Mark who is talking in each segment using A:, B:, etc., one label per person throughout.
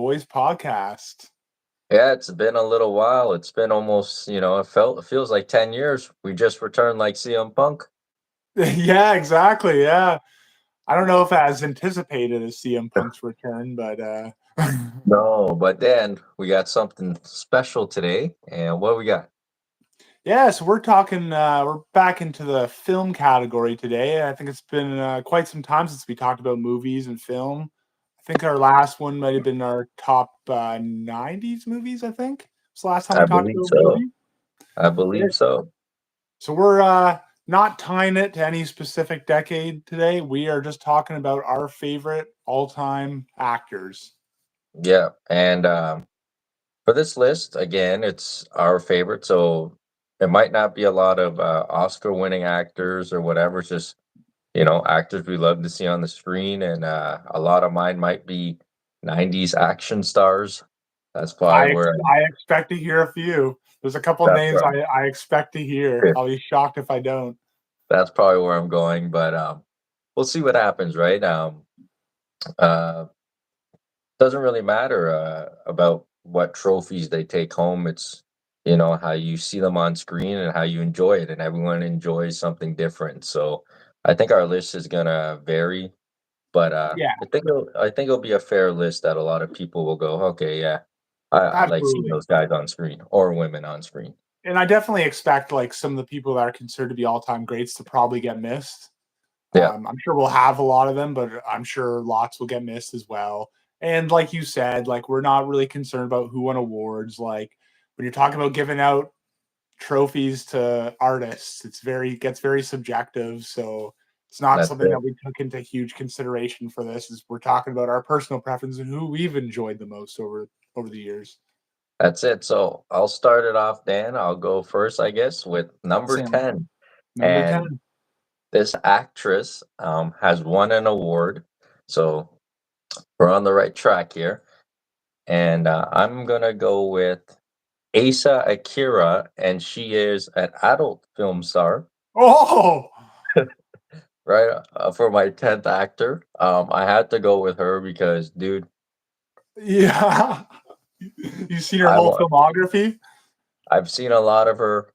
A: Boyz podcast.
B: Yeah, it's been a little while. It's been almost, it feels like 10 years. We just returned like CM Punk.
A: Yeah, exactly. Yeah. I don't know if as anticipated as CM Punk's return, but
B: No, but then we got something special today. And what we got?
A: yeah, so we're back into the film category today. I think it's been quite some time since we talked about movies and film. I think our last one might have been our top 90s movies, I think. It's the last time we
B: I
A: talked
B: believe
A: about
B: so.
A: movies.
B: I
A: Yeah.
B: believe so.
A: So we're not tying it to any specific decade today. We are just talking about our favorite all-time actors.
B: Yeah. And for this list, again, it's our favorite. So it might not be a lot of Oscar winning actors or whatever. It's just, actors we love to see on the screen. And a lot of mine might be 90s action stars. That's probably where
A: I expect to hear a few. There's a couple
B: that's
A: names
B: where
A: I expect to hear.
B: I'm,
A: I'll be shocked if I don't.
B: that's probably where I'm going, but we'll see what happens, right? Uh, doesn't really matter about what trophies they take home. It's how you see them on screen and how you enjoy it, and everyone enjoys something different. So I think our list is gonna vary, but
A: Yeah,
B: I think it'll be a fair list that a lot of people will go, okay, yeah, I like seeing
A: absolutely.
B: those guys on screen or women on screen.
A: And I definitely expect like some of the people that are considered to be all-time greats to probably get missed.
B: Yeah,
A: I'm sure we'll have a lot of them, but I'm sure lots will get missed as well. And like you said, like we're not really concerned about who won awards. Like when you're talking about giving out trophies to artists, gets very subjective. So it's not
B: that's
A: something
B: it.
A: that we took into huge consideration for this. Is we're talking about our personal preference and who we've enjoyed the most over the years.
B: That's it. So I'll start it off, Dan. I'll go first, I guess, with number
A: Sam,
B: 10.
A: number
B: And
A: 10.
B: this actress has won an award. So we're on the right track here. And I'm going to go with Asa Akira, and she is an adult film star,
A: Oh,
B: right? For my 10th actor. I had to go with her because, dude,
A: yeah. You've seen her
B: I
A: whole
B: wa-
A: filmography?
B: I've seen a lot of her.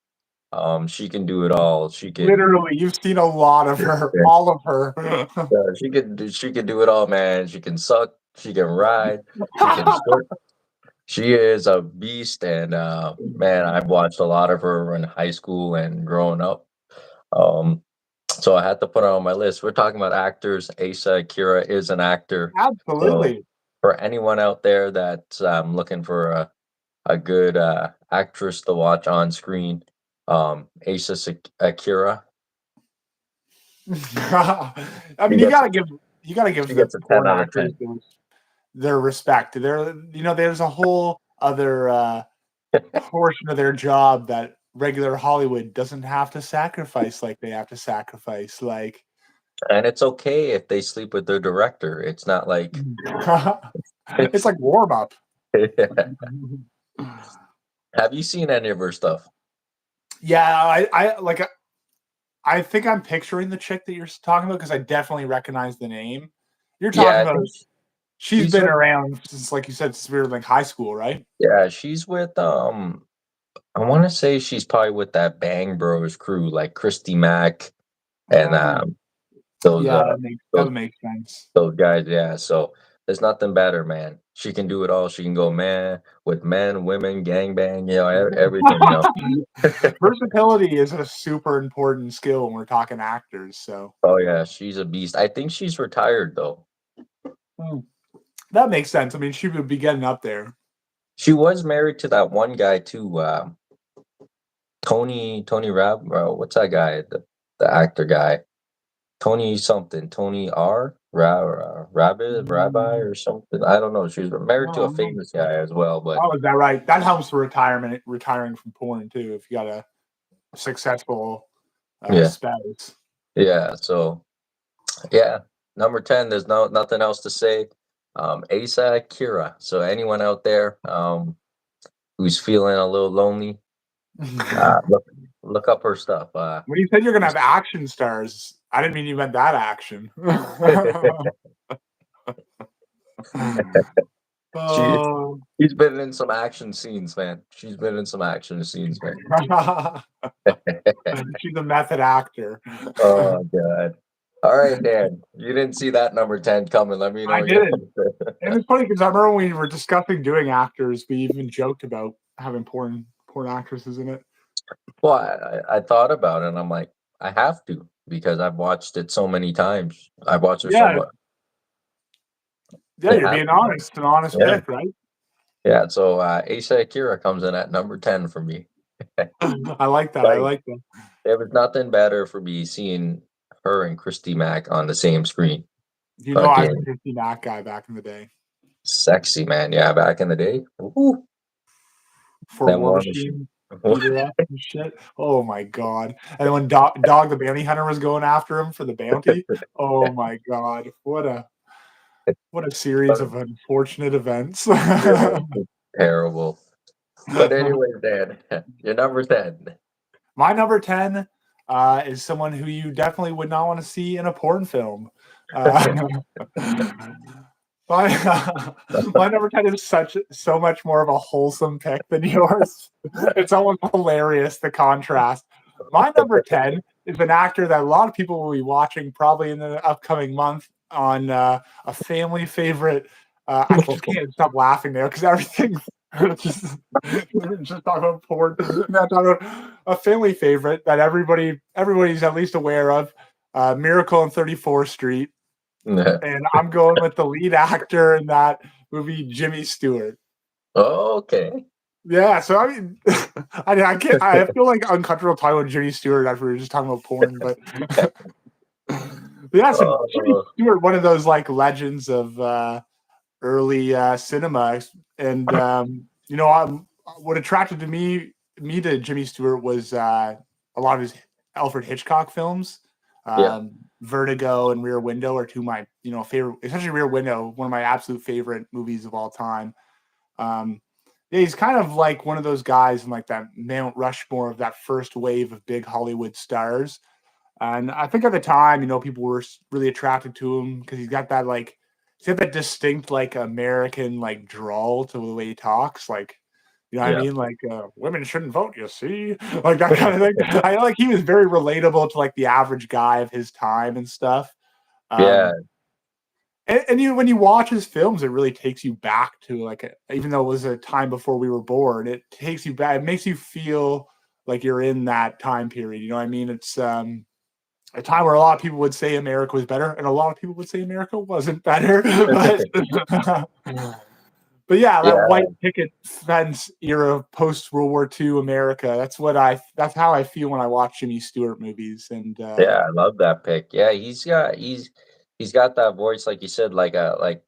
B: She can do it all. She can.
A: Literally, you've seen a lot of her, all of her.
B: Yeah, she could do it all, man. She can suck, she can ride, she can short. She is a beast, and man, I've watched a lot of her in high school and growing up. Um, so I had to put her on my list. We're talking about actors. Asa Akira is an actor. So
A: Absolutely.
B: for anyone out there that's looking for a good actress to watch on screen, Akira,
A: I
B: she
A: mean,
B: gets
A: you gotta give
B: she
A: the
B: gets a 10
A: porn
B: out of
A: actors
B: 10.
A: their respect. There's a whole other portion of their job that regular Hollywood doesn't have to sacrifice like they have to sacrifice. Like,
B: And it's okay if they sleep with their director. It's not like
A: it's
B: it's
A: like warm up.
B: Have you seen any of her stuff?
A: Yeah, I think I'm picturing the chick that you're talking about because I definitely recognize the name. You're talking
B: Yeah, I
A: about
B: think
A: she's
B: she's
A: been
B: with
A: around since, like you said, since we were like high school, right?
B: yeah, she's with I want to say she's probably with that Bang Bros crew like Christy Mack and
A: Oh,
B: those
A: yeah, that
B: those
A: would make sense.
B: those guys, yeah. So there's nothing better, man. She can do it all. She can go man with men, women, gangbang, everything,
A: Versatility is a super important skill when we're talking actors. So
B: Oh yeah, she's a beast. I think she's retired though.
A: hmm, that makes sense. I mean, she would be getting up there.
B: She was married to that one guy too, Tony Rab. What's that guy? The actor guy, Tony something, Tony R. Rabbit Rabbi
A: Mm,
B: or something. I don't know. She's married to a
A: oh,
B: famous guy as well, but
A: oh, is that right? That helps for retiring from porn too. If you got a successful
B: yeah,
A: spouse.
B: yeah. So yeah, number 10. There's nothing else to say. Asa Kira. So anyone out there who's feeling a little lonely,
A: When
B: look up her stuff.
A: you said you're gonna have action stars, I didn't mean you meant that action.
B: She
A: Oh,
B: she's been in some action scenes, man. She's been in some action scenes, man.
A: she's a method actor.
B: Oh god. All right, Dan. You didn't see that number 10 coming. Let me
A: I
B: know your
A: didn't. And it's funny because I remember when we were discussing doing actors, we even joked about having porn actresses in it.
B: Well, I thought about it and I'm like, I have to because I've watched it so many times. I've watched it so
A: Yeah,
B: much.
A: yeah,
B: It
A: you're
B: has
A: being
B: to, man.
A: honest, an honest
B: Yeah.
A: pick, right?
B: Yeah. So Asa Akira comes in at number 10 for me.
A: I like that. I
B: Like,
A: like that.
B: there was nothing better for me seeing her and Christy Mack on the same screen.
A: You know, I was a
B: Fucking
A: Christy Mack guy back in the day
B: sexy, man. Yeah, back in the day. Ooh,
A: for
B: that
A: War
B: War Machine.
A: Machine, beat her up and shit. Oh my god! And when Dog the Bounty Hunter was going after him for the bounty, oh my god! What a series of unfortunate events.
B: Yeah, it's terrible. But anyways, Dan, you're number 10.
A: My number 10 is someone who you definitely would not want to see in a porn film. Uh, my number 10 is so much more of a wholesome pick than yours. It's almost hilarious, the contrast. My number 10 is an actor that a lot of people will be watching probably in the upcoming month on a family favorite. I just can't stop laughing there because everything just, just talking about porn. Not talking about a family favorite that everybody's at least aware of. Miracle on 34th Street, and I'm going with the lead actor in that movie, Jimmy Stewart.
B: Okay.
A: Yeah, so I mean, I can't. I feel like uncomfortable talking about Jimmy Stewart after we were just talking about porn, but yeah, so Jimmy
B: Oh,
A: Stewart, one of those like legends of early cinema, and what attracted me to Jimmy Stewart was a lot of his Alfred Hitchcock films.
B: yeah.
A: Vertigo and Rear Window are two of my favorite, especially Rear Window, one of my absolute favorite movies of all time. Um, yeah, he's kind of like one of those guys in like that Mount Rushmore of that first wave of big Hollywood stars. And I think at the time, people were really attracted to him because he's got that distinct like American like drawl to the way he talks, like what I
B: Yeah.
A: mean, like women shouldn't vote, you see, like that kind of thing. I like he was very relatable to like the average guy of his time and stuff.
B: Yeah.
A: Um, and when you watch his films, it really takes you back to even though it was a time before we were born, it takes you back. It makes you feel like you're in that time period. You know what I mean? It's a time where a lot of people would say America was better, and a lot of people would say America wasn't better. But yeah, that
B: Yeah.
A: white picket fence era post World War II America. That's how I feel when I watch Jimmy Stewart movies. And
B: Yeah, I love that pick. Yeah, he's got that voice like you said, like a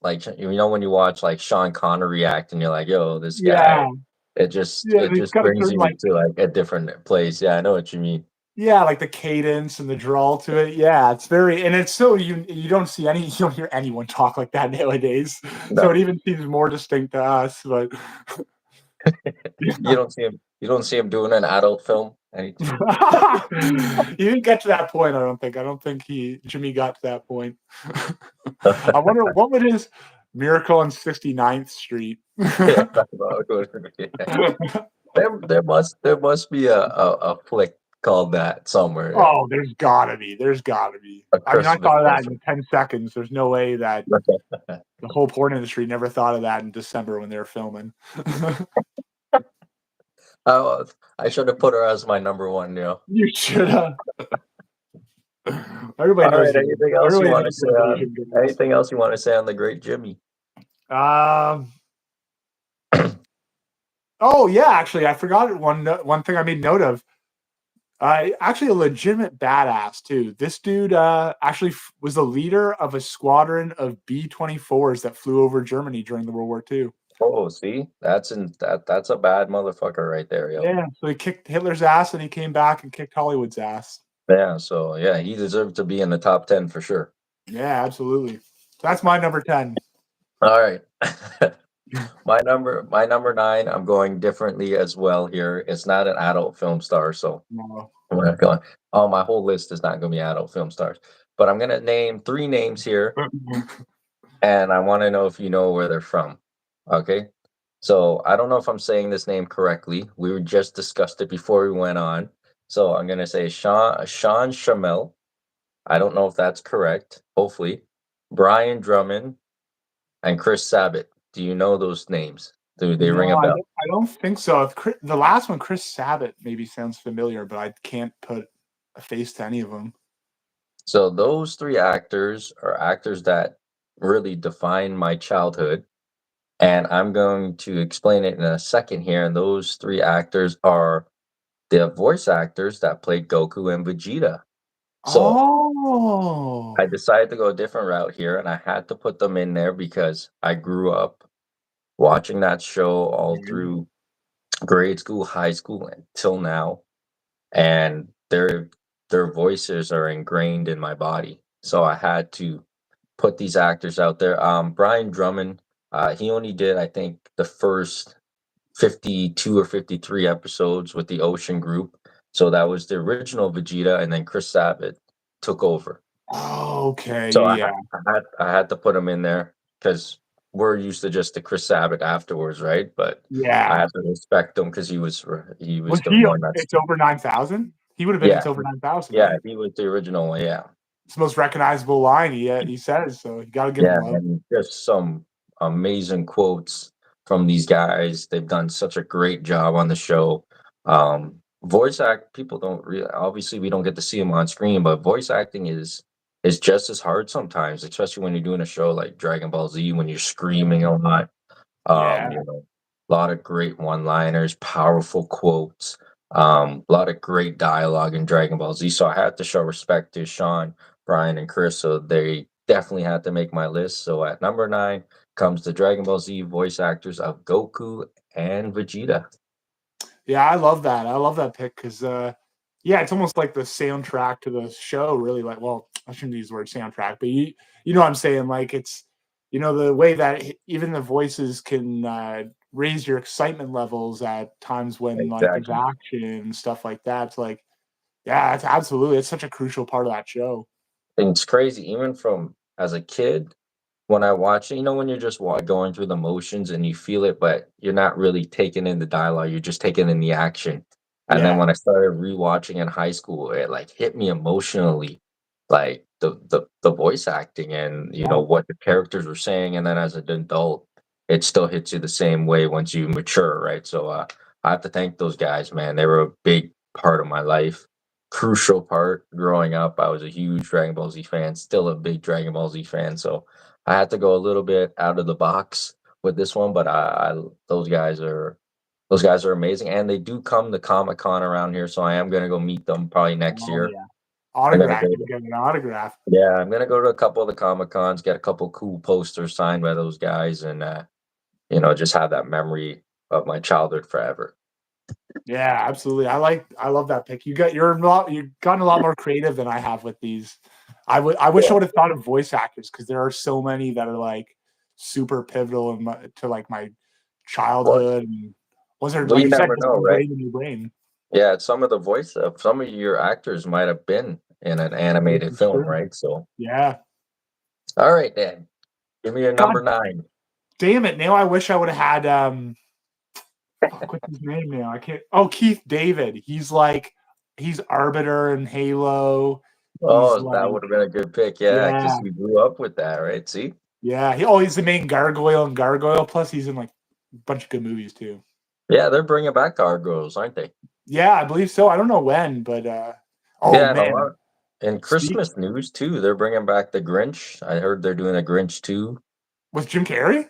B: when you watch like Sean Connery act and you're like, yo, this guy,
A: yeah,
B: it just
A: yeah,
B: it
A: it's
B: just
A: got a
B: brings
A: certain
B: you to like a different place. Yeah, I know what you mean.
A: yeah, like the cadence and the drawl to it. Yeah, it's very, and it's so you don't see you don't hear anyone talk like that nowadays. So it
B: No,
A: even seems more distinct to us. But
B: you don't see him doing an adult film anytime.
A: you didn't get to that point, I don't think. I don't think Jimmy got to that point. I wonder what would his Miracle on 69th Street.
B: Yeah, that's about it. Yeah. There must be a flick called that somewhere. Yeah,
A: Oh, there's gotta be. There's gotta be.
B: a
A: I mean, I
B: Christmas
A: thought of that
B: special.
A: in 10 seconds. There's no way that the whole porn industry never thought of that in December when they were filming.
B: Oh, I should have put her as my number one.
A: You should have. Everybody
B: All
A: knows
B: right.
A: you. Everybody knows what Asian goodness.
B: Anything else you want to say on the great Jimmy?
A: Um. Oh yeah, actually, I forgot one thing I made note of. Actually, a legitimate badass too. This dude actually was the leader of a squadron of B-24s that flew over Germany during the World War II.
B: Oh, see, that's a bad motherfucker right there, yo.
A: Yeah, so he kicked Hitler's ass and he came back and kicked Hollywood's ass.
B: Yeah, so yeah, he deserved to be in the top 10 for sure.
A: Yeah, absolutely. So that's my number 10.
B: All right. My number nine, I'm going differently as well here. It's not an adult film star, so
A: No.
B: I'm not going. Oh, my whole list is not going to be adult film stars, but I'm going to name three names here, and I want to know if you know where they're from. Okay. So I don't know if I'm saying this name correctly. We were just discussed it before we went on. So I'm gonna say Sean Shamel. I don't know if that's correct. Hopefully, Brian Drummond and Chris Sabat. Do you know those names? Do they ring
A: No,
B: a bell?
A: I don't think so. If the last one, Chris Sabat, maybe sounds familiar, but I can't put a face to any of them.
B: So those three actors are actors that really define my childhood, and I'm going to explain it in a second here. And those three actors are the voice actors that played Goku and Vegeta. So I
A: Oh,
B: decided to go a different route here, and I had to put them in there because I grew up watching that show all
A: okay.
B: through grade school, high school, until now, and their voices are ingrained in my body. So I had to put these actors out there. Brian Drummond, he only did I think the first 52 or 53 episodes with the Ocean Group. So that was the original Vegeta, and then Chris Sabat took over.
A: Oh, okay,
B: So
A: yeah,
B: I had to put him in there because we're used to just the Chris Sabat afterwards, right? But I
A: yeah.
B: had to respect him because he
A: Was
B: was the
A: he?
B: one that's
A: It's over 9,000. He would have been.
B: yeah
A: It's over 9,000,
B: yeah
A: eh?
B: he was the original one, yeah.
A: It's the most recognizable line he says. So you got to give him
B: Yeah,
A: love.
B: and just some amazing quotes from these guys. They've done such a great job on the show. Voice act people don't really obviously we don't get to see them on screen, but voice acting is just as hard sometimes, especially when you're doing a show like Dragon Ball Z when you're screaming a lot.
A: Yeah,
B: You know, a lot of great one-liners, powerful quotes, a lot of great dialogue in Dragon Ball Z. So I had to show respect to Sean, Brian, and Chris. So they definitely had to make my list. So at number 9 comes the Dragon Ball Z voice actors of Goku and Vegeta.
A: yeah. I love that. I love that pick because, yeah, it's almost like the soundtrack to the show. Really, like, well, I shouldn't use the word soundtrack, but you know what I'm saying. Like, it's the way that even the voices can raise your excitement levels at times when like there's
B: Exactly.
A: action and stuff like that. It's like, yeah, it's absolutely. It's such a crucial part of that show.
B: And it's crazy, even from as a kid, when I watch it, when you're just going through the motions and you feel it, but you're not really taking in the dialogue, you're just taking in the action. And then
A: Yeah.
B: when I started rewatching in high school, it like hit me emotionally, like the voice acting and
A: Yeah.
B: what the characters were saying. And then as an adult, it still hits you the same way once you mature, right? So I have to thank those guys, man. They were a big part of my life, crucial part growing up. I was a huge Dragon Ball Z fan, still a big Dragon Ball Z fan. So I had to go a little bit out of the box with this one, but I those guys are amazing, and they do come to Comic Con around here, so I am gonna go meet them probably next
A: Oh
B: year.
A: yeah.
B: I'm gonna
A: Autograph.
B: go.
A: You get an autograph.
B: Yeah, I'm gonna go to a couple of the Comic Cons, get a couple cool posters signed by those guys, and just have that memory of my childhood forever.
A: Yeah, absolutely. I love that pick. You've gotten a lot more creative than I have with these. I wish I
B: Yeah,
A: would have thought of voice actors because there are so many that are like super pivotal to like my
B: well,
A: childhood and was there
B: we
A: like you said
B: never
A: just
B: know, right?
A: ingrained in your brain.
B: Yeah, some of the voice of some of your actors might have been in an
A: Yeah,
B: animated
A: for
B: film,
A: sure.
B: right? So,
A: Yeah.
B: all right, then, give me your
A: God
B: number 9.
A: damn it. Now I wish I would have had fuck, what's his name now? I can't. Oh, Keith David. He's Arbiter in Halo. He's
B: Oh, that
A: like,
B: would have been a good pick, yeah,
A: yeah,
B: because you grew up with that, right? See?
A: yeah. He's the main gargoyle in Gargoyle. Plus, he's in like a bunch of good movies too.
B: Yeah, they're bringing back gargoyles, aren't they?
A: Yeah, I believe so. I don't know when, but oh
B: Yeah, and a
A: man,
B: lot in
A: speak
B: Christmas news too, they're bringing back the Grinch. I heard they're doing a Grinch too.
A: with Jim Carrey.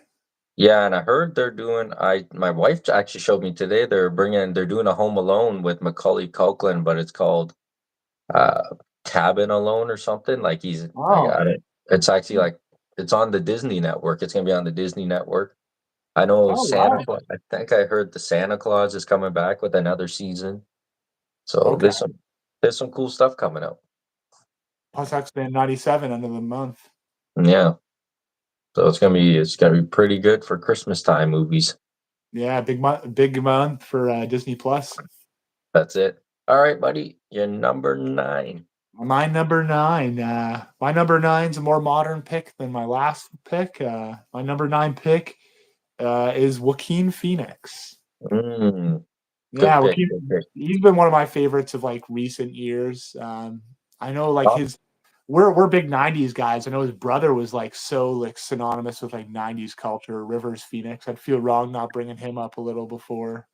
B: Yeah, and I heard they're doing my wife actually showed me today they're doing a Home Alone with Macaulay Culkin, but it's called uh Cabin Alone or something. Like I
A: Oh,
B: got it. It's actually like it's on the Disney network. It's gonna be on the Disney network. I know
A: oh
B: Santa
A: wow.
B: Claus. I think I heard the Santa Claus is coming back with another season. So
A: Okay.
B: there's some cool stuff coming out.
A: Plus X-Men '97 end of the month.
B: Yeah. So it's gonna be pretty good for Christmas time movies.
A: Yeah, big month for Disney Plus.
B: That's it. All right, buddy. You're number 9.
A: My number nine's a more modern pick than my last pick. My number 9 pick is Joaquin Phoenix.
B: Mm, good
A: Yeah,
B: pick. Good
A: Joaquin,
B: pick.
A: he's been one of my favorites of like recent years. I know like
B: Oh,
A: his we're big 90s guys. I know his brother was like so like synonymous with like 90s culture, Rivers Phoenix. I'd feel wrong not bringing him up a little before,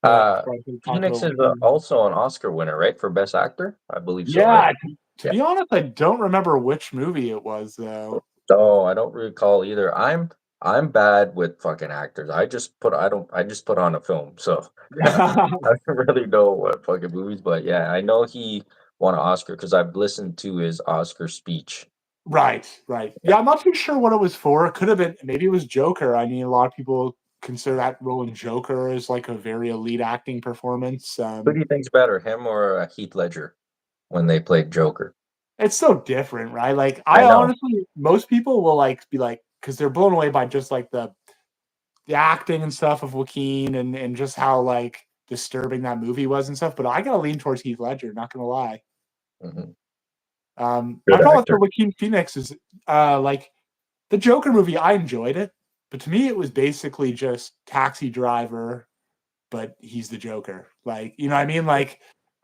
A: but
B: uh,
A: before I could talk
B: Phoenix
A: about
B: is
A: Joaquin.
B: also an Oscar winner, right, for Best Actor? I believe so, right?
A: Yeah, to
B: Yeah.
A: be honest, I don't remember which movie it was though.
B: Oh, I don't recall either. I'm bad with fucking actors. I just put on a film. So I don't really know what fucking movies, but yeah, I know he won an Oscar because I've listened to his Oscar speech.
A: Right, right. Yeah, I'm not too sure what it was for. It could have been maybe it was Joker. I mean, a lot of people consider that role in Joker as like a very elite acting performance.
B: Who do you think's better, him or Heath Ledger when they played Joker?
A: It's so different, right? Like
B: I
A: I
B: know.
A: honestly, most people will like be like because they're blown away by just like the acting and stuff of Joaquin and just how like disturbing that movie was and stuff. But I gotta lean towards Heath Ledger. Not gonna lie.
B: Mhm.
A: My
B: Good
A: problem with the
B: actor.
A: Joaquin Phoenix is like the Joker movie, I enjoyed it, but to me, it was basically just Taxi Driver, but he's the Joker. Like, you know what I mean? Like,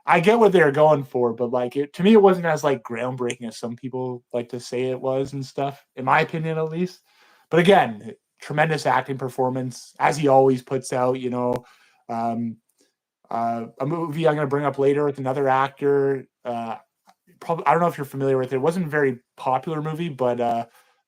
A: I get what they were going for, but like, to me, it wasn't as like groundbreaking as some people like to say it was and stuff, in my opinion, at least. But again, tremendous acting performance as he always puts out. Um, a movie I'm going to bring up later with another actor. Probably I don't know if you're familiar with it. It wasn't a very popular movie, but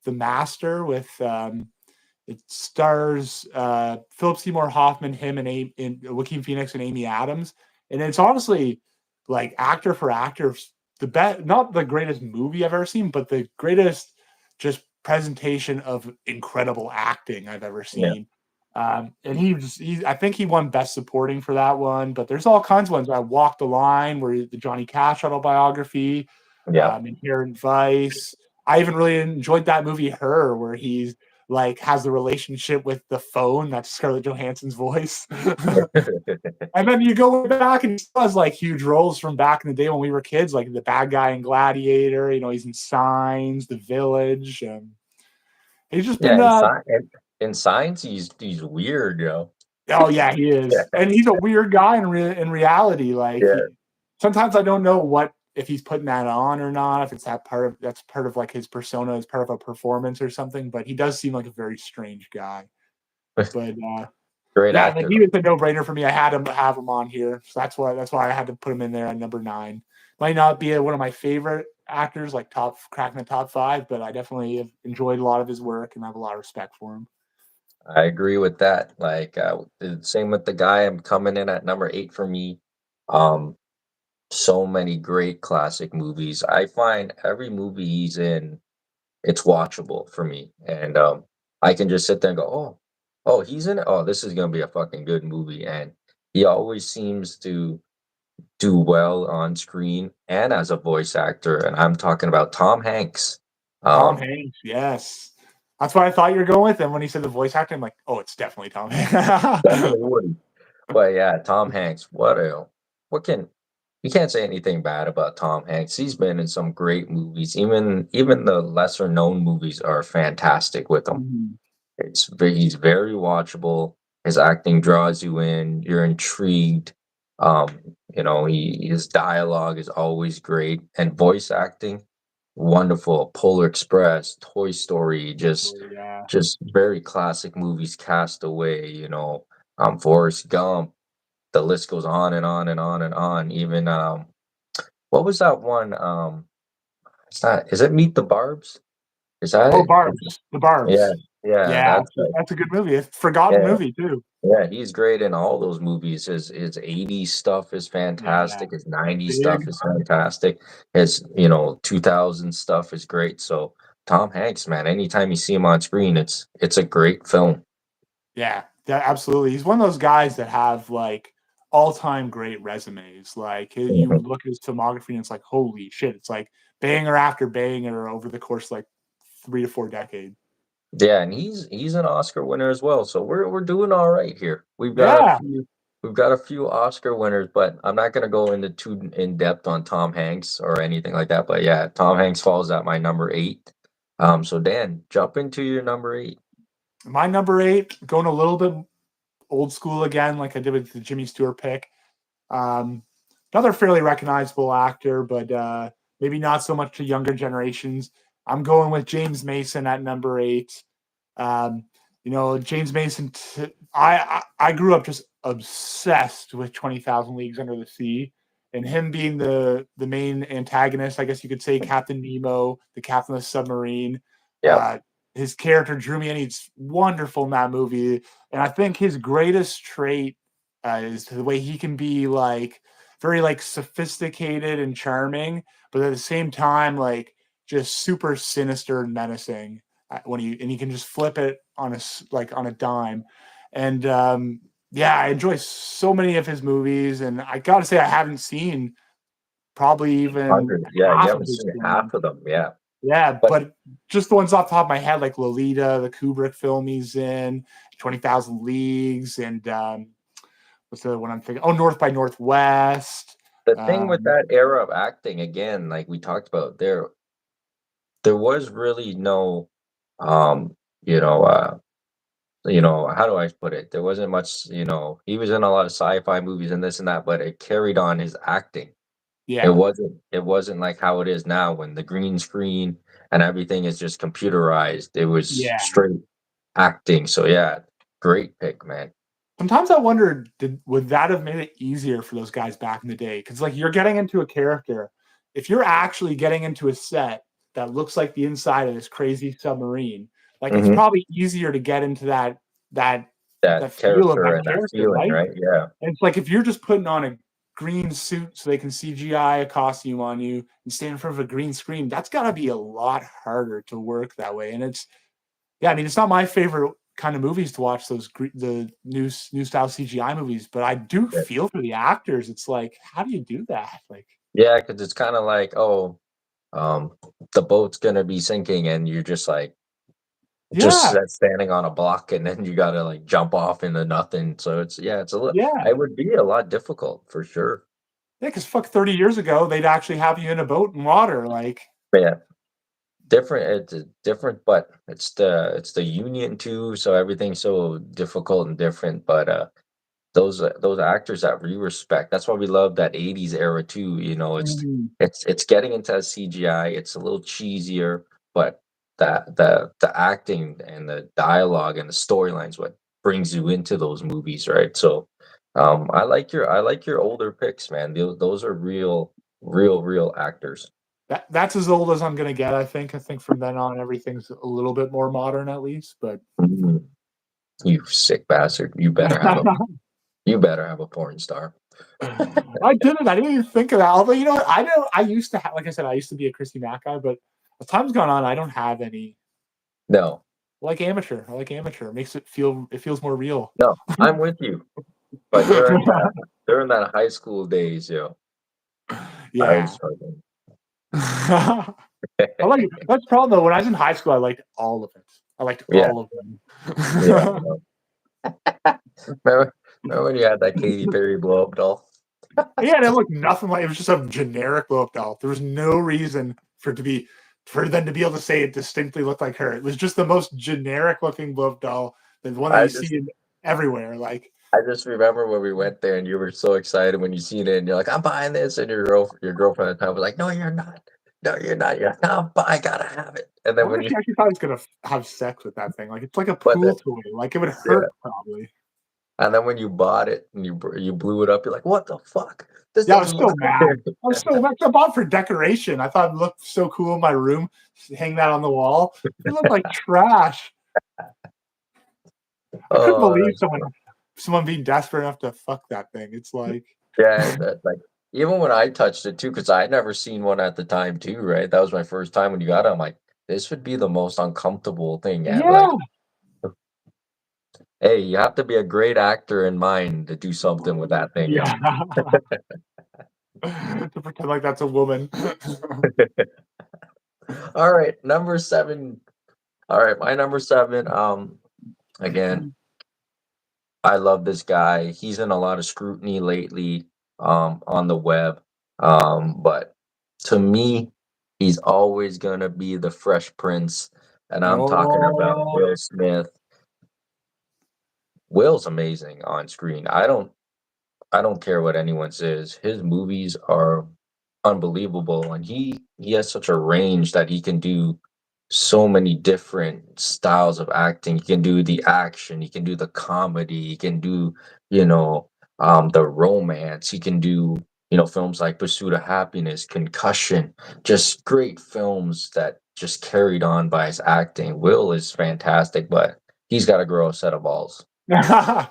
A: The Master with it stars Philip Seymour Hoffman, him and Joaquin Phoenix and Amy Adams, and it's honestly like actor for actor the best, not the greatest movie I've ever seen, but the greatest just presentation of incredible acting I've ever
B: Yeah.
A: seen. And I think he won Best Supporting for that one, but there's all kinds of ones. I Walk the Line, where the Johnny Cash autobiography,
B: Yeah.
A: Inherent Vice. I even really enjoyed that movie, Her, where he's like has the relationship with the phone. That's Scarlett Johansson's voice. And then you go back and he still has like huge roles from back in the day when we were kids, like the bad guy in Gladiator. He's in Signs, The Village. He's just
B: Yeah,
A: been
B: in science, he's weird, yo.
A: oh yeah, he
B: Yeah,
A: is, and he's a weird guy in reality. Like
B: yeah.
A: sometimes I don't know what if he's putting that on or not. If it's that's part of like his persona as part of a performance or something. But he does seem like a very strange guy. But
B: Great
A: yeah, like
B: actor
A: he
B: though.
A: was a no brainer for me. I had him have him on here, so that's why I had to put him in there at number 9. Might not be one of my favorite actors, like top cracking the top 5, but I definitely have enjoyed a lot of his work and have a lot of respect for him.
B: I agree with that. Like the same with the guy I'm coming in at number 8 for me. Um, so many great classic movies. I find every movie he's in, it's watchable for me, and I can just sit there and go, oh, he's in it. Oh, this is gonna be a fucking good movie, and he always seems to do well on screen and as a voice actor. And I'm talking about Tom Hanks.
A: Tom
B: Um,
A: Hanks, yes. That's what I thought you were going with. And when he said the voice actor, I'm like, oh, it's definitely Tom Hanks.
B: definitely Woody. But yeah, Tom Hanks. What can you can't say anything bad about Tom Hanks. He's been in some great movies. Even the lesser known movies are fantastic with him.
A: Mhm.
B: He's very watchable. His acting draws you in. You're intrigued. His dialogue is always great, and voice acting, wonderful. Polar Express, Toy Story, just
A: So, yeah.
B: just very classic movies. Castaway, Forrest Gump. The list goes on and on and on and on. Even what was that one? Is it Meet the Barbs? Is that
A: Oh,
B: it?
A: Barbs. The
B: Yeah,
A: Barbs.
B: yeah,
A: Yeah,
B: that's it.
A: that's a good movie. It's a forgotten
B: Yeah.
A: movie, too.
B: Yeah, he's great in all those movies. His 80s stuff is
A: Yeah.
B: fantastic. His 90s
A: Big.
B: stuff is fantastic. His, 2000 stuff is great. So Tom Hanks, man, anytime you see him on screen, it's a great film.
A: Yeah, absolutely. He's one of those guys that have like all-time great resumes. Like you
B: Mhm.
A: look at his filmography and it's like, holy shit, it's like banger after banger over the course of like 3 to 4 decades.
B: Yeah, and he's an Oscar winner as well. So we're doing all right here.
A: Yeah.
B: We've got a few Oscar winners, but I'm not gonna go into too in depth on Tom Hanks or anything like that. But yeah, Tom Hanks falls at my number 8. So Dan, jump into your number 8.
A: My number 8, going a little bit old school again, like I did with the Jimmy Stewart pick. Um, Another fairly recognizable actor, but maybe not so much to younger generations. I'm going with James Mason at number 8. Um, James Mason. I grew up just obsessed with 20,000 Leagues Under the Sea, and him being the main antagonist. I guess you could say Captain Nemo, the captain of the submarine.
B: Yep.
A: Uh, his character drew me in. He's wonderful in that movie, and I think his greatest trait is the way he can be like very like sophisticated and charming, but at the same time like just super sinister and menacing when he can just flip it on on a dime. And yeah, I enjoy so many of his movies, and I gotta say I haven't seen probably even
B: Hundred. Yeah, you
A: half of
B: haven't
A: his
B: seen half
A: films.
B: of them. Yeah,
A: Yeah,
B: but
A: but just the ones off the top of my head, like Lolita, the Kubrick film he's in, 20,000 Leagues, and what's the other one I'm thinking? Oh, North by Northwest.
B: the thing with
A: Um,
B: that era of acting, again, like we talked about, there was really no, um, you know, how do I put it? There wasn't much, he was in a lot of sci-fi movies and this and that, but it carried on his acting.
A: yeah,
B: It wasn't like how it is now when the green screen and everything is just computerized. It was
A: yeah.
B: straight acting. So yeah, great pick, man.
A: Sometimes I wonder, would that have made it easier for those guys back in the day? Because like you're getting into a character, if you're actually getting into a set that looks like the inside of this crazy submarine, like it's
B: Hmm.
A: probably easier to get into that
B: That
A: that feel of
B: character
A: that
B: and that
A: character,
B: feeling,
A: right?
B: right? Yeah.
A: And it's like if you're just putting on a green suit so they can CGI a costume on you and stand in front of a green screen, that's got to be a lot harder to work that way. And it's yeah, I mean, it's not my favorite kind of movies to watch the new style CGI movies, but I do
B: Yeah.
A: feel for the actors. It's like, how do you do that? Like,
B: Yeah, because it's kind of like, oh, um, the boat's gonna be sinking, and you're just like
A: yeah,
B: standing on a block, and then you gotta like jump off into nothing. So it's yeah, it's a little.
A: yeah,
B: It would be a lot difficult for sure.
A: yeah. Because fuck, 30 years ago, they'd actually have you in a boat in water. Like,
B: But yeah, different. It's different, but it's the union too. So everything's so difficult and different. But those actors that we respect. That's why we love that '80s era too.
A: mhm.
B: It's getting into CGI. It's a little cheesier, but the acting and the dialogue and the storylines what brings you into those movies, right? So, I like your older picks, man. Those are real actors.
A: That's as old as I'm gonna get. I think. I think from then on, everything's a little bit more modern, at least. But
B: Mhm. You sick bastard! You better have a porn star.
A: I didn't. I didn't even think of that. Although you know what, I know I used to have, like I said, I used to be a Chrissy Mack guy, but as time's gone on, I don't have any.
B: No,
A: I like amateur. I like amateur. It makes it feels more real.
B: no, I'm with you. But during that high school days, I was
A: Yeah.
B: struggling.
A: I like that's the problem though. When I was in high school, I liked all of it. I liked
B: Yeah,
A: all of
B: yeah.
A: them.
B: No. Remember when you had that Katy Perry blow up doll?
A: Yeah, and it looked nothing like it was just a generic blow up doll. There was no reason for them to be able to say it distinctly looked like her. It was just the most generic looking blow up doll, the one that
B: I
A: you see
B: just
A: in everywhere. Like,
B: I just remember when we went there and you were so excited when you seen it and you're like, I'm buying this, and your girlfriend at the time was like, no, you're not. No, you're not. You're like, no, I gotta have it. And
A: I
B: then
A: wonder
B: when
A: if
B: you
A: she actually thought I was gonna have sex with that thing. Like, it's like a
B: but then
A: pool toy. Like, it would
B: yeah,
A: hurt probably.
B: and then when you bought it and you blew it up, you're like, what the fuck? This
A: Yeah, I was
B: doesn't
A: so
B: look
A: mad.
B: good.
A: I was so mad. I bought it for decoration. I thought it looked so cool in my room. Hang that on the wall. It looked like trash. I couldn't
B: Oh,
A: believe
B: that's fun.
A: someone being desperate enough to fuck that thing. It's like,
B: Yeah, that like even when I touched it too, because I'd never seen one at the time too, right? That was my first time when you got it. I'm like, this would be the most uncomfortable thing. And like,
A: yeah,
B: hey, you have to be a great actor in mind to do something with that thing,
A: yeah. To pretend like that's a woman.
B: All right, number seven. All right, my number seven. Again, I love this guy. He's in a lot of scrutiny lately, on the web. But to me, he's always gonna be the Fresh Prince, and I'm talking about
A: Oh,
B: Will Smith. Will's amazing on screen. I don't care what anyone says. His movies are unbelievable, and he has such a range that he can do so many different styles of acting. He can do the action, he can do the comedy, he can do, you know, the romance. He can do, films like Pursuit of Happiness, Concussion, just great films that just carried on by his acting. Will is fantastic, but he's got to grow a set of balls.
A: Yeah,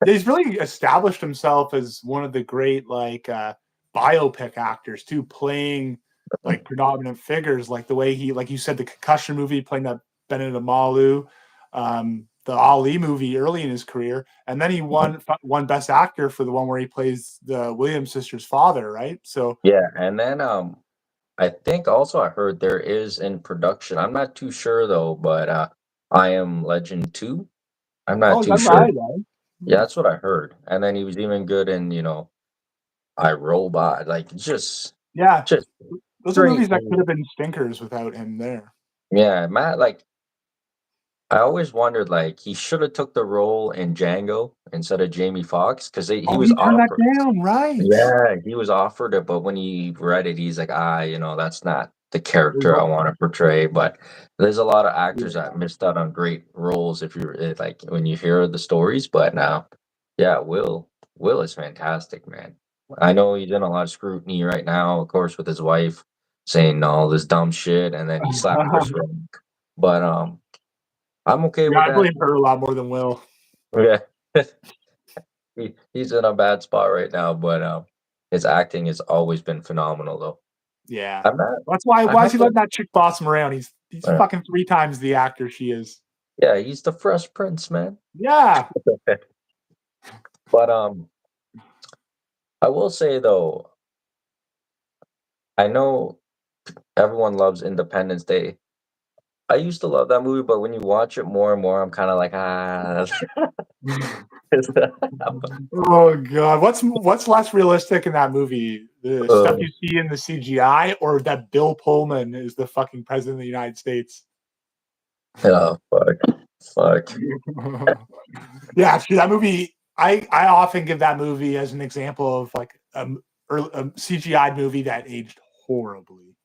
A: he's really established himself as one of the great biopic actors too, playing like predominant figures, like the way he, like you said, the Concussion movie, playing that Benedict Malu, the Ali movie early in his career, and then he won Best Actor for the one where he plays the Williams sisters' father, right? So
B: Yeah, and then I think also I heard there is in production. I'm not too sure though, but I Am Legend 2. I'm not
A: oh,
B: too
A: that's
B: sure.
A: right, right?
B: Yeah,
A: Hmm.
B: that's what I heard. And then he was even good in, I Robot. Like
A: Yeah,
B: just
A: those are
B: great
A: movies that could
B: movies.
A: have been stinkers without him there.
B: Yeah, Matt, like I always wondered like he should have took the role in Django instead of Jamie Foxx because he
A: Oh,
B: was
A: he turned that
B: offered.
A: down, right?
B: Yeah, he was offered it, but when he read it, he's like, that's not the
A: There's
B: character I want to portray. But there's a lot of actors
A: yeah.
B: that missed out on great roles if you're like when you hear the stories. But now, yeah, Will is fantastic, man. I know he's in a lot of scrutiny right now, of course, with his wife saying all this dumb shit, and then he slapped Chris Rock. But I'm okay
A: Yeah,
B: with
A: I
B: that.
A: blame her a lot more than Will.
B: Yeah. He's in a bad spot right now, but his acting has always been phenomenal, though.
A: Yeah.
B: I'm not.
A: That's why
B: I
A: why is he
B: haven't.
A: letting that chick boss him around? He's
B: uh,
A: fucking 3 times the actor she is.
B: yeah, he's the Fresh Prince, man.
A: Yeah.
B: But I will say though, I know everyone loves Independence Day. I used to love that movie, but when you watch it more and more, I'm kind of like,
A: Oh god. What's less realistic in that movie? The stuff
B: uh,
A: you see in the CGI or that Bill Pullman is the fucking president of the United States?
B: oh, fuck.
A: Yeah, see that movie. I often give that movie as an example of like a CGI movie that aged horribly.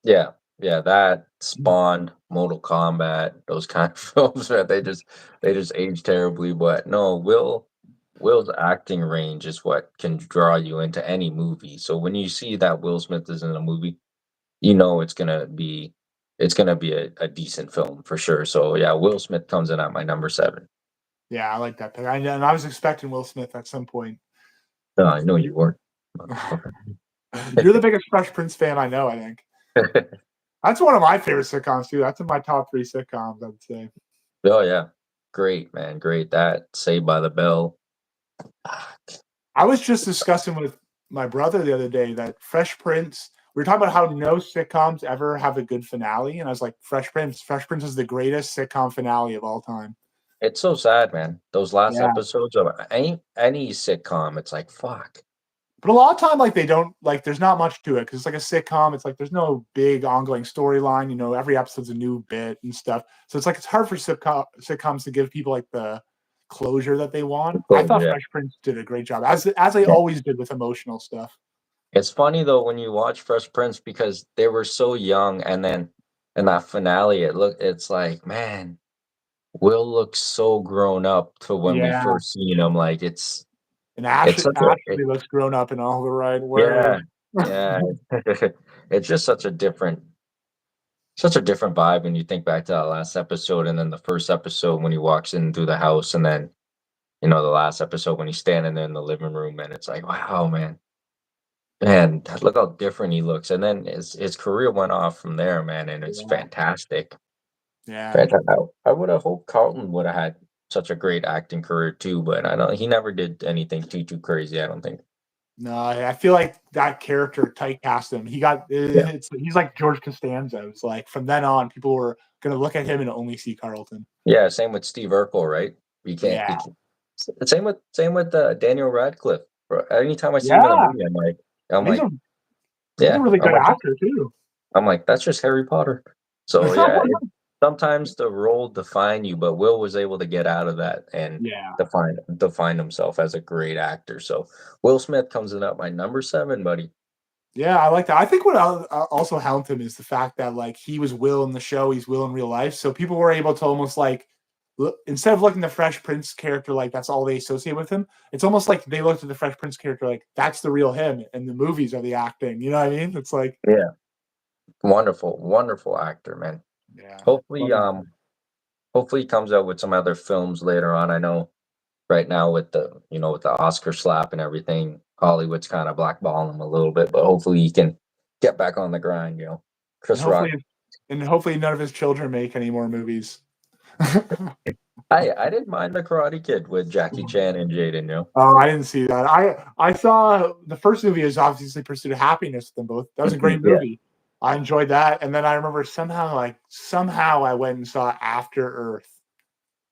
B: Yeah, yeah, that spawned Mortal Kombat, those kind of films that they just age terribly. But no, Will's acting range is what can draw you into any movie. So when you see that Will Smith is in a movie, you know it's gonna be a decent film for sure. So yeah, Will Smith comes in at my number 7.
A: Yeah, I like that pick. And I was expecting Will Smith at some point.
B: No, I know you weren't, motherfucker.
A: You're the biggest Fresh Prince fan I know, I think. That's one of my favorite sitcoms too. That's in my top 3 sitcoms, I would say.
B: Oh yeah, great man, great. That Saved by the Bell.
A: I was just discussing with my brother the other day that Fresh Prince, we were talking about how no sitcoms ever have a good finale. And I was like, Fresh Prince is the greatest sitcom finale of all time.
B: It's so sad, man. Those last
A: Yeah.
B: episodes of any sitcom, it's like fuck.
A: But a lot of time, like they don't like. There's not much to it because it's like a sitcom. It's like there's no big ongoing storyline. You know, every episode's a new bit and stuff. So it's like it's hard for sitcoms to give people like the closure that they want. I
B: So
A: thought
B: yeah,
A: Fresh Prince did a great job, as they
B: yeah.
A: always did with emotional stuff.
B: It's funny though when you watch Fresh Prince because they were so young, and then in that finale, it's like man, Will looks so grown up to when we
A: Yeah,
B: first seen him. Like
A: and
B: it's such a
A: Ashley looks grown up in all the right ways.
B: yeah, yeah. It's just such a different vibe when you think back to that last episode, and then the first episode when he walks in through the house, and then the last episode when he's standing there in the living room, and it's like, wow, man, look how different he looks. And then his career went off from there, man, and it's
A: Yeah,
B: fantastic.
A: yeah.
B: Fantastic. I would have hoped Carlton would have had such a great acting career too, but I don't. He never did anything too crazy. I don't think.
A: No, I feel like that character typecast him.
B: Yeah.
A: He's like George Costanza. It's like from then on, people were gonna look at him and only see Carlton.
B: Yeah. Same with Steve Urkel, right? You can't.
A: Yeah,
B: Same with Daniel Radcliffe. Bro, anytime I see him in a
A: yeah.
B: movie, I'm
A: He's
B: like,
A: a he's a
B: yeah,
A: really good actor too.
B: I'm like, that's just Harry Potter. So yeah, sometimes the role define you, but Will was able to get out of that and
A: Yeah.
B: define himself as a great actor. So Will Smith comes in at my number 7, buddy.
A: Yeah, I like that. I think what also helped him is the fact that like he was Will in the show, he's Will in real life. So people were able to almost like look, instead of looking the Fresh Prince character like that's all they associate with him, it's almost like they looked at the Fresh Prince character like that's the real him, and the movies are the acting. You know what I mean? It's like
B: Yeah, wonderful, wonderful actor, man.
A: yeah,
B: Hopefully,
A: love him.
B: hopefully he comes out with some other films later on. I know right now with the with the Oscar slap and everything, Hollywood's kind of blackballing him a little bit, but hopefully he can get back on the grind.
A: And
B: Chris Rock.
A: hopefully none of his children make any more movies.
B: I didn't mind the Karate Kid with Jackie Chan and Jaden.
A: Oh, I didn't see that. I saw the first movie is obviously Pursuit of Happiness with them both. That was a great
B: Yeah.
A: movie. I enjoyed that. And then I remember somehow I went and saw After Earth.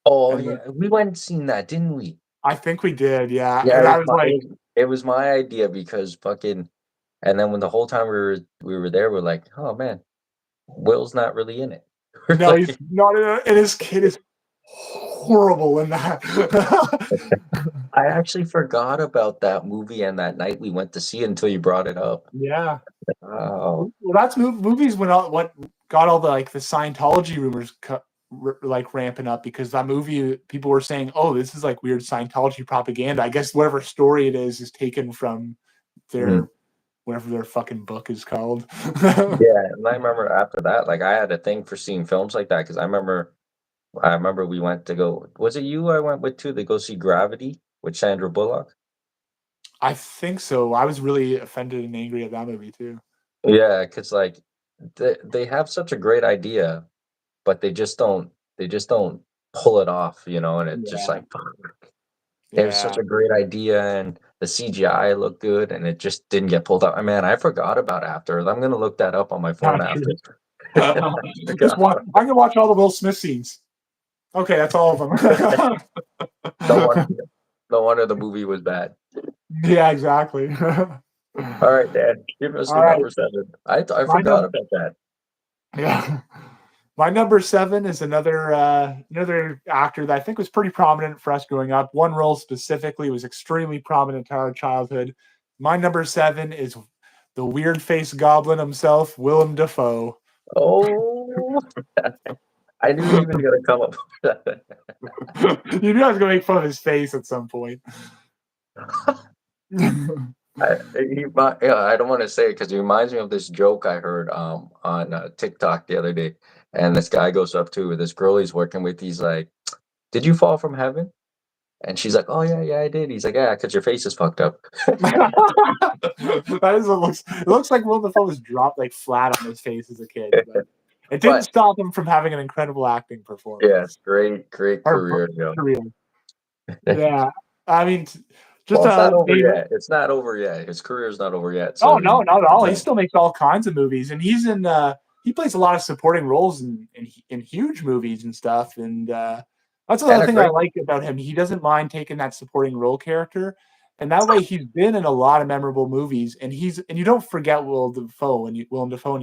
B: Oh
A: And then,
B: yeah, we went and seen that, didn't we?
A: I think we did, yeah.
B: Yeah,
A: And I was like,
B: it was my idea because fucking, and then when the whole time we were there, we're like, oh man, Will's not really in it. We're
A: no, he's
B: like,
A: not in it. And his kid is horrible in that.
B: I actually forgot about that movie and that night we went to see it until you brought it up.
A: Yeah.
B: Oh,
A: Well, that's movies when what got all the like the Scientology rumors like ramping up because that movie people were saying, "Oh, this is like weird Scientology propaganda." I guess whatever story it is taken from
B: mhm.
A: their whatever their fucking book is called.
B: Yeah, and I remember after that, like I had a thing for seeing films like that because I remember we went to go. Was it you I went with too to go see Gravity with Sandra Bullock?
A: I think so. I was really offended and angry at that movie too.
B: Yeah, because like they have such a great idea, but they just don't pull it off, and it's just
A: Yeah,
B: like, fuck. They have such
A: yeah.
B: a great idea, and the CGI looked good, and it just didn't get pulled off. Man, I forgot about After. I'm gonna look that up on my phone
A: Not true.
B: after.
A: Just
B: Forgot.
A: watch. I can watch all the Will Smith scenes. Okay, that's all of them.
B: No wonder no wonder the movie was bad.
A: Yeah, exactly.
B: All right, Dad, give us
A: All
B: your
A: right,
B: number 7. I
A: my
B: forgot
A: number.
B: about that.
A: Yeah, my number 7 is another actor that I think was pretty prominent for us growing up. One role specifically was extremely prominent to our childhood. My number 7 is the weird face goblin himself, Willem Dafoe.
B: Oh, I knew he was gonna come up with that.
A: You knew I was going to make fun of his face at some point.
B: Yeah, I don't wanna say it because it reminds me of this joke I heard, on, TikTok the other day, and this guy goes up to this girl he's working with, he's like, "Did you fall from heaven?" And she's like, "Oh, yeah, yeah, I did." He's like, "Yeah, because your face is fucked up."
A: That is what it looks like Willem Dafoe was dropped like flat on his face as a kid, but it didn't
B: But,
A: stop him from having an incredible acting
B: yeah,
A: performance
B: great, great
A: or
B: career.
A: career. Yeah, I mean, just
B: Well, it's
A: a
B: not over
A: name.
B: yet. It's not over yet. His career's not over yet,
A: Oh
B: so
A: no, not at all. He
B: no.
A: still makes all kinds of movies, and he plays a lot of supporting roles in huge movies and stuff. And that's
B: And
A: another
B: a
A: thing I
B: great
A: like about him. He doesn't mind taking that supporting role character, and that way he's been in a lot of memorable movies. And you don't forget Willem Dafoe when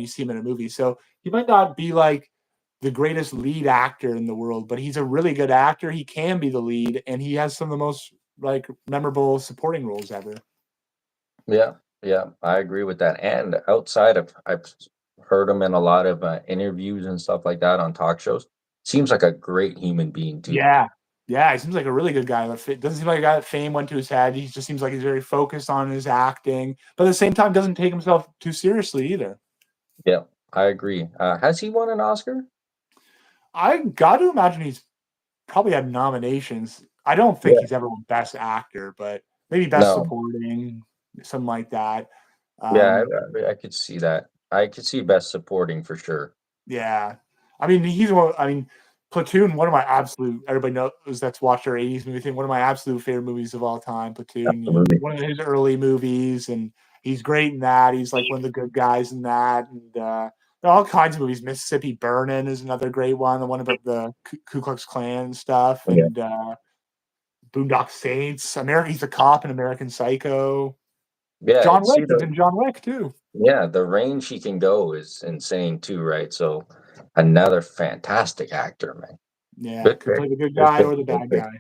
A: you see him in a movie. So he might not be like the greatest lead actor in the world, but he's a really good actor. He can be the lead, and he has some of the most like memorable supporting roles ever.
B: Yeah, yeah, I agree with that, and outside of I've heard him in a lot of, interviews and stuff like that on talk shows. Seems like a great human being too.
A: Yeah. Yeah, he seems like a really good guy. Doesn't seem like a guy that fame went to his head. He just seems like he's very focused on his acting, but at the same time doesn't take himself too seriously either.
B: Yeah, I agree. Has he won an Oscar?
A: I got to imagine he's probably had nominations. I don't think
B: Yeah.
A: he's ever won Best Actor, but maybe Best
B: No.
A: Supporting, something like that.
B: Yeah,
A: Um,
B: I could see that. I could see Best Supporting for sure.
A: Yeah. I mean, he's one I mean, Platoon, one of my absolute everybody knows that's watched our 80s movie thing, one of my absolute favorite movies of all time, Platoon,
B: Absolutely.
A: one of his early movies, and he's great in that. He's like one of the good guys in that, and there are all kinds of movies. Mississippi Burnin' is another great one, the one about the Ku Klux Klan stuff,
B: Yeah.
A: and Boondock Saints. He's a cop in American Psycho.
B: Yeah,
A: John Wick,
B: see
A: he's
B: the
A: in John Wick too.
B: yeah, the range he can go is insane too, right? So another fantastic actor, man.
A: Yeah,
B: Good
A: could
B: pick.
A: play the good
B: Good
A: guy
B: pick.
A: or the
B: Good
A: bad
B: pick.
A: guy.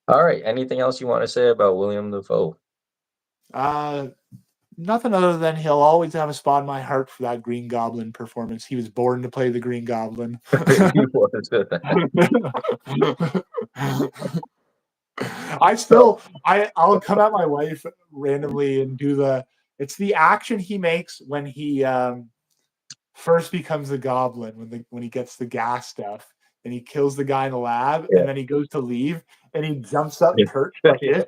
B: All right. Anything else you want to say about William Dafoe?
A: Uh, Nothing other than he'll always have a spot in my heart for that Green Goblin performance. He was born to play the Green Goblin.
B: He was good. So,
A: I'll come at my wife randomly and do it's the action he makes when he first becomes a goblin, when he gets the gas stuff and he kills the guy in the lab
B: yeah.
A: and then he goes to leave and he jumps up perched like this.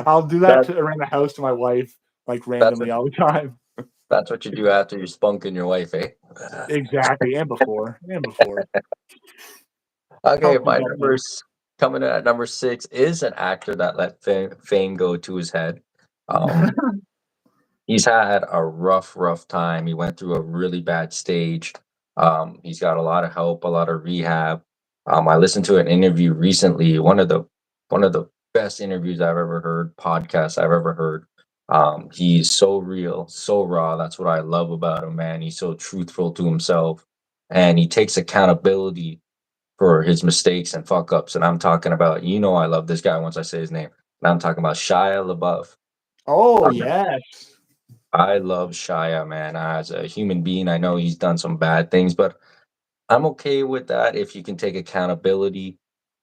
A: I'll do that
B: that,
A: around the house to my wife like
B: that's
A: randomly
B: what
A: all the time.
B: that's what you do after you spunking your wife, eh?
A: Exactly, and before.
B: Okay,
A: Help me
B: my
A: get there.
B: coming in at number 6 is an actor that let fame go to his head. Um, he's had a rough time. He went through a really bad stage. He's got a lot of help, a lot of rehab. I listened to an interview recently, one of the best interviews I've ever heard, podcasts I've ever heard. He's so real, so raw. That's what I love about him, man. He's so truthful to himself, and he takes accountability for his mistakes and fuck ups. And I'm talking about, I love this guy once I say his name. And I'm talking about Shia LaBeouf.
A: Oh,
B: Um,
A: yes.
B: I love Shia, man. As a human being, I know he's done some bad things, but I'm okay with that if you can take accountability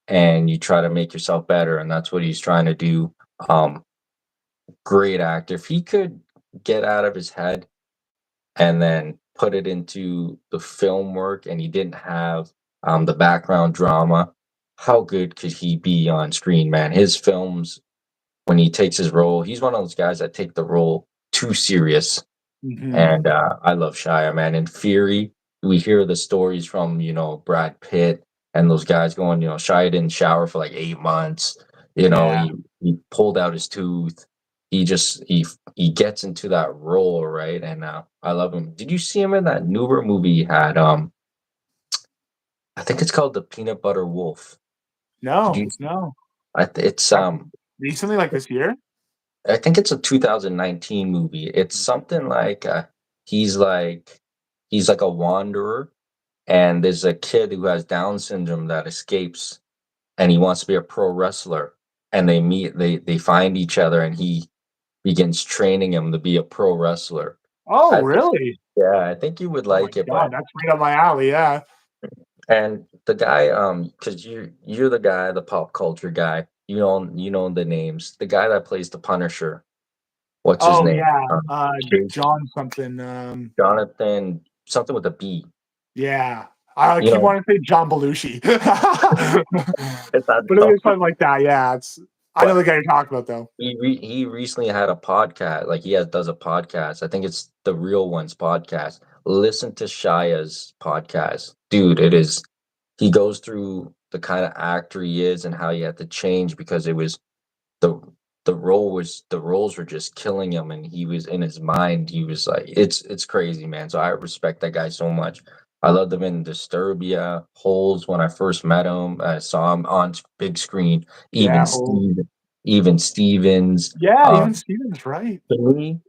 B: and you try to make yourself better. And that's what he's trying to do. Um, Great actor. If he could get out of his head and then put it into the film work and he didn't have the background drama, how good could he be on screen, man? His films, when he takes his role, he's one of those guys that take the role too serious.
A: Mhm.
B: And I love Shia, man. In Fury, we hear the stories from, Brad Pitt and those guys going, Shia didn't shower for like 8 months.
A: Yeah.
B: He pulled out his tooth. He gets into that role, right? And I love him. Did you see him in that newer movie he had? I think it's called The Peanut Butter Wolf. Did you?
A: No, no.
B: It's
A: Uh, Recently, like this year?
B: I think it's a 2019 movie. It's something like he's like he's like a wanderer, and there's a kid who has Down syndrome that escapes, and he wants to be a pro wrestler. And they find each other, and he begins training him to be a pro wrestler.
A: Oh,
B: I think
A: really?
B: yeah, I think you would
A: Oh my
B: like it,
A: god,
B: but
A: that's right up my alley, yeah.
B: and the guy, because you're the guy, the pop culture guy. You know the names. The guy that plays the Punisher. What's his
A: Oh,
B: name?
A: yeah,
B: Jake
A: John something,
B: Jonathan, something with a B.
A: yeah. I
B: You
A: keep
B: know,
A: wanting to say John Belushi.
B: it's not
A: But it
B: John,
A: was something like that, yeah, I know
B: but
A: the guy you're talking about, though.
B: he recently had a podcast. Like does a podcast. I think it's the Real Ones podcast. Listen to Shia's podcast, dude. It is. He goes through the kind of actor he is and how he had to change because it was the the roles were just killing him, and he was in his mind. He was like, it's crazy, man. So I respect that guy so much. I loved him in Disturbia, Holes when I first met him. I saw him on big screen. Even
A: Yeah,
B: even Stevens.
A: yeah, even
B: Um,
A: Steven's right.
B: to me,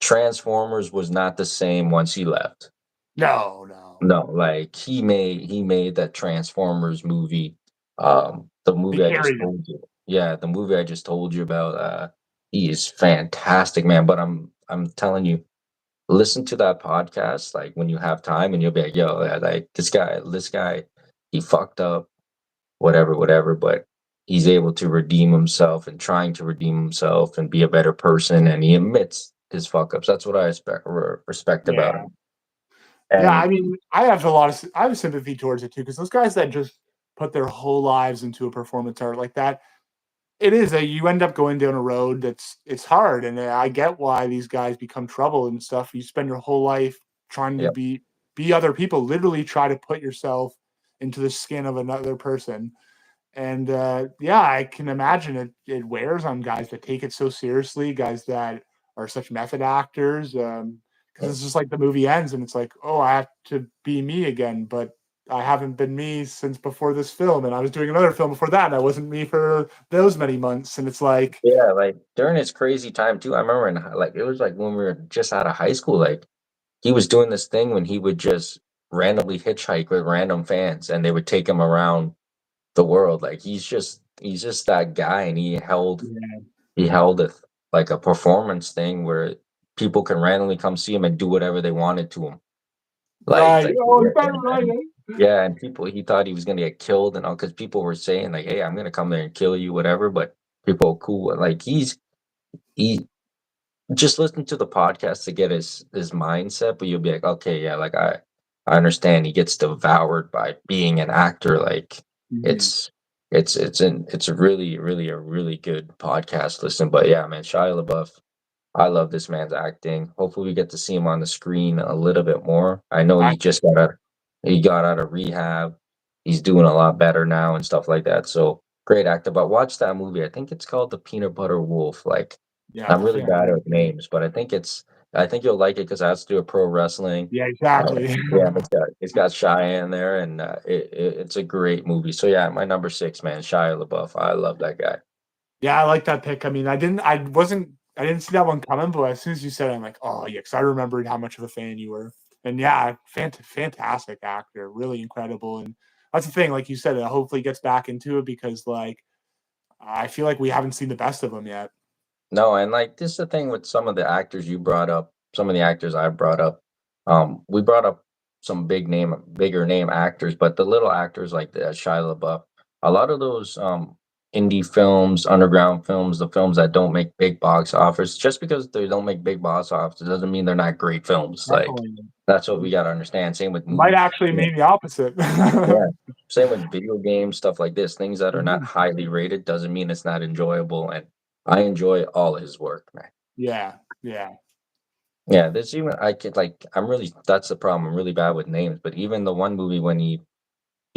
B: Transformers was not the same once he left.
A: No, no.
B: No, like he made that Transformers movie. The
A: He
B: movie I just
A: carried it.
B: told you. Yeah, the movie I just told you about. He is fantastic, man. But I'm telling you, listen to that podcast like when you have time, and you'll be like, yo, like this guy, he fucked up, whatever. But he's able to redeem himself and trying to redeem himself and be a better person, and he admits his fuck ups. That's what I respect about
A: Yeah.
B: him.
A: Yeah,
B: And
A: I mean, I have sympathy towards it too, because those guys that just put their whole lives into a performance art like that, it is that you end up going down a road it's hard, and I get why these guys become trouble and stuff. You spend your whole life trying to
B: yeah,
A: be other people, literally try to put yourself into the skin of another person. And yeah, I can imagine it wears on guys that take it so seriously, guys that are such method actors. Because it's just like the movie ends and it's like, oh, I have to be me again. But I haven't been me since before this film, and I was doing another film before that, and I wasn't me for those many months. And it's like,
B: Yeah, like during his crazy time too. I remember like it was like when we were just out of high school. Like he was doing this thing when he would just randomly hitchhike with random fans, and they would take him around the world. Like he's just that guy, and
A: yeah,
B: he held a like a performance thing where people can randomly come see him and do whatever they wanted to him.
A: right. Oh, is
B: Yeah,
A: that right?
B: yeah, and people he thought he was gonna get killed and all because people were saying like, "Hey, I'm gonna come there and kill you," whatever. But people are cool. Like he just listen to the podcast to get his mindset, but you'll be like, okay, yeah, like I understand he gets devoured by being an actor. Like
A: Mhm.
B: it's it's a really a really good podcast listen. But yeah, man, Shia LaBeouf, I love this man's acting. Hopefully we get to see him on the screen a little bit more. I know
A: I
B: he got out of rehab. He's doing a lot better now and stuff like that. So great actor. But watch that movie. I think it's called The Peanut Butter Wolf. Like
A: yeah,
B: I'm really
A: definitely.
B: bad with names, but I think you'll like it because it has to do with pro wrestling.
A: Yeah, exactly.
B: Yeah, and it's got Shia in there, and it's a great movie. So yeah, my number six, man, Shia LaBeouf. I love that guy.
A: Yeah, I like that pick. I mean, I didn't see that one coming, but as soon as you said it, I'm like, oh yeah, because I remembered how much of a fan you were. And yeah, fantastic actor, really incredible. And that's the thing, like you said, it hopefully gets back into it because like I feel like we haven't seen the best of him yet.
B: No, and like this is the thing with some of the actors you brought up, some of the actors I brought up. We brought up some bigger name actors, but the little actors like the Shia LaBeouf, a lot of those indie films, underground films, the films that don't make big box office, just because they don't make big box office doesn't mean they're not great films. Like
A: Definitely.
B: that's what we gotta understand. Same with
A: Might
B: movies.
A: actually mean the opposite.
B: Yeah. Same with video games, stuff like this. Things that are not
A: Mhm.
B: highly rated doesn't mean it's not enjoyable. And I enjoy all his work, man.
A: Yeah, yeah.
B: Yeah, there's even I could like I'm really that's the problem. I'm really bad with names, but even the one movie when he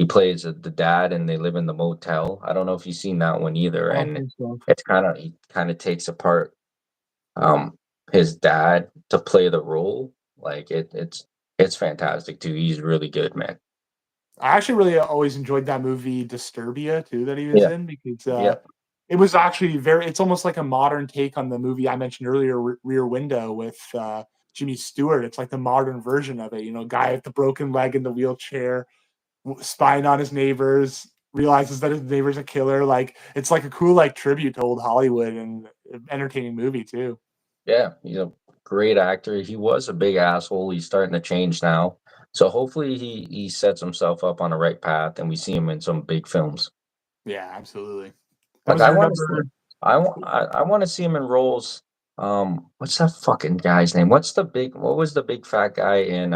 B: plays the dad and they live in the motel. I don't know if you've seen that one either.
A: I don't
B: And
A: think so.
B: it's kind of he kind of takes apart um his dad to play the role. Like it's fantastic too. He's really good, man.
A: I actually really always enjoyed that movie Disturbia too that he was
B: Yeah,
A: in because
B: yeah,
A: it was actually very it's almost like a modern take on the movie I mentioned earlier, Rear Window with Jimmy Stewart. It's like the modern version of it, you know, guy with the broken leg in the wheelchair, spying on his neighbors, realizes that his neighbor's a killer. Like it's like a cool like tribute to old Hollywood and entertaining movie too.
B: yeah. He's a great actor. He was a big asshole. He's starting to change now. So hopefully he sets himself up on the right path and we see him in some big films.
A: Yeah, absolutely. That
B: Like
A: was
B: I
A: your
B: want to see
A: number.
B: I want to see him in roles. What's that fucking guy's name? What was the big fat guy in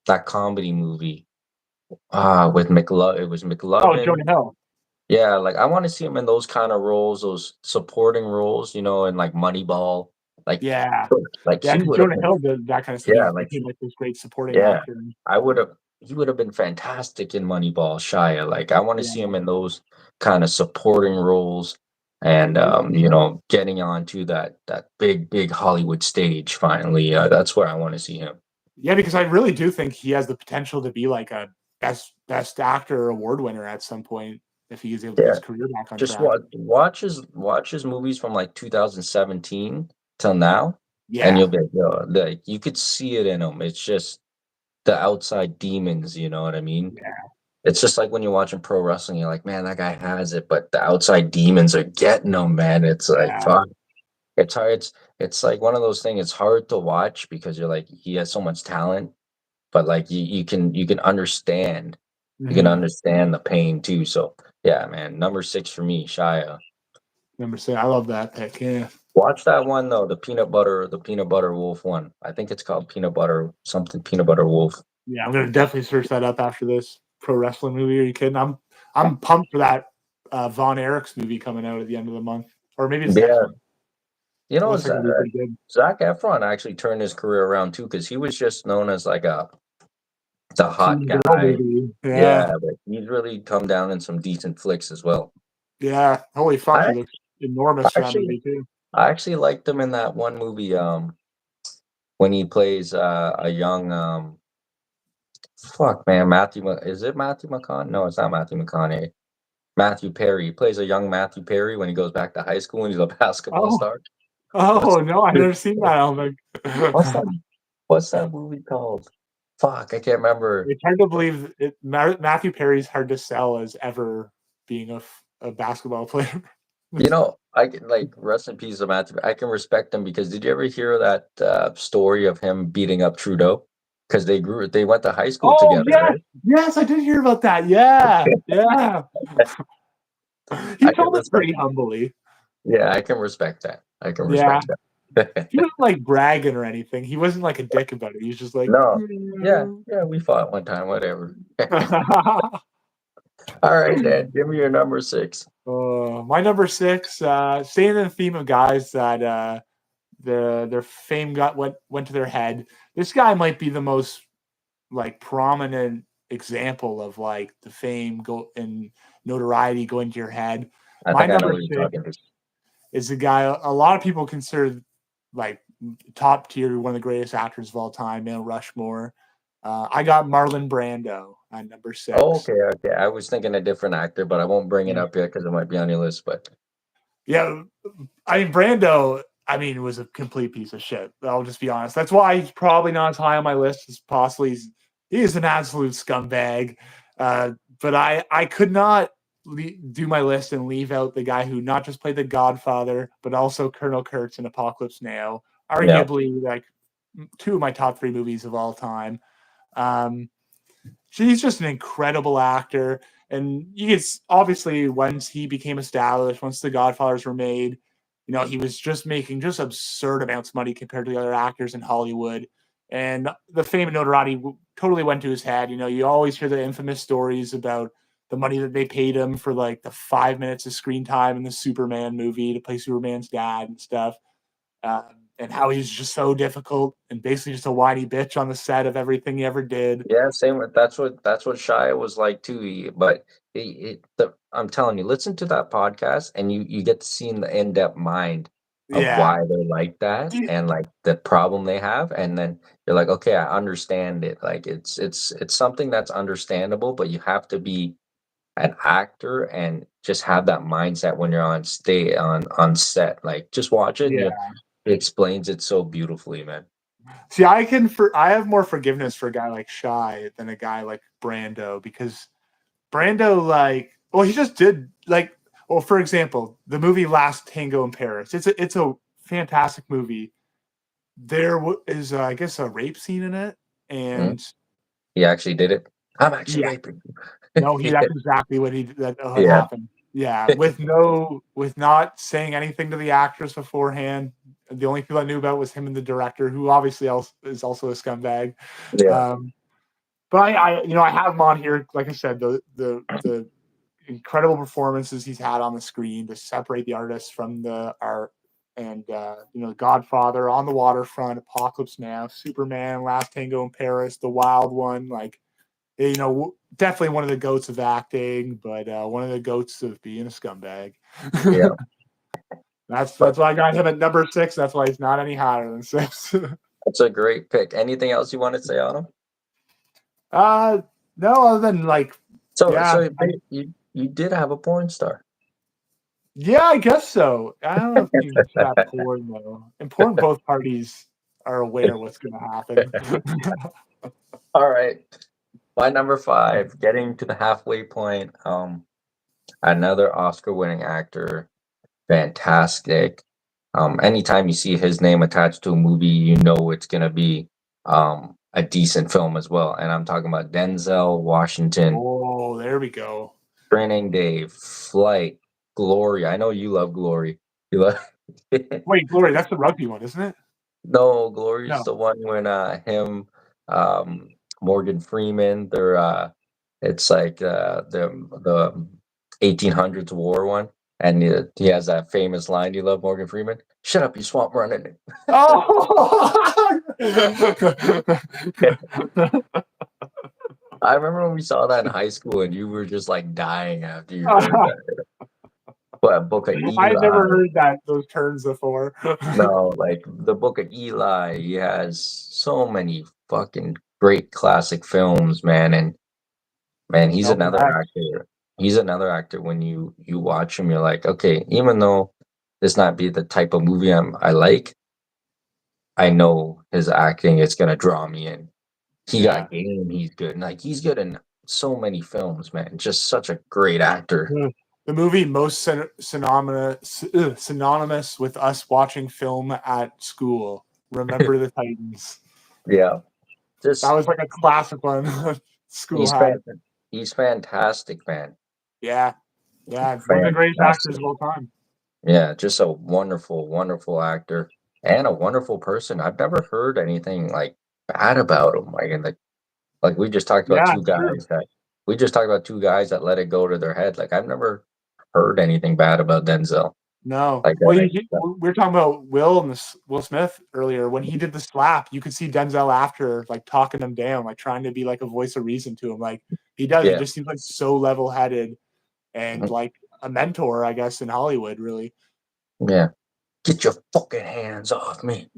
B: that comedy movie? With McLove, it was
A: Oh,
B: McLovin.
A: Jonah Hill.
B: Yeah, like I want to see him in those kind of roles, those supporting roles, in like Moneyball. Like,
A: Yeah.
B: like
A: Yeah,
B: he
A: and
B: would have
A: Jonah
B: been.
A: Hill did that kind of stuff.
B: Yeah,
A: He
B: like
A: became like this great supporting
B: yeah,
A: actor.
B: I would have. He would have been fantastic in Moneyball, Shia. Like I want to see
A: Yeah.
B: him in those kind of supporting roles, and getting onto that big Hollywood stage finally. That's where I want to see him.
A: Yeah, because I really do think he has the potential to be like a best actor award winner at some point if he is able to get
B: Yeah,
A: his career back on
B: just
A: track.
B: watch his movies from like 2017 till now, and
A: Yeah.
B: you'll be like, yo, like you could see it in him. It's just the outside demons. You know what I mean?
A: Yeah.
B: It's just like when you're watching pro wrestling, you're like, man, that guy has it, but the outside demons are getting him, man. It's like,
A: Yeah.
B: fuck. It's hard. It's like one of those things. It's hard to watch because you're like, he has so much talent, but like you can understand, you can
A: Mhm.
B: understand the pain too. So yeah, man, number six for me, Shia.
A: Number 6. I love that pick. Yeah.
B: Watch that one though, the peanut butter wolf one. I think it's called peanut butter something, peanut butter wolf.
A: Yeah, I'm gonna definitely search that up after this pro wrestling movie. Are you kidding? I'm pumped for that Von Erichs movie coming out at the end of the month. Or maybe it's next
B: Yeah,
A: month.
B: you
A: It
B: know,
A: looks like it'll be pretty good.
B: Zac Efron actually turned his career around too because he was just known as like the hot
A: Teen girl
B: guy.
A: movie.
B: Yeah,
A: Yeah.
B: but he's really come down in some decent flicks as well.
A: Yeah. Holy fuck, he
B: I
A: looks
B: I
A: enormous for that
B: actually
A: movie too.
B: I actually liked him in that one movie when he plays a young fuck, man, is it Matthew McConaughey? No, it's not Matthew McConaughey. Matthew Perry. He plays a young Matthew Perry when he goes back to high school and he's a basketball
A: Oh,
B: star.
A: oh
B: What's
A: no, I've never seen that. I don't
B: what's
A: think.
B: that what's that movie called? Fuck, I can't remember.
A: It's hard to believe it. Matthew Perry's hard to sell as ever being a basketball player.
B: You know, I can like rest in peace of Matthew. I can respect him because did you ever hear that story of him beating up Trudeau? Because they went to high school
A: Oh
B: together,
A: yes,
B: right?
A: yes, I did hear about that. Yeah, yeah. He
B: I can
A: told it
B: respect.
A: pretty humbly.
B: Yeah, I can respect that. I can
A: Yeah,
B: respect that.
A: he wasn't like bragging or anything. He wasn't like a dick about it. He was just like,
B: No. Yeah, yeah, we fought one time, whatever. All right, Dad, give me your number 6.
A: My number six, staying in the theme of guys that their fame went to their head. This guy might be the most like prominent example of like the fame go and notoriety going to your head.
B: I
A: My
B: think I know
A: number
B: who you're
A: six
B: talking to.
A: is a guy a lot of people consider like top tier, one of the greatest actors of all time, Mount Rushmore. I got Marlon Brando at number
B: Oh,
A: six.
B: okay, okay. I was thinking a different actor, but I won't bring it
A: Yeah.
B: up yet because it might be on your list. But
A: Yeah, I mean Brando. I mean, was a complete piece of shit. I'll just be honest. That's why he's probably not as high on my list as possibly he's an absolute scumbag. But I could not do my list and leave out the guy who not just played the Godfather, but also Colonel Kurtz in Apocalypse Now.
B: yeah,
A: Arguably, like two of my top three movies of all time. Um, she's just an incredible actor. And you can obviously once he became established, once the Godfathers were made, you know, he was just making just absurd amounts of money compared to the other actors in Hollywood. And the fame and notoriety totally went to his head. You know, you always hear the infamous stories about the money that they paid him for like the 5 minutes of screen time in the Superman movie to play Superman's dad and stuff. And how he's just so difficult and basically just a whiny bitch on the set of everything he ever did.
B: yeah. Same with that's what Shia was like too. But I'm telling you, listen to that podcast, and you get to see in the in depth mind of
A: Yeah.
B: why they're like that and like the problem they have, and then you're like, okay, I understand it. Like it's something that's understandable, but you have to be an actor and just have that mindset when you're on set. Like just watch it and
A: Yeah.
B: it explains it so beautifully, man.
A: See, I have more forgiveness for a guy like Shy than a guy like Brando because Brando, like, well, he just did like, well, for example, the movie Last Tango in Paris. It's a fantastic movie. There is, I guess, a rape scene in it,
B: Mhm.
A: and
B: He actually did it. I'm actually
A: yeah,
B: raping you.
A: no,
B: Yeah,
A: that's exactly what had
B: yeah,
A: happened. Yeah, with not saying anything to the actress beforehand. The only people I knew about was him and the director, who obviously is also a scumbag.
B: yeah,
A: Um, but I have him on here. Like I said, the incredible performances he's had on the screen to separate the artist from the art. And Godfather, On the Waterfront, Apocalypse Now, Superman, Last Tango in Paris, The Wild One, like definitely one of the goats of acting, but one of the goats of being a scumbag.
B: yeah. But
A: That's why I got him at number six. That's why he's not any higher than six.
B: that's a great pick. Anything else you want to say on him?
A: uh, no, other than like,
B: So,
A: yeah,
B: so you did have a porn star.
A: yeah, I guess so. I don't know if you can that porn though. Important both parties are aware what's going to happen.
B: All right. My number 5, getting to the halfway point. Another Oscar-winning actor, fantastic. Anytime you see his name attached to a movie, you know it's gonna be a decent film as well. And I'm talking about Denzel Washington,
A: Oh, there we go.
B: Training Day, Flight, Glory. I know you love Glory. You love
A: Wait, Glory, that's the rugby one, isn't it?
B: No, Glory's
A: No.
B: the one when him, um, Morgan Freeman, they're it's like the 1800s war one, and he has that famous line. Do you love Morgan Freeman? Shut up, you swamp running.
A: Oh,
B: I remember when we saw that in high school, and you were just like dying after you heard that. But Book of
A: I had never
B: Eli,
A: heard those terms before.
B: no, like the Book of Eli, he has so many fucking great classic films, man. And man, he's
A: Malcolm
B: another
A: X.
B: actor. He's another actor. When you watch him, you're like, okay, even though this not be the type of movie I like, I know his acting is gonna draw me in. He
A: Yeah.
B: got game. He's good. Like he's good in so many films, man. Just such a great actor.
A: The movie most synonymous with us watching film at school. Remember the Titans.
B: Yeah,
A: That
B: just
A: was like a classic one school
B: he's
A: had.
B: he's fantastic, man.
A: Yeah. Yeah. One of the greatest actors
B: Fantastic.
A: of all time.
B: Yeah, just a wonderful, wonderful actor and a wonderful person. I've never heard anything like bad about him. Like we just talked about
A: Yeah, it's true.
B: two guys that let it go to their head. Like I've never heard anything bad about Denzel.
A: No.
B: Like
A: Well,
B: that.
A: we were talking about Will Smith earlier. When he did the slap, you could see Denzel after, like, talking him down, like, trying to be like a voice of reason to him. Like, he does. He
B: Yeah.
A: just seems like so level headed and like a mentor, I guess, in Hollywood, really.
B: Yeah. Get your fucking hands off me.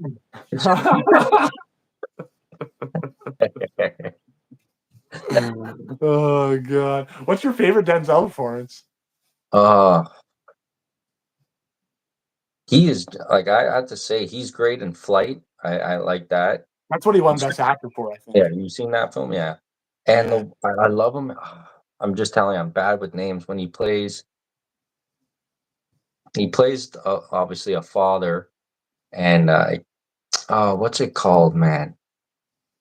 A: Oh god. What's your favorite Denzel performance?
B: uh he is like I have to say he's great in Flight. I like that.
A: That's what he won Best Actor for, I
B: Yeah,
A: think.
B: you seen that film? Yeah. And
A: Yeah.
B: I love him. I'm just telling you, I'm bad with names. When he plays obviously a father, and what's it called, man?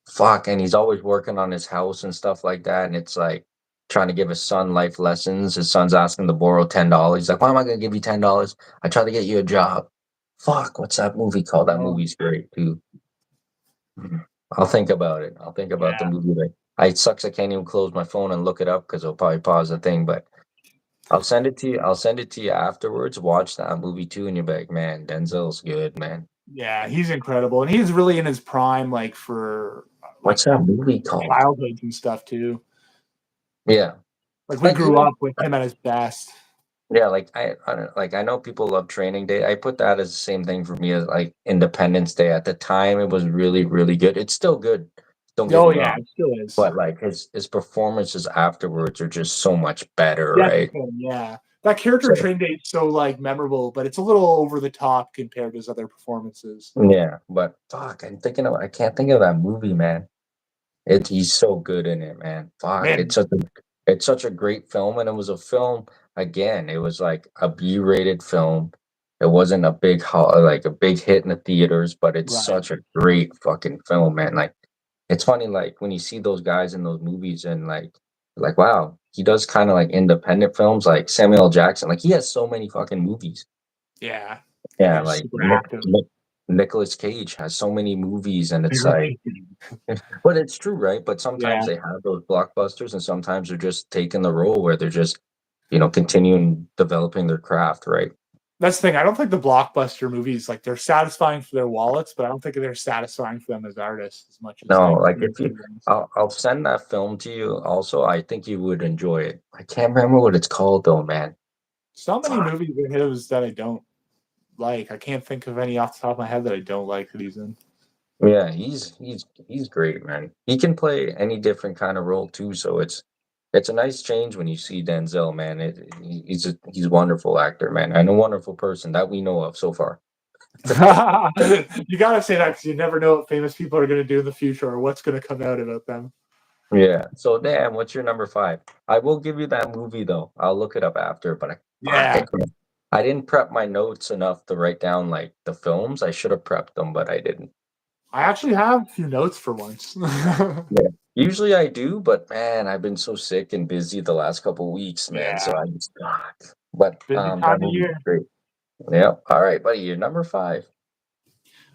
B: Fuck, and he's always working on his house and stuff like that. And it's like trying to give his son life lessons. His son's asking to borrow $10. He's like, "Why am I gonna give you $10? I try to get you a job." Fuck, what's that movie called? That
A: Oh,
B: movie's great too. I'll think about it. I'll think about the
A: yeah.
B: movie. It sucks I can't even close my phone and look it up because it'll probably pause the thing. But I'll send it to you. I'll send it to you afterwards. Watch that movie too, and you're like, man, Denzel's good, man.
A: Yeah, he's incredible. And he's really in his prime, like, for like
B: What's that movie called?
A: childhoods and stuff too.
B: Yeah,
A: Like, we
B: like
A: grew
B: even
A: up with him at his best.
B: yeah, like I don't like I know people love Training Day. I put that as the same thing for me as like Independence Day. At the time, it was really really good. It's still good. Don't get
A: Oh
B: me
A: yeah,
B: wrong,
A: it still is.
B: but like his performances afterwards are just so much better,
A: That's the
B: right?
A: thing, yeah. That character in
B: So
A: Train Day is so, like, memorable, but it's a little over the top compared to his other performances.
B: yeah, but fuck, I can't think of that movie, man. He's so good in it, man. Fuck,
A: Man,
B: it's such a great film, and it was a film again. It was like a B-rated film. It wasn't a like a big hit in the theaters, but it's
A: right.
B: such a great fucking film, man. Like it's funny, like when you see those guys in those movies, and like wow, he does kind of like independent films, like Samuel L. Jackson. Like he has so many fucking movies.
A: Yeah. Yeah,
B: Yeah,
A: he's
B: like
A: super active.
B: Nicolas Cage has so many movies, and it's like.
A: Right.
B: But it's true, right? But sometimes
A: Yeah.
B: they have those blockbusters, and sometimes they're just taking the role where they're just, continuing developing their craft, right?
A: That's the thing. I don't think the blockbuster movies, like, they're satisfying for their wallets, but I don't think they're satisfying for them as artists as much as,
B: No,
A: like,
B: like if you,
A: independent ones.
B: I'll send that film to you. Also, I think you would enjoy it. I can't remember what it's called though, man.
A: So many
B: Fuck.
A: movies of his that I don't like. I can't think of any off the top of my head that I don't like that he's in.
B: Yeah, he's great, man. He can play any different kind of role too, so it's a nice change when you see Denzel, man. He's a wonderful actor, man, and a wonderful person that we know of so far.
A: You gotta say that because you never know what famous people are gonna do in the future or what's gonna come out about them.
B: Yeah. So Dan, what's your number five? I will give you that movie though. I'll look it up after, but
A: Yeah,
B: I didn't prep my notes enough to write down like the films. I should have prepped them, but I didn't.
A: I actually have a few notes for once.
B: Yeah. Usually I do, but man, I've been so sick and busy the last couple weeks, man. So
A: Yeah,
B: I just but
A: busy
B: that
A: time of
B: movie's
A: year.
B: great. Yeah. All right, buddy. You're number five.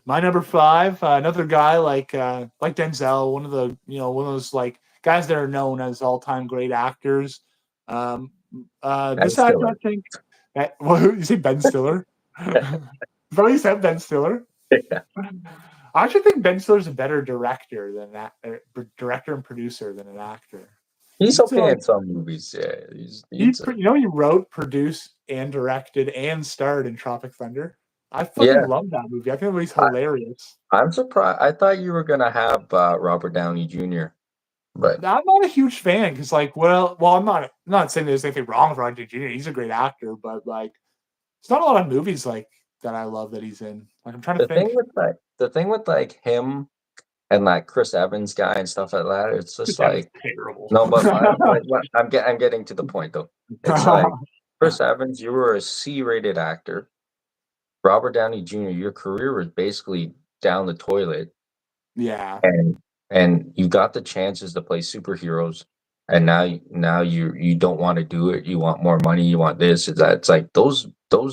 A: My number five, another guy like Denzel, one of those, like, guys that are known as all time great actors. Um,
B: Ben
A: this actor, I
B: Stiller.
A: think. Well, you say Ben Stiller? Probably said Ben Stiller.
B: Yeah.
A: I actually think Ben Stiller's a better director than that, director and producer than an actor.
B: He's
A: He's
B: okay
A: like
B: in some movies. Yeah. He's
A: he wrote, produced, and directed and starred in Tropic Thunder. I fucking
B: Yeah,
A: love that movie. I think that movie's
B: I,
A: hilarious.
B: I'm surprised. I thought you were gonna have Robert Downey Jr., but
A: I'm not a huge fan because, like, well, I'm not saying there's anything wrong with Roger Jr. He's a great actor, but like, it's not a lot of movies like that I love that he's in. Like, I'm trying to think.
B: the thing with like him and like Chris Evans guy and stuff like that, it's just
A: That was
B: like
A: terrible.
B: no, but I'm getting to the point though. It's like Chris Evans, you were a C-rated actor. Robert Downey Jr., your career was basically down the toilet,
A: Yeah.
B: and you got the chances to play superheroes, and now you don't want to do it. You want more money. You want this. It's like those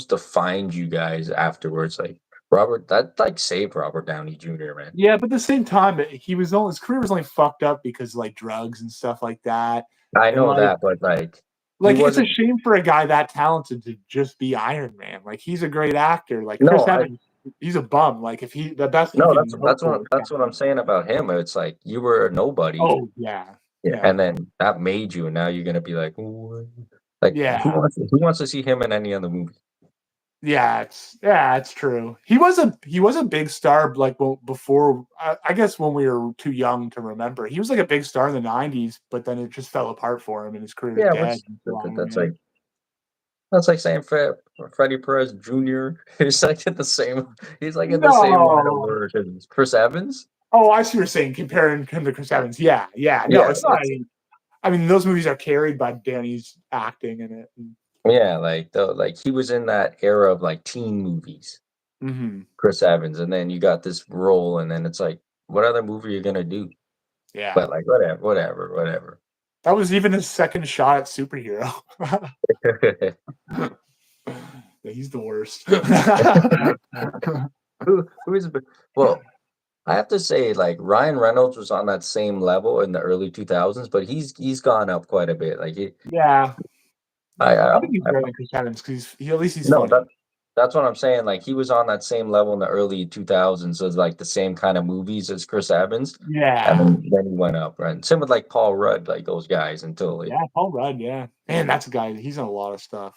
B: defined you guys afterwards. Like Robert, that like saved Robert Downey Jr., man.
A: Yeah, but at the same time, his career was only fucked up because of, like, drugs and stuff like that.
B: I
A: And
B: know
A: like
B: that, but like he
A: like it's a
B: wasn't.
A: shame for a guy that talented to just be Iron Man. Like, he's a great actor. Like Chris
B: No,
A: Evans, he's a bum. Like, if he the best he
B: no,
A: can hope for is
B: that's what I'm
A: Batman.
B: saying about him. It's like you were a nobody,
A: Oh yeah.
B: yeah,
A: Yeah.
B: and then that made you, and now you're gonna be like, "Ooh," like
A: Yeah.
B: who wants to see him in any other movie?
A: It's true. He was a big star like before. I guess when we were too young to remember, he was like a big star in the '90s, but then it just fell apart for him, and his career is
B: Yeah,
A: dead.
B: which
A: For Iron
B: that's
A: Man.
B: like saying Freddie Perez Jr. He's like in the same. He's like in the same line of
A: No.
B: work as Chris Evans.
A: Oh, I see what you're saying. Comparing him to Chris Evans. Yeah, yeah. No,
B: Yeah,
A: it's not.
B: it's
A: I mean, those movies are carried by Danny's acting in it.
B: yeah, like the like he was in that era of like teen movies,
A: Mm-hmm.
B: Chris Evans, and then you got this role, and then it's like, what other movie are you gonna do?
A: Yeah,
B: But like whatever.
A: that was even his second shot at superhero. Yeah, he's the worst.
B: Who is well, I have to say, like Ryan Reynolds was on that same level in the early 2000s, but he's gone up quite a bit. Like
A: Yeah, I think he's
B: I
A: better than Chris Evans because at least he's
B: no,
A: funny.
B: that's what I'm saying. Like he was on that same level in the early 2000s, as like the same kind of movies as Chris Evans, and
A: Yeah,
B: then he went up. Right, same with like Paul Rudd, like those guys until like
A: yeah, Paul Rudd. Yeah, man, that's a guy. He's in a lot of stuff.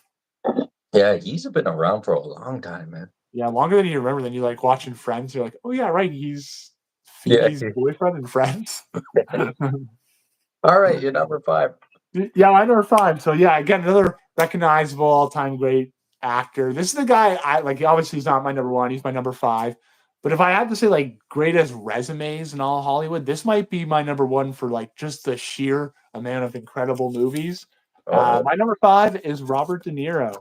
B: yeah, he's been around for a long time, man.
A: Yeah, longer than you remember. Then you like watching Friends. You're like, oh yeah, right. He's
B: Yeah.
A: Phoebe's boyfriend in Friends.
B: All right, you're number five.
A: Yeah, I never five. So yeah, again, another recognizable all-time great actor. This is the guy I like. Obviously, he's not my number one. He's my number five. But if I had to say like greatest resumes in all Hollywood, this might be my number one for like just the sheer amount of incredible movies.
B: Oh,
A: My number five is Robert De Niro.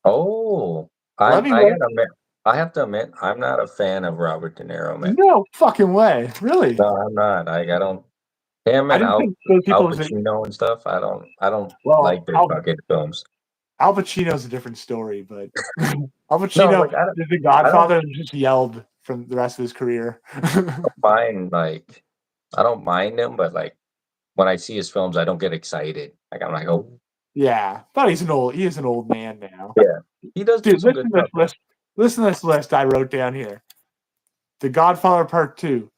B: oh,
A: Let me
B: I
A: wait.
B: gotta admit, I have to admit, I'm not a fan of Robert De Niro, man.
A: No fucking way, really.
B: No, I'm not. I don't. Him
A: I
B: and
A: didn't think those
B: Al
A: people was
B: Pacino and stuff. I don't
A: well.
B: like their fucking films.
A: Al Pacino's a different story, but Al
B: No,
A: Pacino
B: like
A: is the
B: I don't
A: Godfather and just yelled from the rest of his career.
B: mind like I don't mind him, but like when I see his films, I don't get excited. Like I'm like, oh
A: Yeah, but he is an old man now.
B: yeah, he does do
A: Dude,
B: some good stuff though.
A: listen to this list I wrote down here. The Godfather Part 2,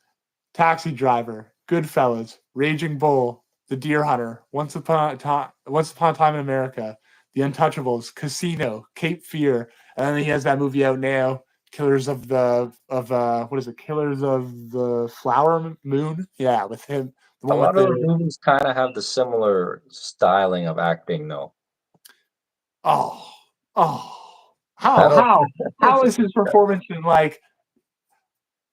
A: Taxi Driver, Goodfellas, Raging Bull, The Deer Hunter, Once Upon a Time in America, The Untouchables, Casino, Cape Fear, and then he has that movie out now, what is it? Killers of the Flower Moon? Yeah, with him. The
B: A
A: one with
B: lot of those
A: the
B: movies kind of have the similar styling of acting, though.
A: oh, oh.
B: I
A: How
B: don't.
A: how how is his performance in like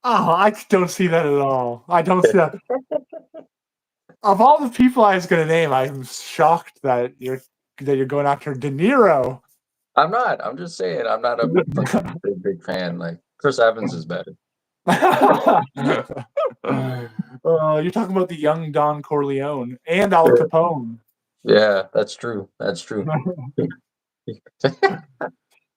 A: oh, I don't see that at all. I don't see that. Of all the people I was gonna name, I'm shocked that you're going after De Niro.
B: I'm not. I'm just saying. I'm not a fucking big fan. Like Chris Evans is better.
A: You're talking about the young Don Corleone and Al Capone.
B: Yeah, that's true. That's true.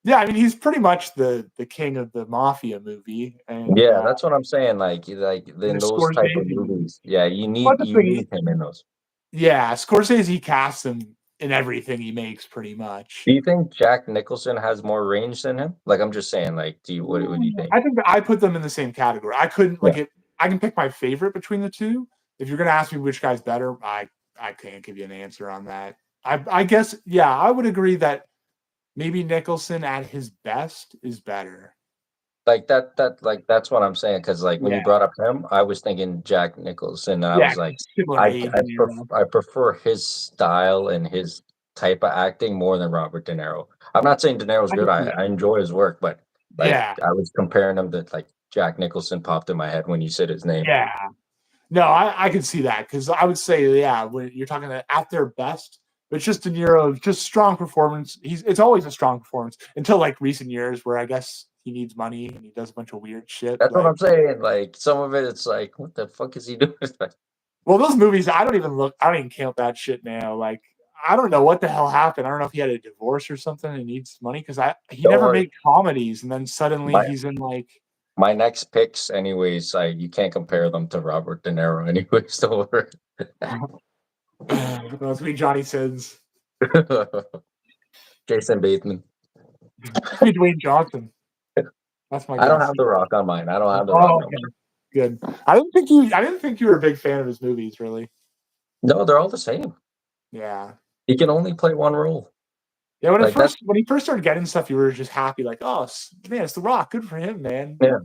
A: Yeah, I mean he's pretty much the king of the mafia movie, and
B: Yeah, that's what I'm saying. Like
A: and
B: in
A: the
B: those type of
A: Scorsese.
B: movies, yeah,
A: But the
B: you
A: thing,
B: need him in those.
A: yeah, Scorsese casts him in everything he makes, pretty much.
B: Do you think Jack Nicholson has more range than him? Like I'm just saying. Like, what do you think?
A: I think that I put them in the same category. I couldn't
B: Yeah.
A: like it. I can pick my favorite between the two. If you're gonna ask me which guy's better, I can't give you an answer on that. I guess yeah, I would agree that maybe Nicholson at his best is better.
B: like that's what I'm saying. Because like when
A: Yeah,
B: you brought up him, I was thinking Jack Nicholson. And I
A: yeah,
B: was like,
A: similar age and era.
B: I prefer his style and his type of acting more than Robert De Niro. I'm not saying De Niro's
A: I
B: good.
A: can see
B: I
A: that.
B: enjoy his work, but like
A: Yeah,
B: I was comparing him to like Jack Nicholson popped in my head when you said his name.
A: yeah. No, I can see that because I would say, yeah, when you're talking at their best, but it's just De Niro, just strong performance. It's always a strong performance until like recent years where I guess he needs money and he does a bunch of weird shit.
B: That's what
A: Like,
B: I'm saying. Like some of it, it's like, what the fuck is he doing?
A: well, those movies, I don't even count that shit now. Like, I don't know what the hell happened. I don't know if he had a divorce or something and needs money because he
B: Don't
A: never
B: worry.
A: made comedies and then suddenly
B: My
A: he's in like,
B: my next picks, anyways. Like you can't compare them to Robert De Niro, anyways. Don't worry.
A: let's be Johnny Sins.
B: Jason Bateman.
A: Let's be Dwayne Johnson. That's my
B: I don't
A: guess.
B: have The Rock on mine. I don't have The Rock
A: Oh,
B: on
A: okay.
B: mine.
A: Good. I didn't think you were a big fan of his movies, really.
B: No, they're all the same.
A: Yeah.
B: He can only play one role.
A: Yeah,
B: Like that.
A: when he first started getting stuff, you were just happy, like, oh man, it's The Rock. Good for him, man.
B: Yeah.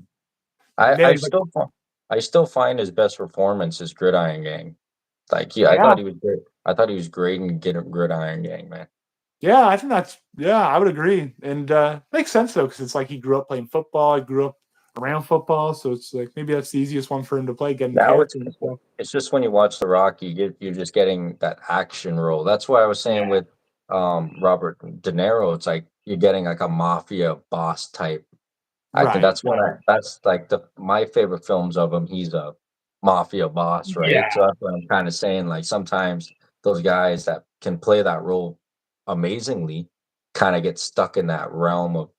A: And then he's like,
B: I still find his best performance is Gridiron Gang. Like I
A: yeah,
B: thought he was great. I thought he was great in Gridiron Gang, man.
A: yeah, I think I would agree. And makes sense though, because it's like he grew up playing football, he grew up around football, so it's like maybe that's the easiest one for him to play, getting the
B: Now
A: character and stuff.
B: it's just when you watch The Rock, you're just getting that action role. That's why I was saying
A: Yeah.
B: with Robert De Niro, it's like you're getting like a mafia boss type acting.
A: Right.
B: That's like the my favorite films of him. He's a mafia boss, right? So
A: Yeah.
B: that's what I'm kind of saying. Like sometimes those guys that can play that role amazingly kind of get stuck in that realm of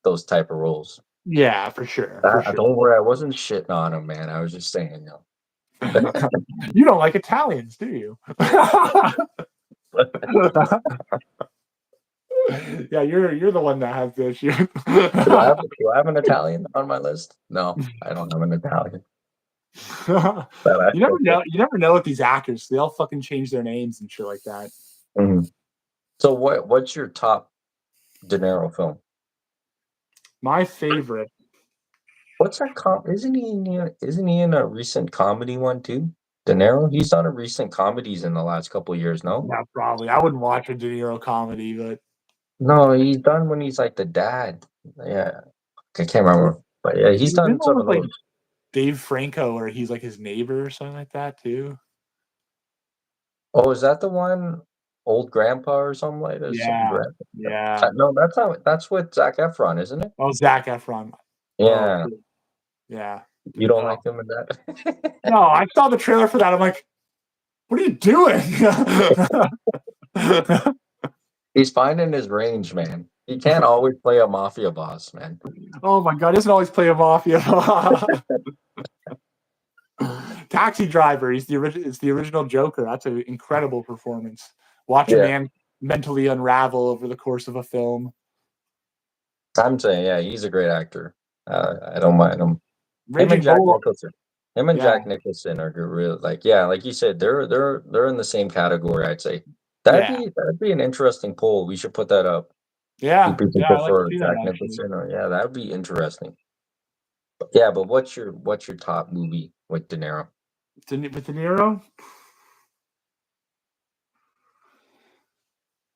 B: those type of roles.
A: Yeah, for sure. For sure.
B: Don't worry, I wasn't shitting on him, man. I was just saying,
A: You don't like Italians, do you? Yeah, you're the one that has the issue.
B: Do I have an Italian on my list? No, I don't have an Italian.
A: You never know. You never know with these actors. They all fucking change their names and shit like that.
B: Mhm. So what's your top De Niro film?
A: My favorite,
B: What's that isn't he in a recent comedy one too? De Niro? He's done a recent comedies in the last couple of years, no?
A: yeah, probably. I wouldn't watch a De Niro comedy, but
B: No, he's done when he's like the dad. Yeah. I can't remember. But yeah, he's
A: he's been
B: done
A: one
B: some of
A: with like
B: those.
A: Dave Franco, where he's like his neighbor or something like that too.
B: Oh, is that the one Old Grandpa or something like that? Some
A: Yeah,
B: grandpa.
A: yeah.
B: No, that's with Zac Efron, isn't it?
A: Oh, Zac Efron. Oh,
B: Yeah.
A: shit. Yeah.
B: You don't
A: Oh.
B: like him in that?
A: No, I saw the trailer for that. I'm like, what are you doing?
B: He's finding his range, man. He can't always play a mafia boss, man.
A: Oh my god, he doesn't always play a mafia. Taxi Driver. He's the original. It's the original Joker. That's an incredible performance. Watch a
B: Yeah.
A: man mentally unravel over the course of a film.
B: I'm saying, yeah, he's a great actor. I don't mind him. Him and
A: Raging
B: Jack
A: Bull.
B: Nicholson. Him and
A: Yeah,
B: Jack Nicholson are good, real like yeah, like you said, they're in the same category. I'd say
A: yeah,
B: that'd be an interesting poll. We should put that up. Do
A: yeah,
B: people
A: yeah. I like to
B: prefer
A: see that
B: Jack
A: actually.
B: Nicholson or yeah, that would be interesting. Yeah, but what's your top movie with De Niro?
A: With De Niro,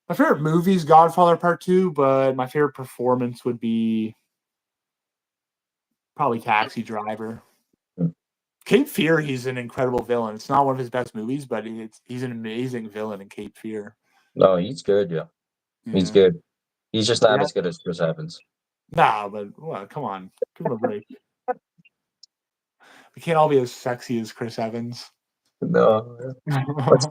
A: my favorite movie is Godfather Part Two, but my favorite performance would be probably Taxi Driver.
B: Hmm.
A: Cape Fear, he's an incredible villain. It's not one of his best movies, but he's an amazing villain in Cape Fear.
B: No, he's good, yeah. He's
A: Yeah,
B: good. He's just not
A: yeah.
B: as good as Chris Evans.
A: Nah, but well, come on, give him a break. We can't all be as sexy as Chris Evans.
B: No. What's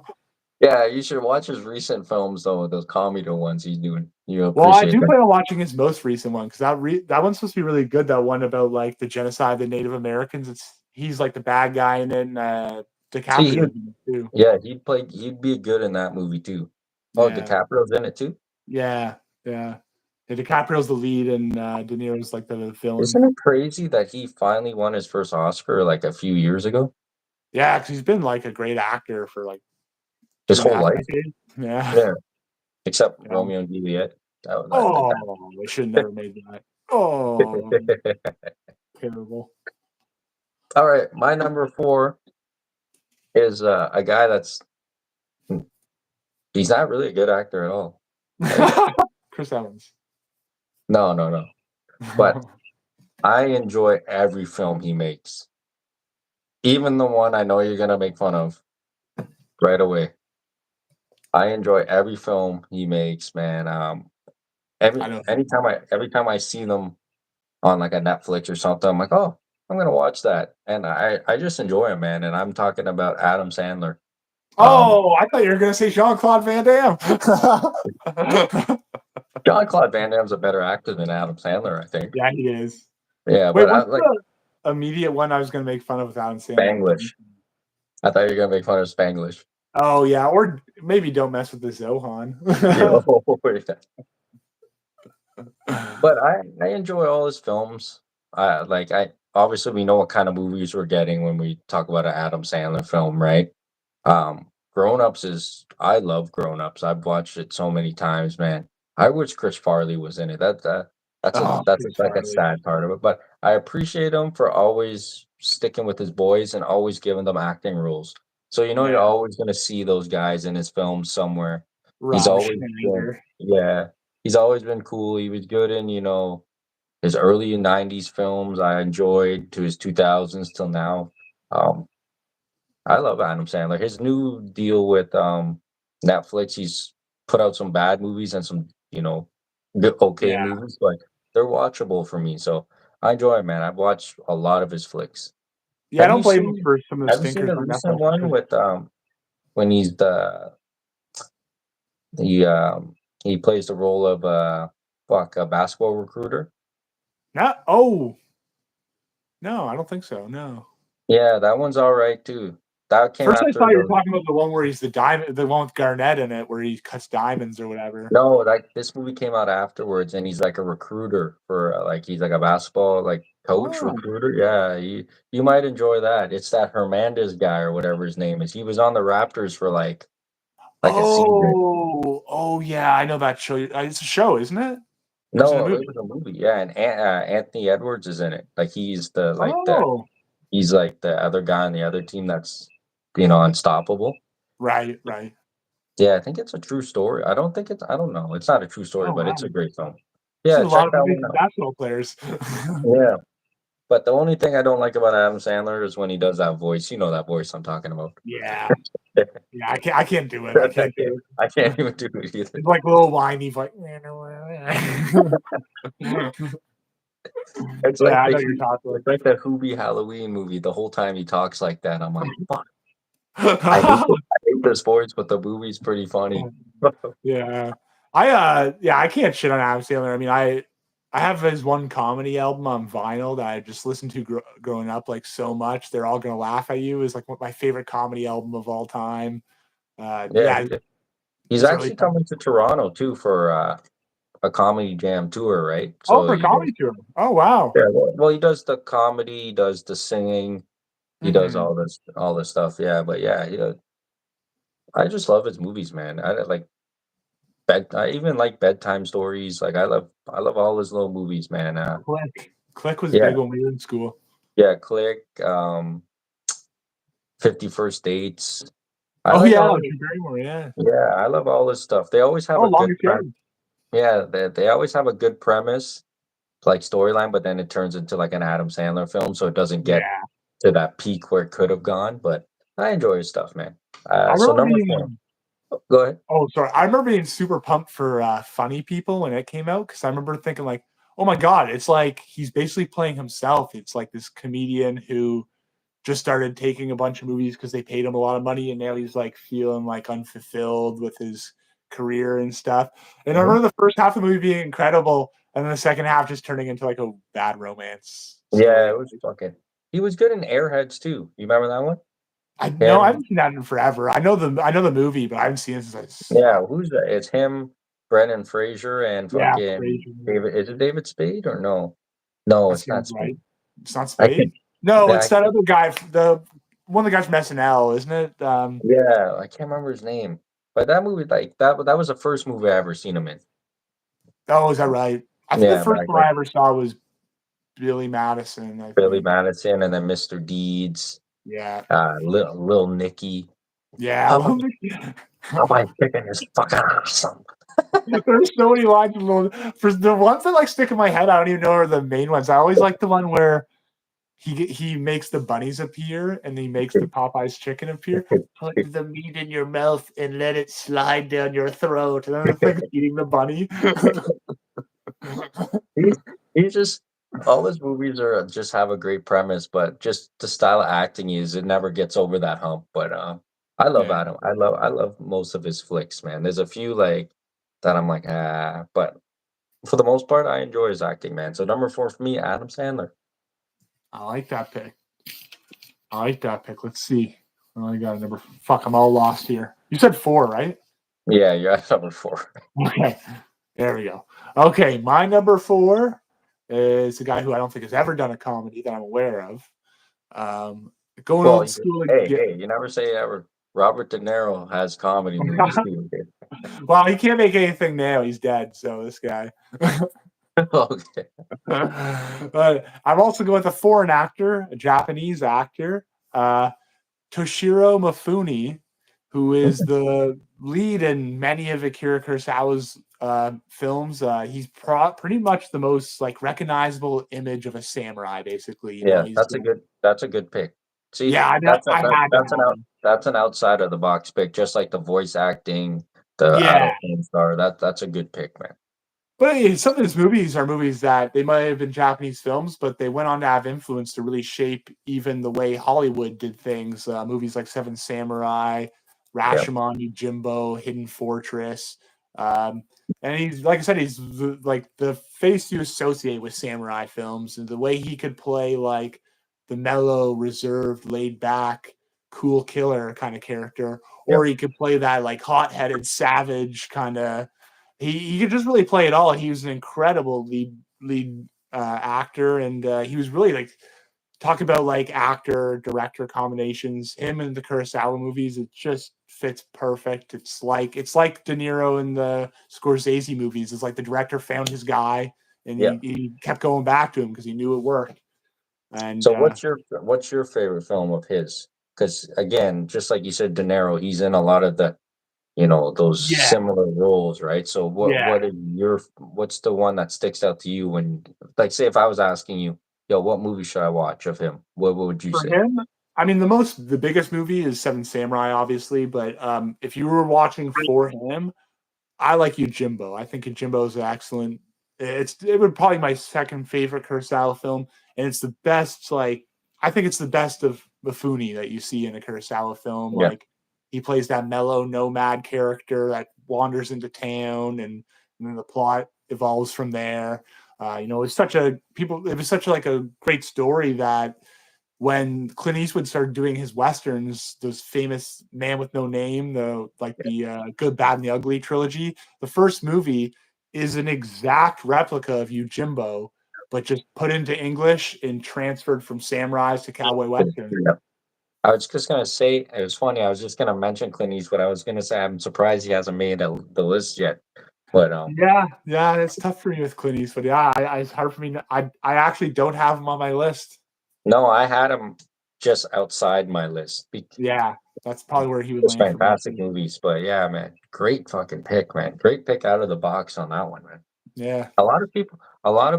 B: Yeah, you should watch his recent films though, those comedy ones he's doing. You
A: Well, I
B: appreciate
A: do
B: that.
A: plan on watching his most recent one because that one's supposed to be really good. That one about like the genocide of the Native Americans. He's like the bad guy, and then
B: See,
A: DiCaprio's in it too.
B: yeah, he'd be good in that movie too. Oh,
A: Yeah,
B: DiCaprio's in it too?
A: yeah, yeah. Yeah, DiCaprio's the lead, and De Niro's like the villain.
B: Isn't it crazy that he finally won his first Oscar like a few years ago?
A: Yeah, because he's been like a great actor for like
B: His
A: two and a
B: whole
A: half
B: life?
A: decades. Yeah.
B: Yeah. Except
A: Yeah.
B: Romeo and Juliet.
A: Oh, I should have never made that. Oh, terrible.
B: All right, my number 4 is a guy that's he's not really a good actor at all, right?
A: Chris Evans.
B: No, no, no. But I enjoy every film he makes, even the one I know you're gonna make fun of right away. I enjoy every film he makes, man.
A: I know.
B: Every time I see them on like a Netflix or something, I'm like, oh, I'm gonna watch that, and I just enjoy him, man. And I'm talking about Adam Sandler. Um,
A: Oh, I thought you were gonna say Jean-Claude Van Damme.
B: John Claude Van Damme's a better actor than Adam Sandler, I think.
A: Yeah, he is.
B: Yeah,
A: Wait,
B: but I
A: what's
B: like
A: the immediate one I was gonna make fun of with Adam Sandler?
B: Spanglish. I thought you were gonna make fun of Spanglish.
A: Oh yeah, or maybe don't mess with the Zohan.
B: Yeah. But I enjoy all his films. I obviously we know what kind of movies we're getting when we talk about an Adam Sandler film, right? Grown Ups is I love Grown Ups. I've watched it so many times, man. I wish Chris Farley was in it.
A: Oh,
B: That's
A: Chris
B: like a
A: Farley.
B: sad part of it. But I appreciate him for always sticking with his boys and always giving them acting roles. So you know you're
A: Yeah,
B: always gonna see those guys in his films somewhere. He's
A: Rob
B: always been
A: Schneider.
B: yeah. He's always been cool. He was good in, his early 90s films I enjoyed to his 2000s till now. Um, I love Adam Sandler. His new deal with Netflix, he's put out some bad movies and some, good, okay
A: Yeah,
B: movies, but they're watchable for me. So I enjoy it, man. I've watched a lot of his flicks.
A: yeah. I
B: Have you
A: don't blame him
B: seen
A: for some of the
B: have you seen
A: stinkers
B: the
A: on
B: recent
A: Netflix.
B: one with when he he plays the role of a basketball recruiter?
A: Not. Oh no, I don't think so. No.
B: Yeah, that one's all right too. That came
A: First, I
B: after
A: thought you were
B: the
A: talking about the one where he's the diamond, the one with Garnett in it, where he cuts diamonds or whatever.
B: No, like this movie came out afterwards, and he's like a recruiter for like he's like a basketball like coach
A: Oh,
B: recruiter. Yeah, you might enjoy that. It's that Hernandez guy or whatever his name is. He was on the Raptors for like a season.
A: oh, yeah. I know that show. It's a show, isn't it? Or is it a
B: No, it
A: movie?
B: was a movie. Yeah, and Anthony Edwards is in it. Like
A: Oh,
B: he's like the other guy on the other team that's unstoppable.
A: right, right.
B: Yeah, I think it's a true story. I don't know. It's not a true story,
A: Oh,
B: but
A: wow.
B: it's a great film.
A: This is
B: Yeah,
A: a lot
B: check
A: of
B: that
A: movies
B: one
A: with
B: out.
A: basketball players.
B: Yeah. But the only thing I don't like about Adam Sandler is when he does that voice. You know that voice I'm talking about.
A: Yeah, yeah. I can't do it. I can't do it.
B: I can't even do it either.
A: It's like a little whiny, like.
B: It's
A: Yeah,
B: like
A: I know you're talking.
B: it's like that Hoobie Halloween movie. The whole time he talks like that, I'm like, fuck. I hate this voice, but the movie's pretty funny.
A: Yeah. I can't shit on Adam Sandler. I mean, I have his one comedy album on vinyl that I just listened to growing up like so much. They're all gonna laugh at you is like my favorite comedy album of all time.
B: Yeah,
A: Yeah,
B: he's
A: it's really
B: actually
A: fun.
B: coming to Toronto too for a comedy jam tour, right?
A: Oh,
B: So
A: for a
B: he does.
A: comedy tour. Oh wow.
B: Yeah, well, he does the comedy, he does the singing, he does
A: Hmm.
B: all this stuff. Yeah, but yeah, I just love his movies, man. I even like bedtime stories. Like I love all his little movies, man.
A: Click was
B: Yeah,
A: big when we were in school.
B: yeah, Click, 50 First Dates. I
A: Oh
B: like
A: yeah,
B: all
A: Drew Barrymore, yeah.
B: yeah, I love all this stuff. They always have
A: Oh,
B: a good
A: Longest Yard.
B: yeah, they always have a good premise, like storyline, but then it turns into like an Adam Sandler film, so it doesn't get
A: Yeah.
B: to that peak where it could have gone. But I enjoy his stuff, man.
A: I
B: So
A: remember
B: number
A: being
B: 4. Go ahead.
A: Oh, sorry. I remember being super pumped for Funny People when it came out because I remember thinking like, "Oh my god, it's like he's basically playing himself." It's like this comedian who just started taking a bunch of movies because they paid him a lot of money, and now he's like feeling like unfulfilled with his career and stuff. And I
B: Mhm.
A: remember the first half of the movie being incredible, and then the second half just turning into like a bad romance
B: Yeah,
A: story.
B: it was fucking. He was good in Airheads too. You remember that one?
A: I know I
B: Him,
A: haven't seen that in forever. I know the movie, but I haven't seen it since I
B: yeah. Who's that? It's him, Brendan Fraser, and
A: yeah,
B: fucking
A: Frasier.
B: David. Is it David Spade or no? No,
A: That
B: it's not
A: seems right.
B: Spade.
A: It's not
B: I
A: Spade?
B: can't.
A: No,
B: Yeah,
A: it's that other guy, the one of the guys from SNL, isn't it?
B: yeah, I can't remember his name. But that movie, like that was the first movie I ever seen him in.
A: Oh, is that right? I think the
B: Yeah,
A: first
B: back
A: one
B: like
A: I ever saw was Billy Madison, I
B: Billy
A: think.
B: Madison and then Mr. Deeds,
A: Yeah.
B: Lil Nicky.
A: Yeah.
B: Popeye, Popeye's chicken is fucking awesome.
A: There's so many lines. For the ones that like stick in my head, I don't even know are the main ones. I always like the one where he makes the bunnies appear and he makes the Popeye's chicken appear. Put the meat in your mouth and let it slide down your throat. And then the thing's eating the bunny.
B: He's he's just all his movies are just have a great premise, but just the style of acting is it never gets over that hump. But I love
A: Yeah.
B: Adam. I love most of his flicks, man. There's a few like that I'm like, but for the most part, I enjoy his acting, man. So number 4 for me, Adam Sandler.
A: I like that pick. I like that pick. Let's see. Oh, I got a number. Fuck, I'm all lost here. You said 4, right?
B: Yeah, you're at number 4.
A: Okay. There we go. Okay, my number 4 is a guy who I don't think has ever done a comedy that I'm aware of. Um, going
B: Well,
A: old school
B: hey,
A: again.
B: hey, you never say ever. Robert De Niro has comedy movies too.
A: Well, he can't make anything now. He's dead. So this guy.
B: Okay.
A: But I'm also going with a foreign actor, a Japanese actor, uh, Toshiro Mifune, who is the lead in many of Akira Kurosawa's films. He's pretty much the most like recognizable image of a samurai. Basically,
B: Yeah,
A: he's
B: that's a good pick. See,
A: yeah. I had to have him.
B: that's an outside of the box pick, just like the voice acting, the
A: Yeah,
B: adult film star. That's a good pick, man.
A: but some of his movies are movies that they might have been Japanese films, but they went on to have influence to really shape even the way Hollywood did things. Movies like Seven Samurai,
B: Yeah,
A: Rashomon, Jimbo, Hidden Fortress. Um, and he's, like I said, he's like the face you associate with samurai films, and the way he could play like the mellow, reserved, laid back, cool killer kind of character,
B: yeah.
A: or he could play that like hot headed, savage kind of he could just really play it all. He was an incredible lead actor, and he was really like talk about like actor director combinations. Him and the Kurosawa movies, it just fits perfect. It's like De Niro in the Scorsese movies. It's like the director found his guy, and
B: Yeah.
A: he kept going back to him because he knew it worked. And
B: So what's your favorite film of his? Because again, just like you said, De Niro, he's in a lot of the those
A: yeah,
B: similar roles, right? So
A: yeah.
B: what's the one that sticks out to you when, like, say if I was asking you, yo, what movie should I watch of him? What would you
A: For
B: say?
A: him, I mean, the biggest movie is Seven Samurai, obviously. But if you were watching for him, I like Yojimbo. I think Yojimbo is excellent. It would probably my second favorite Kurosawa film, and it's the best. Like I think it's the best of Mifune that you see in a Kurosawa film.
B: Yeah,
A: Like he plays that mellow nomad character that wanders into town, and then the plot evolves from there. It's such a people. It was such like a great story that when Clint Eastwood started doing his westerns, those famous Man with No Name, the Good, Bad, and the Ugly trilogy, the first movie is an exact replica of Yojimbo, but just put into English and transferred from samurais to cowboy westerns.
B: yeah. I was just gonna say it was funny. I was just gonna mention Clint Eastwood. I was gonna say I'm surprised he hasn't made the list yet. But
A: Yeah, it's tough for me with Clint Eastwood. Yeah, it's hard for me. I actually don't have him on my list.
B: no, I had him just outside my list.
A: Yeah, that's probably where he would
B: It's
A: land for me
B: fantastic
A: too.
B: movies, but yeah, man, great fucking pick, man. Great pick out of the box on that one, man.
A: Yeah.
B: A lot of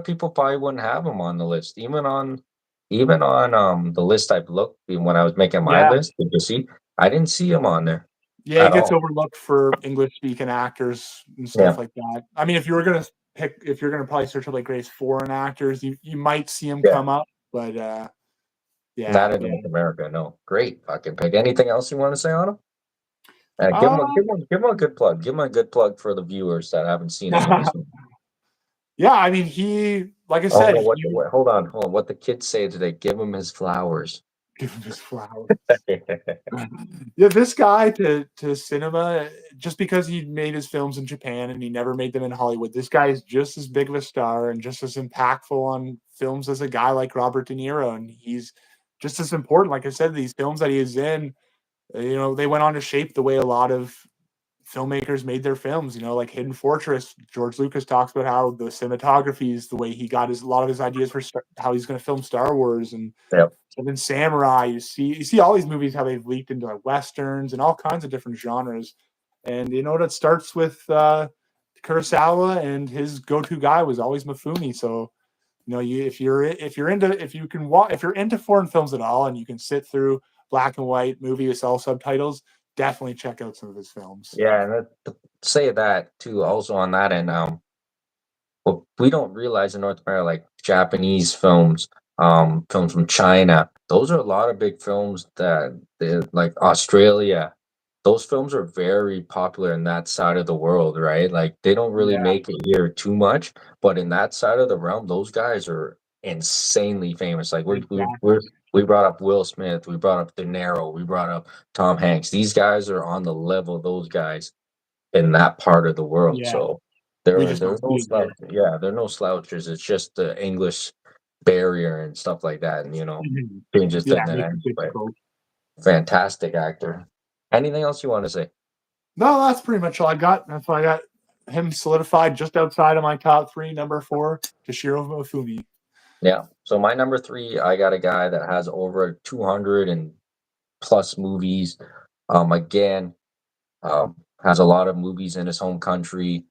B: people probably wouldn't have him on the list, even on the list I've looked when I was making my
A: Yeah.
B: list. Did you see? I didn't see him on there
A: Yeah, he
B: at
A: gets
B: all.
A: overlooked for English speaking actors and stuff
B: Yeah,
A: like that. I mean, if you're gonna probably search up like greatest foreign actors, you might see him
B: yeah.
A: come up, but
B: Not
A: yeah,
B: in
A: yeah.
B: North America, no. Great fucking pick. Anything else you want to say on him?
A: Um,
B: Give him a good plug. Give him a good plug for the viewers that haven't seen any of his movies.
A: yeah, I mean, he like I
B: Oh
A: said,
B: no,
A: he
B: hold on. What the kids say today, give him his flowers.
A: give him his flowers. Yeah, this guy to cinema just because he made his films in Japan and he never made them in Hollywood. This guy is just as big of a star and just as impactful on films as a guy like Robert De Niro, and he's just as important. Like I said, these films that he is in, they went on to shape the way a lot of filmmakers made their films. Like Hidden Fortress. George Lucas talks about how the cinematography is the way he got a lot of his ideas for how he's going to film Star Wars and
B: Yep.
A: Seven Samurai. You see all these movies how they've leaked into like westerns and all kinds of different genres. And it starts with Kurosawa, and his go-to guy was always Mifune. So if you're into foreign films at all, and you can sit through black and white movie with all subtitles, definitely check out some of his films.
B: Yeah, and say that too. Also on that end, what we don't realize in North America, like Japanese films, films from China, those are a lot of big films like Australia. Those films are very popular in that side of the world, right? Like they don't really
A: Yeah,
B: make it here too much, but in that side of the realm, those guys are insanely famous. Like
A: exactly.
B: we brought up Will Smith, we brought up De Niro, we brought up Tom Hanks. These guys are on the level of those guys in that part of the world.
A: Yeah,
B: So
A: we just
B: there's
A: don't
B: no
A: see it here.
B: yeah, there are no slouches. It's just the English barrier and stuff like that, and
A: Mhm.
B: changes
A: Yeah,
B: the
A: it makes
B: dynamic.
A: it
B: But
A: difficult.
B: fantastic actor. Anything else you want to say?
A: No, that's pretty much all I got. That's why I got him solidified just outside of my top three. Number four, Toshiro Mifune.
B: Yeah. So my number three, I got a guy that has over 200 and plus movies. Again, has a lot of movies in his home country.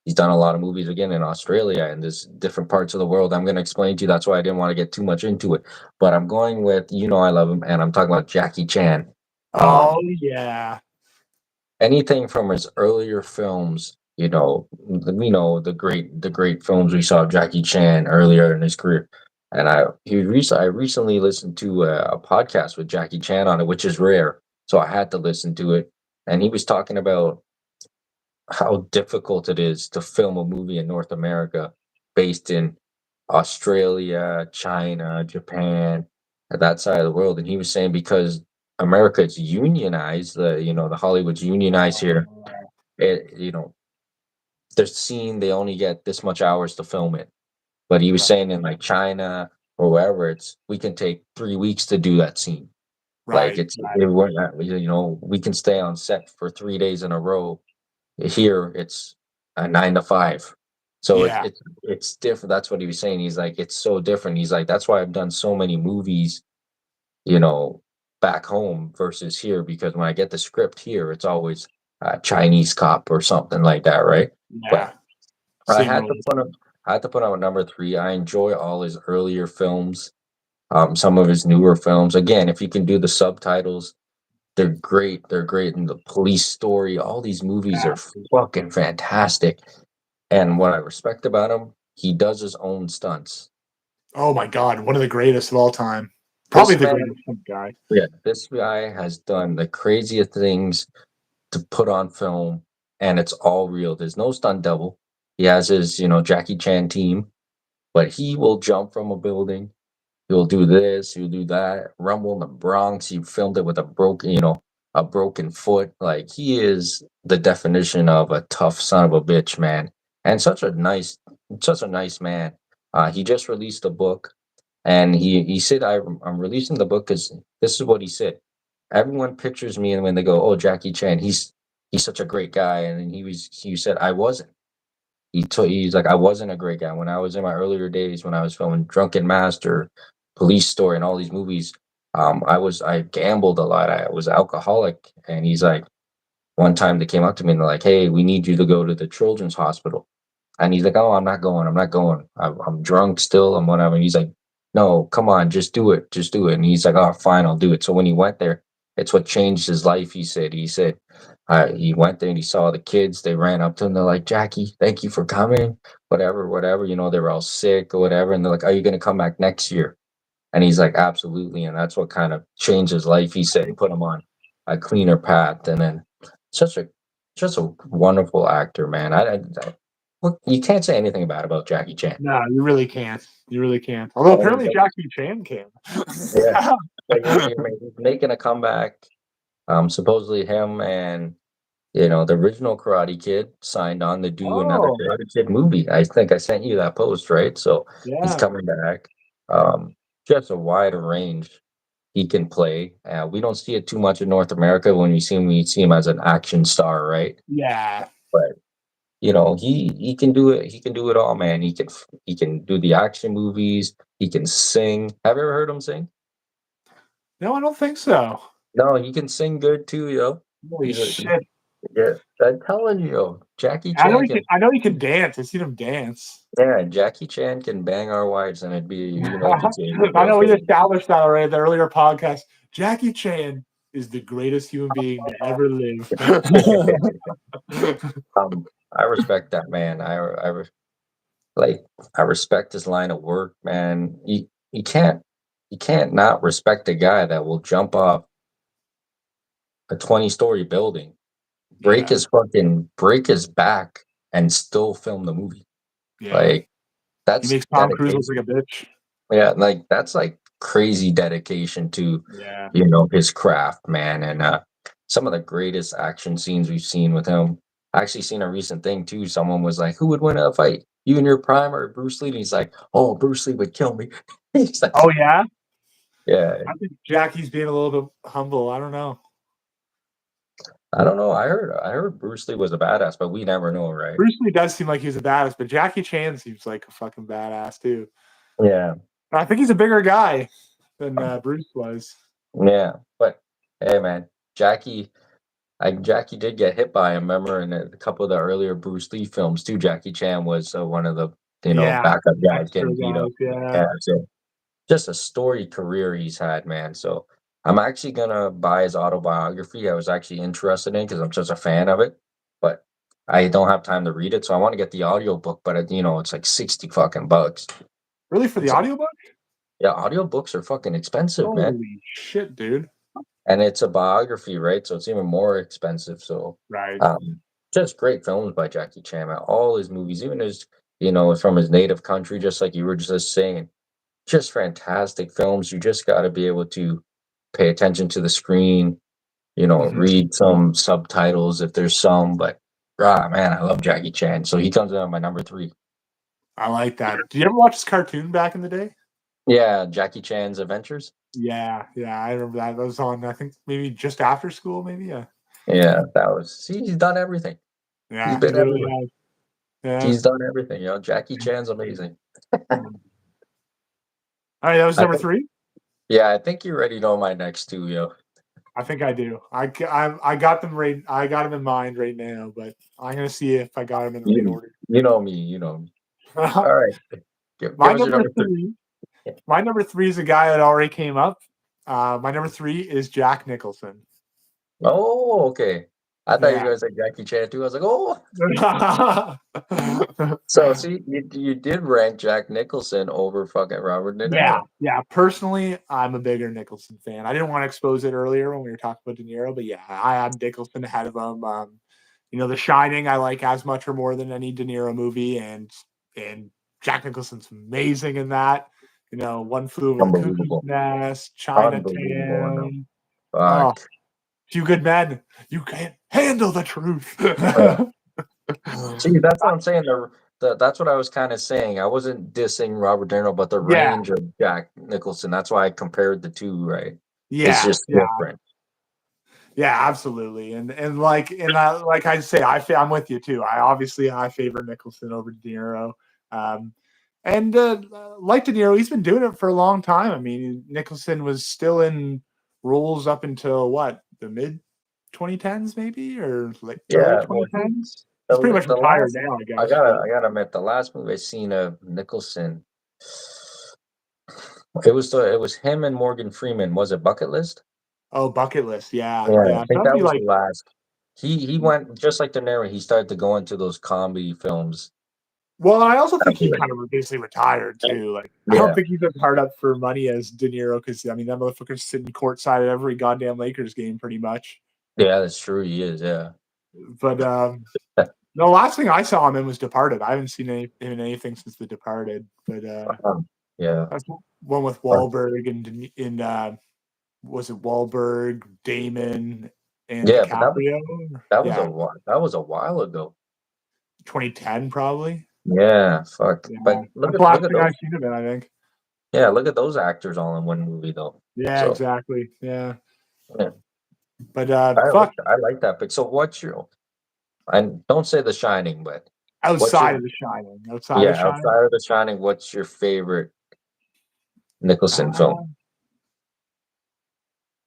B: He's done a lot of movies again in Australia and there's different parts of the world. I'm going to explain to you. That's why I didn't want to get too much into it. But I'm going with, I love him, and I'm talking about Jackie Chan.
A: Oh
B: Um,
A: yeah,
B: Anything from his earlier films, the great films we saw of Jackie Chan earlier in his career. And I recently listened to a podcast with Jackie Chan on it, which is rare, so I had to listen to it. And he was talking about how difficult it is to film a movie in North America based in Australia, China, Japan, that side of the world. And he was saying because America is unionized, the Hollywood's unionized here. It, they're seeing they only get this much hours to film it. But he was
A: right,
B: saying in like China or wherever, we can take 3 weeks to do that scene. Like
A: right, right.
B: we're not, we can stay on set for 3 days in a row. Here it's a 9 to 5. So
A: Yeah,
B: it's different. That's what he was saying. He's like, it's so different. He's like, that's why I've done so many movies, you know, back home versus here, because when I get the script here, it's always a Chinese cop or something like that, right?
A: yeah.
B: But I
A: Same
B: had to
A: rules.
B: put him I had to put him at number three. I enjoy all his earlier films, some of his newer films. Again, if you can do the subtitles, they're great. They're great. And the police story, all these movies are
A: Exactly.
B: fucking fantastic. And what I respect about him, he does his own stunts.
A: Oh my God, one of the greatest of all time. Probably
B: This
A: the
B: man,
A: greatest guy.
B: yeah, this guy has done the craziest things to put on film, and it's all real. There's no stunt double. He has his, Jackie Chan team, but he will jump from a building. He'll do this, he'll do that. Rumble in the Bronx, he filmed it with a broken foot. Like he is the definition of a tough son of a bitch, man. And such a nice man. He just released a book, and he said, I'm releasing the book because this is what he said. Everyone pictures me, and when they go, "Oh, Jackie Chan, he's such a great guy," and he said, "I wasn't." He's like, I wasn't a great guy when I was in my earlier days when I was filming Drunken Master, Police Story, and all these movies. I gambled a lot. I was alcoholic, and he's like, one time they came up to me and they're like, "Hey, we need you to go to the children's hospital." And he's like, "Oh, I'm not going. I'm not going. I'm drunk still. I'm whatever." And he's like, "No, come on, just do it. Just do it." And he's like, "Oh, fine, I'll do it." So when he went there, it's what changed his life. He said, he went there and he saw the kids. They ran up to him. They're like, "Jackie, thank you for coming. Whatever, whatever. They were all sick or whatever." And they're like, "Are you going to come back next year?" And he's like, "Absolutely." And that's what kind of changed his life. He said, and put him on a cleaner path. And then such a just a wonderful actor, man. Look, you can't say anything bad about Jackie Chan.
A: No, you really can't. You really can't. Although
B: And
A: apparently Jackie Chan can.
B: yeah, like he's making a comeback. Supposedly him and the original Karate Kid signed on to do another
A: Oh,
B: Karate Kid movie. I think I sent you that post, right? So he's
A: yeah.
B: coming back. Um, just a wider range. he can play. We don't see it too much in North America. When we see him as an action star, right?
A: Yeah.
B: But he can do it. He can do it all, man. He can do the action movies. He can sing. Have you ever heard him sing?
A: No, I don't think so.
B: No, he can sing good too, yo.
A: Holy
B: He's a
A: shit.
B: Yeah. I'm telling you, yo, Jackie
A: I know
B: Chan
A: he can
B: can.
A: I know he can dance. I've seen him dance.
B: Yeah, Jackie Chan can bang our wives, and it'd be it'd be a
A: I
B: girl's
A: know we
B: day.
A: established that already in the earlier podcast. Jackie Chan is the greatest human being to ever live.
B: I respect that man. Like I respect his line of work, man. You can't not respect a guy that will jump off a 20-story building,
A: Yeah.
B: break his back, and still film the movie.
A: Yeah.
B: Like
A: He
B: that's
A: makes Tom Cruise look
B: dedication.
A: like a bitch.
B: Yeah, like that's like crazy dedication to
A: Yeah.
B: his craft, man. And some of the greatest action scenes we've seen with him. I actually seen a recent thing too. Someone was like, "Who would win a fight? You in your prime or Bruce Lee?" And he's like, "Oh, Bruce Lee would kill me." He's like,
A: Oh yeah?
B: "Yeah,
A: I think Jackie's being a little bit humble. I don't know.
B: I don't know. I heard Bruce Lee was a badass, but we never know, right?"
A: Bruce Lee does seem like he's a badass, but Jackie Chan seems like a fucking badass too.
B: Yeah,
A: I think he's a bigger guy than Bruce was.
B: yeah. But hey, man, Jackie. Jackie did get hit by him. Remember in a couple of the earlier Bruce Lee films too. Jackie Chan was one of the
A: Yeah,
B: backup guys
A: extra
B: getting beat up.
A: guys. Yeah,
B: Yeah, so just a storied career he's had, man. So I'm actually gonna buy his autobiography. I was actually interested in because I'm such a fan of it, but I don't have time to read it, so I want to get the audiobook. But it's like 60 fucking bucks.
A: really for the
B: It's like,
A: audiobook?
B: yeah, audiobooks are fucking expensive, man.
A: Holy shit, dude!
B: And it's a biography, right? So it's even more expensive. So,
A: Right.
B: um, just great films by Jackie Chan. Man. All his movies, even from his native country, just like you were just saying, just fantastic films. You just got to be able to pay attention to the screen.
A: Mhm.
B: Read some subtitles if there's some. But man, I love Jackie Chan. So he comes in at my number three.
A: I like that. Did you ever watch this cartoon back in the day?
B: Yeah, Jackie Chan's Adventures.
A: Yeah, yeah, I remember that. That was on, I think, maybe just after school, maybe. Yeah,
B: Yeah, that was. See, he's done everything. He's
A: yeah, he
B: been
A: really
B: everywhere.
A: has. Yeah.
B: He's done everything. Jackie Chan's amazing.
A: Mm. All right, that was
B: I
A: number
B: think,
A: three.
B: yeah, I think you already know my next two, yo.
A: I think I do. I got them right. I got them in mind right now, but I'm gonna see if I got them in the right
B: You,
A: order.
B: you know me, you know me. All right, give
A: my
B: us your
A: number
B: number three.
A: three. My number three is a guy that already came up. My number three is Jack Nicholson.
B: Oh, okay. I thought you were
A: Yeah.
B: gonna say Jackie Chan too. I was like, oh.
A: I
B: So see, you did rank Jack Nicholson over fucking Robert De
A: Yeah,
B: Niro.
A: yeah. Personally, I'm a bigger Nicholson fan. I didn't want to expose it earlier when we were talking about De Niro, but yeah, I have Nicholson ahead of him. The Shining, I like as much or more than any De Niro movie, and Jack Nicholson's amazing in that. One Flew Over the Cuckoo's
B: Unbelievable,
A: Nest,
B: unbelievable. No,
A: Chinatown. Oh,
B: fuck.
A: Few Good Men. You can't handle the truth.
B: Yeah. See, that's what I'm saying. That's what I was kind of saying. I wasn't dissing Robert De Niro, but the
A: Yeah,
B: range of Jack Nicholson. That's why I compared the two. Right? It's
A: yeah,
B: just
A: yeah.
B: different.
A: Yeah, absolutely, like I say, I'm with you too. I favor Nicholson over De Niro, and like De Niro, he's been doing it for a long time. I mean, Nicholson was still in roles up until what, the mid 2010s, maybe, or like early
B: Yeah. Well,
A: 2010s. He's pretty much
B: the
A: retired
B: last
A: now, I
B: I
A: guess.
B: gotta
A: But
B: I gotta admit the last movie I seen of Nicholson. It was him and Morgan Freeman. Was it Bucket List?
A: oh, Bucket List, yeah,
B: Yeah, I
A: yeah.
B: think
A: That'd
B: that
A: be
B: was the
A: like,
B: last. He went just like De Niro. He started to go into those comedy films.
A: well, I also think he
B: After
A: kind of basically retired too. Like, I don't
B: Yeah,
A: think he's as hard up for money as De Niro because I mean that motherfucker's sitting courtside at every goddamn Lakers game, pretty much.
B: yeah, that's true. He is. Yeah.
A: But the last thing I saw him in was Departed. I haven't seen him in anything since The Departed. But
B: Yeah.
A: that's one with Wahlberg and was it Wahlberg, Damon, and
B: Yeah, but that was
A: DiCaprio?
B: that was a
A: Yeah,
B: while. That was a while ago.
A: 2010 probably.
B: Yeah, fuck.
A: Yeah,
B: But
A: that's the last
B: look at
A: thing
B: those.
A: I've seen of it. I think.
B: Yeah, look at those actors all in one movie though.
A: Yeah,
B: So
A: exactly. Yeah.
B: yeah,
A: But
B: I
A: fuck,
B: I like that pick. So what's your and don't say The Shining, but what's your
A: outside of The Shining, outside of
B: yeah,
A: Shining,
B: outside of The Shining, what's your favorite Nicholson film
A: uh,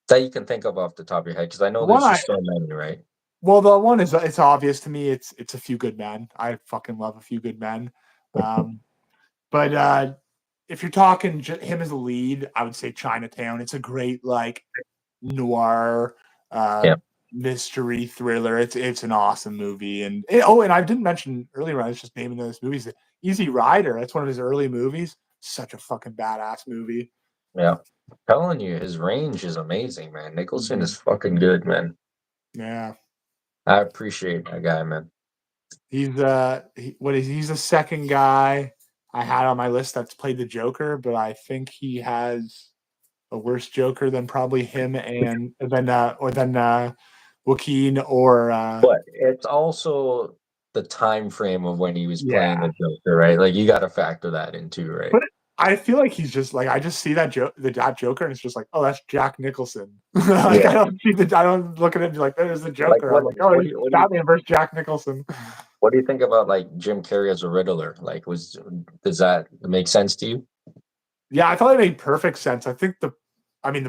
B: that you can think of off the top of your head? Because I know
A: the one
B: there's
A: I
B: just so many, right?
A: well, the one is it's obvious to me. It's A Few Good Men. I fucking love A Few Good Men. Um, but if you're talking him as a lead, I would say Chinatown. It's a great like noir uh,
B: Yeah.
A: mystery thriller. It's an awesome movie. And I didn't mention earlier when I was just naming those movies. Easy Rider. That's one of his early movies. Such a fucking badass movie.
B: Yeah. Telling you, his range is amazing, man. Nicholson
A: Mhm.
B: is fucking good, man.
A: Yeah,
B: I appreciate that guy, man.
A: he's the second guy I had on my list that's played the Joker, but I think he has a worse Joker than probably him and than Joaquin or
B: But it's also the time frame of when he was playing
A: yeah.
B: the Joker, right? Like you got to factor that in too, right?
A: But I feel like he's just like I just see that Joker and it's just like, oh, that's Jack Nicholson. Like
B: Yeah.
A: I don't look at it and be like, there's the
B: Like
A: Joker. I'm like, oh,
B: what
A: it's
B: do you what do you
A: Batman versus Jack Nicholson.
B: what do you think about like Jim Carrey as a Riddler? Like does that make sense to you?
A: Yeah, I thought it made perfect sense. The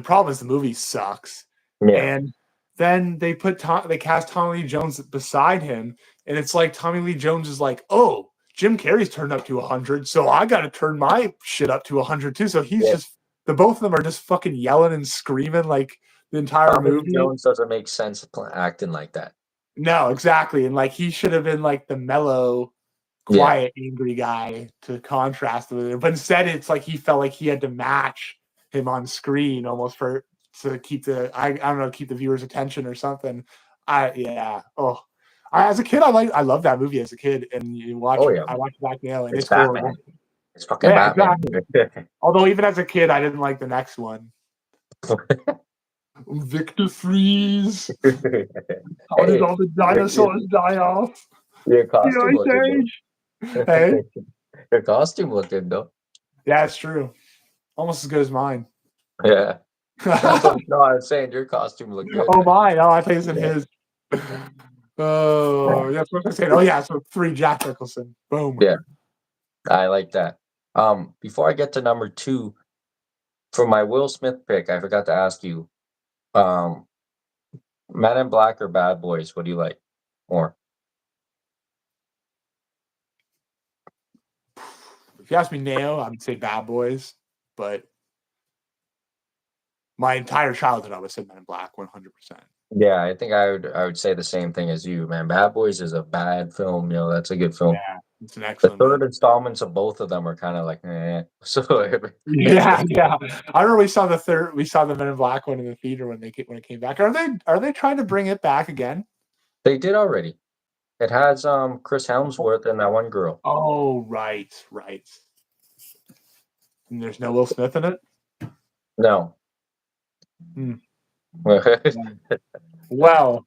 A: problem is the movie sucks,
B: Yeah.
A: and then they cast Tommy Lee Jones beside him, and it's like Tommy Lee Jones is like, oh, Jim Carrey's turned up to 100, so I got to turn my shit up to 100 too. So he's
B: Yeah.
A: just the both of them are just fucking yelling and screaming like the entire
B: Tommy Lee
A: movie.
B: Jones doesn't make sense acting like that.
A: No, exactly, and like he should have been like the mellow
B: Yeah.
A: quiet, angry guy to contrast with it. But instead, it's like he felt like he had to match him on screen almost for to keep I don't know, keep the viewer's attention or something. As a kid, I love that movie as a kid, and
B: Oh yeah,
A: I
B: man.
A: watch it back now, and
B: It's
A: it's horrible.
B: Batman. It's fucking
A: Yeah,
B: Batman.
A: exactly. Although even as a kid, I didn't like the next one. Victor Freeze. How did
B: Hey,
A: all the
B: your
A: dinosaurs die off?
B: your
A: The
B: costume
A: Ice
B: looked good
A: Age.
B: though.
A: Hey,
B: Your costume looked good though.
A: yeah, it's true. Almost as good as mine.
B: Yeah. That's what no, I was saying your costume looked good,
A: Oh
B: man.
A: my! Oh, I think it's in
B: Yeah.
A: his. Oh, that's what I said. Oh yeah, so three Jack Nicholson. Boom.
B: Yeah, I like that. Before I get to number two, for my Will Smith pick, I forgot to ask you, um, Men in Black or Bad Boys? What do you like more?
A: If you ask me now, I would say Bad Boys, but my entire childhood I would say Men in Black, 100%.
B: Yeah, I think I would say the same thing as you, man. Bad Boys is a bad film, that's a good film.
A: Yeah, it's an
B: The
A: excellent movie.
B: third installments of both of them are kind of like, eh. So
A: Yeah, yeah. I remember we saw the Men in Black one in the theater when it came back. Are they trying to bring it back again?
B: they did already. It has Chris Helmsworth and that one girl.
A: Oh, right, right. And there's no Will Smith in it.
B: No.
A: Hmm. Well.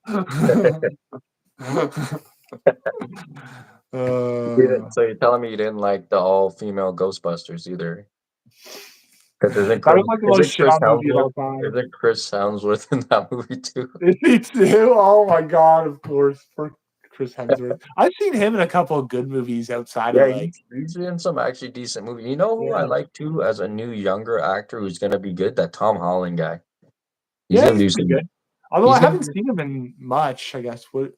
B: So you're telling me you didn't like the all-female Ghostbusters either? Because
A: That was like the most shit on movie of all time.
B: Isn't Chris Helmsworth in that movie too?
A: Me too. Oh my god, of course. For Chris Hemsworth. I've seen him in a couple of good movies outside of
B: Yeah,
A: like
B: he's in some actually decent movies. You know who I
A: yeah.
B: like too as a new younger actor who's gonna be good? That Tom Holland guy. He's
A: Yeah,
B: gonna
A: he's
B: do
A: pretty
B: some.
A: good. Although I
B: He's gonna.
A: haven't seen him in much, I guess. What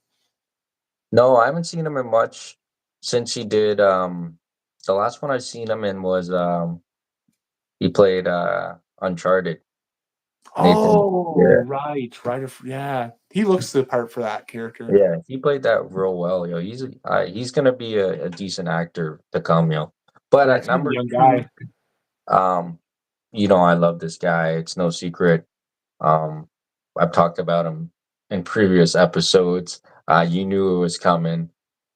B: No, I haven't seen him in much since he did. The last one I seen him in was he played Uncharted. Nathan.
A: Oh,
B: Yeah,
A: right. Yeah. He looks the part for that character.
B: yeah, he played that real well, yo. He's gonna be a decent actor to come, yo. But
A: Yeah,
B: at
A: it's a
B: number
A: young
B: two,
A: guy.
B: um, I love this guy. It's no secret. Um, I've talked about him in previous episodes. You knew it was coming.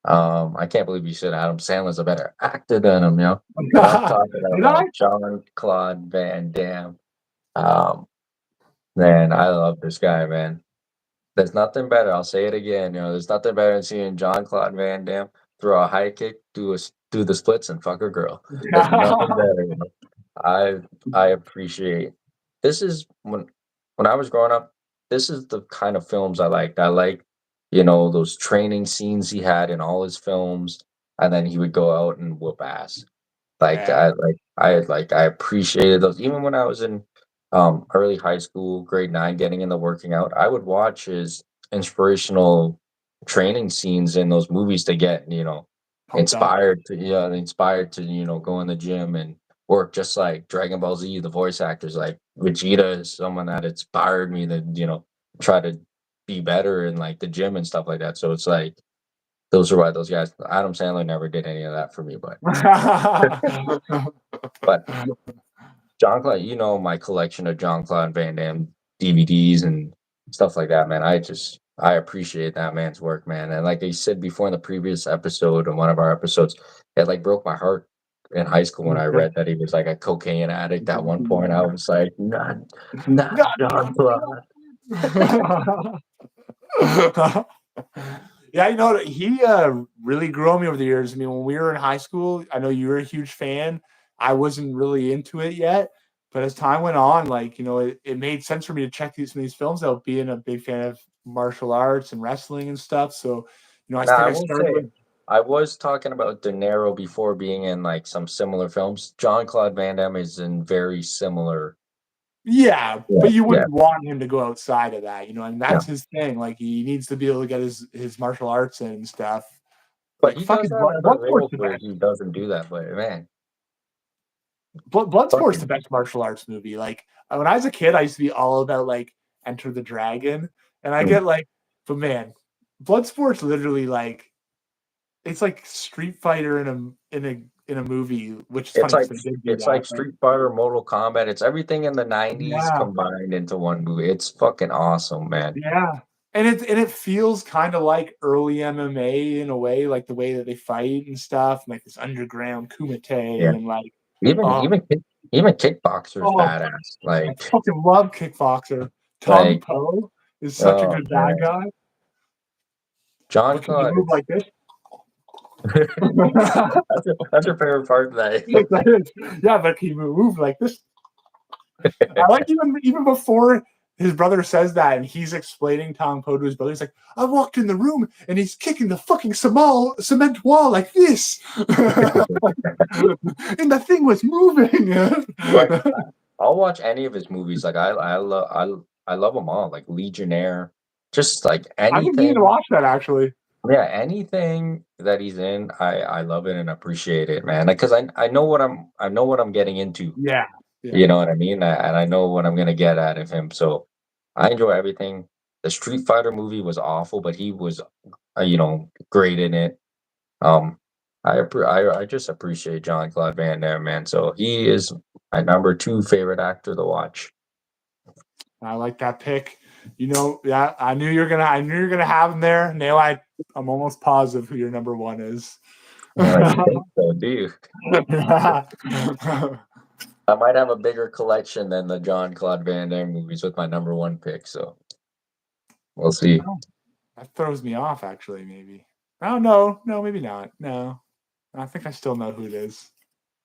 B: I can't believe you said Adam Sandler's a better actor than him, yo. And I'm talking
A: Did I?
B: about Jean-Claude Van Damme. Um, man, I love this guy, man. There's nothing better. I'll say it again. There's nothing better than seeing John Claude Van Damme throw a high kick, do the splits, and fuck a girl. There's nothing better. I I appreciate this is when I was growing up, this is the kind of films I liked. I like, those training scenes he had in all his films, and then he would go out and whoop ass.
A: Yeah,
B: I appreciated those even when I was in early high school, grade 9, getting into working out. I would watch his inspirational training scenes in those movies to get,
A: pumped up.
B: inspired to, go in the gym and work just like Dragon Ball Z, the voice actors. Like Vegeta is someone that inspired me to, try to be better in like the gym and stuff like that. So it's like those are why those guys. Adam Sandler never did any of that for me, but John Claude, my collection of John Claude Van Damme DVDs and stuff like that, man. I appreciate that man's work, man. And like I said before in the previous episode, in one of our episodes, it like broke my heart in high school when I read that he was like a cocaine addict at one point. I was like, not
A: God
B: John Claude.
A: Yeah, he really grew on me over the years. I mean, when we were in high school, I know you were a huge fan. I wasn't really into it yet, but as time went on, like, it made sense for me to check some of these films out, being a big fan of martial arts and wrestling and stuff. So, I
B: Now
A: think
B: I
A: I
B: will
A: started
B: say
A: with
B: I was talking about De Niro before being in like some similar films. John Claude Van Damme is in very similar.
A: yeah,
B: Yeah,
A: but you
B: yeah,
A: wouldn't want him to go outside of that, and
B: yeah.
A: that's his thing. Like, he needs to be able to get his martial arts in and stuff.
B: But
A: Like,
B: he does
A: fucking
B: have other
A: Bloodsport's
B: roles
A: the
B: where
A: best.
B: he doesn't do that, but man,
A: Bloodsport's the
B: fucking
A: best martial arts movie. Like, when I was a kid, I used to be all about like Enter the Dragon, and I
B: mm.
A: get like, but man, Bloodsport's literally like it's like Street Fighter in a movie. Which is
B: It's
A: funny
B: like
A: because they did do
B: it's
A: that,
B: like
A: but
B: Street Fighter, Mortal Kombat. It's everything in the '90s
A: yeah,
B: combined into one movie. It's fucking awesome, man.
A: yeah. And it feels kind of like early MMA in a way, like the way that they fight and stuff, like this underground
B: Yeah,
A: kumite and like,
B: even
A: oh,
B: even kick, even Kickboxer's
A: oh,
B: badass.
A: I
B: Like
A: fucking love Kickboxer. Tong
B: like
A: Po is such a
B: oh
A: good bad
B: man,
A: guy.
B: John
A: But can you
B: Claude.
A: move like this?
B: That's your favorite part of that.
A: Yeah, but can you move like this? I like even before his brother says that, and he's explaining Tong Po to his brother. He's like, "I walked in the room, and he's kicking the fucking cement wall like this, and the thing was moving."
B: But I'll watch any of his movies. Like I love them all. Like Legionnaire, just like
A: I've been meaning to
B: anything.
A: watch that actually.
B: Yeah, anything that he's in, I love it and appreciate it, man. Because I know what I'm getting into.
A: Yeah, yeah.
B: You know what I mean? And I know what I'm gonna get out of him. So I enjoy everything. The Street Fighter movie was awful, but he was, great in it. Um, I just appreciate John Claude Van Damme, man. So he is my number two favorite actor to watch.
A: I like that pick. Yeah, I knew you're gonna have him there. Now I'm almost positive who your number one is.
B: You think so, do you? I might have a bigger collection than the John Claude Van Damme movies with my number one pick. So we'll see.
A: That throws me off, actually, maybe. Oh, no, no, maybe not. No, I think I still know who it is.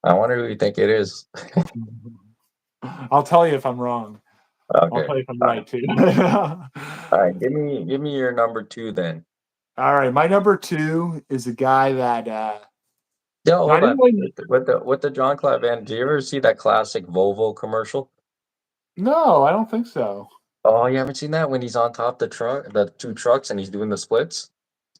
B: I wonder who you think it is.
A: I'll tell you if I'm wrong. I'll
B: Okay.
A: tell you if I'm
B: All right.
A: right, too.
B: All right. Give me your number two then.
A: All right, my number two is a guy that
B: Yeah,
A: I
B: hold
A: didn't
B: on.
A: really.
B: With the John Claude Van, do you ever see that classic Volvo commercial?
A: No, I don't think so.
B: Oh, you haven't seen that when he's on top the two trucks, and he's doing the splits,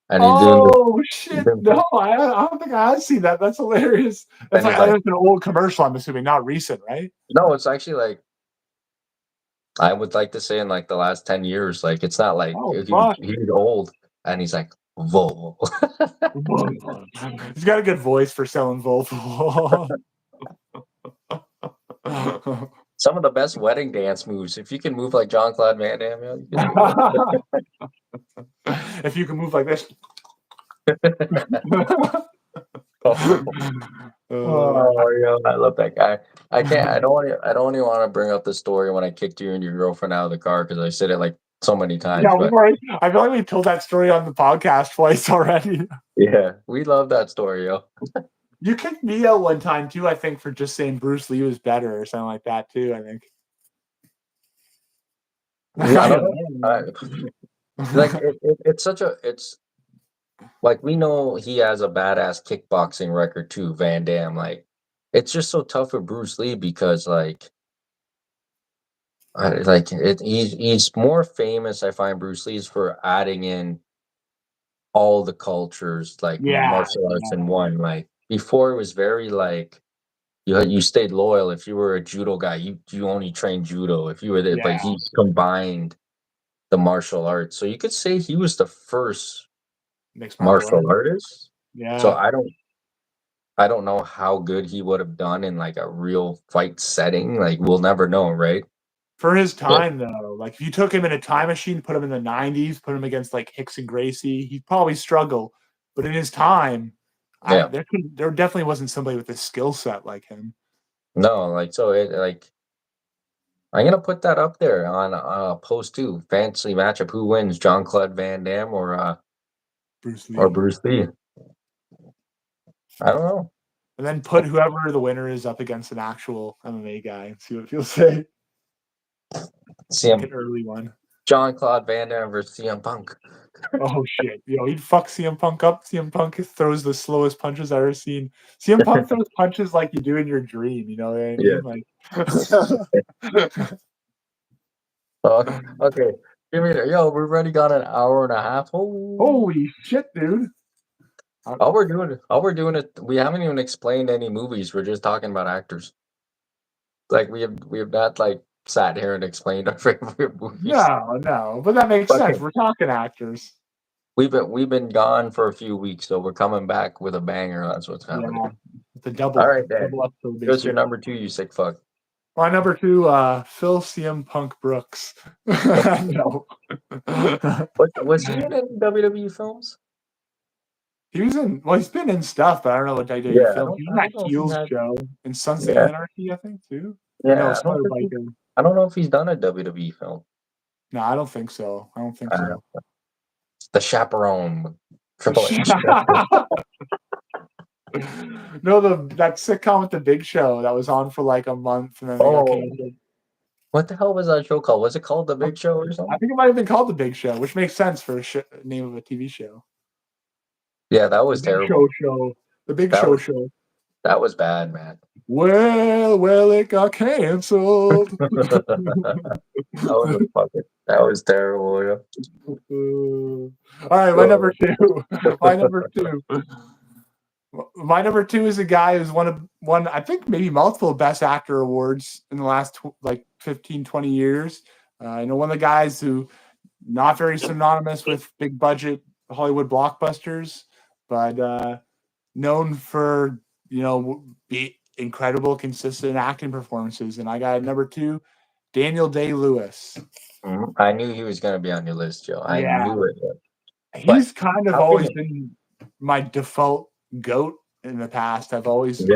B: and
A: Oh
B: he's
A: shit!
B: doing
A: No, I don't think I have seen that. That's hilarious. That's
B: then
A: like
B: he's like,
A: that's an old commercial. I'm assuming, not recent, right?
B: no, it's actually like I would like to say in like the last 10 years. Like it's not like
A: Oh fuck!
B: he's old, and he's like Volvo.
A: He's got a good voice for selling Volvo.
B: Some of the best wedding dance moves. If you can move like John Claude Van Damme, you can do
A: If you can move like this.
B: it. Oh, yeah, I love that guy. I can't. I don't even want to bring up the story when I kicked you and your girlfriend out of the car because I said it like so many times.
A: Yeah,
B: But
A: I feel like we told that story on the podcast twice already.
B: yeah, we love that story, yo.
A: You kicked me out one time too, I think, for just saying Bruce Lee was better or something like that too, I think.
B: Yeah, I
A: I
B: don't
A: don't
B: know. Like
A: know.
B: it's such a it's like we know he has a badass kickboxing record too, Van Damme. Like it's just so tough for Bruce Lee because he's more famous. I find Bruce Lee's for adding in all the cultures like
A: Yeah,
B: martial arts
A: yeah,
B: in one. Like before, it was very like you stayed loyal. If you were a judo guy, you only trained judo. If you were there, but
A: yeah.
B: he combined the martial arts. So you could say he was the first
A: Mixed martial
B: martial
A: arts.
B: artist. So
A: Yeah.
B: I don't know how good he would have done in like a real fight setting. Like we'll never know, right?
A: For his
B: Yeah.
A: time though, like if you took him in a time machine, put him in the 90s, put him against like Hicks and Gracie, he'd probably struggle. But in his time,
B: Yeah.
A: there definitely wasn't somebody with a skill set like him.
B: No, like so it like I'm gonna put that up there on post two. Fancy matchup. Who wins? John Claude Van Damme
A: Bruce
B: or
A: Lee.
B: Bruce Lee? I don't know.
A: And then put whoever the winner is up against an actual MMA guy and see what he'll say.
B: See
A: Like an
B: him
A: early one.
B: John Claude Van Damme versus CM Punk.
A: Oh shit. He'd fuck CM Punk up. CM Punk throws the slowest punches I've ever seen. CM Punk throws punches like you do in your dream, you know what I
B: Yeah.
A: mean? Like
B: Okay. Give me that. Yo, we've already got an hour and a half. Oh.
A: holy shit, dude.
B: All we're doing it. We haven't even explained any movies. We're just talking about actors. Like we have not like sat here and explained our favorite movies.
A: No, no, but that makes
B: Okay.
A: sense. We're talking actors.
B: We've been gone for a few weeks, so we're coming back with a banger. That's what's happening.
A: Yeah. The
B: All
A: double
B: right, Dan.
A: double episode
B: What's your
A: basically.
B: number two, you sick fuck?
A: My number two, Phil CM Punk Brooks. No.
B: Was he in any WWE films?
A: He's been in stuff, but I don't know what WWE
B: Yeah, I
A: film.
B: don't
A: He was in
B: I
A: that
B: don't know if he
A: Heels
B: had.
A: show in Sons of
B: Yeah,
A: Anarchy, I think, too. Or no,
B: yeah.
A: Smarter Biker.
B: I don't know if he's done a WWE film.
A: No, I don't think so. I don't think
B: Uh,
A: so.
B: the Chaperone, Triple H.
A: No, that sitcom with the Big Show that was on for like a month and then they got
B: Oh,
A: canceled.
B: what the hell was that show called? Was it called The
A: Um,
B: Big Show or
A: I
B: something?
A: think it might have been called The Big Show, which makes sense for a name of a TV show.
B: Yeah, that
A: The
B: was
A: Big Show
B: terrible.
A: Show. The Big
B: That
A: Show
B: was
A: Show.
B: that was bad, man.
A: Well, it got canceled.
B: That was terrible. Yeah.
A: All right, my number
B: Oh.
A: two. My number two. My number two is a guy who's won I think maybe multiple Best Actor awards in the last like 15, 20 years. One of the guys who not very synonymous with big budget Hollywood blockbusters, but known for be incredible, consistent acting performances. And I got number two, Daniel Day-Lewis.
B: I knew he was gonna be on your list, Joe. I
A: Yeah,
B: knew it. But
A: he's kind of
B: how can
A: always
B: you?
A: been my default goat in the past.
B: Yeah,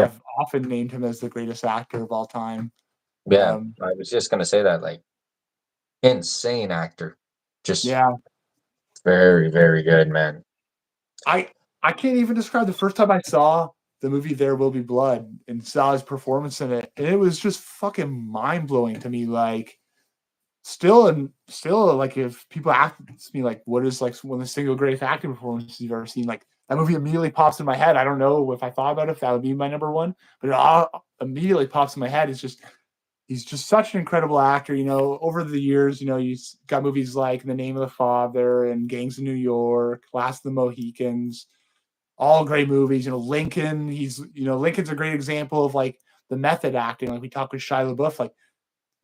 A: I've often named him as the greatest actor of all time.
B: yeah.
A: Um,
B: I was just gonna say that. Like, insane actor, just
A: yeah,
B: very, very good, man.
A: I I can't even describe the first time I saw the movie There Will Be Blood and saw his performance in it, and it was just fucking mind blowing to me. Like, still, like if people ask me like, what is like one of the single greatest acting performances you've ever seen? Like that movie immediately pops in my head. I don't know if I thought about it, if that would be my number one, but it all immediately pops in my head. He's just such an incredible actor. Over the years, he's got movies like The Name of the Father and Gangs of New York, Last of the Mohicans, all great movies. Lincoln. Lincoln's a great example of like the method acting. Like we talked with Shia LaBeouf, like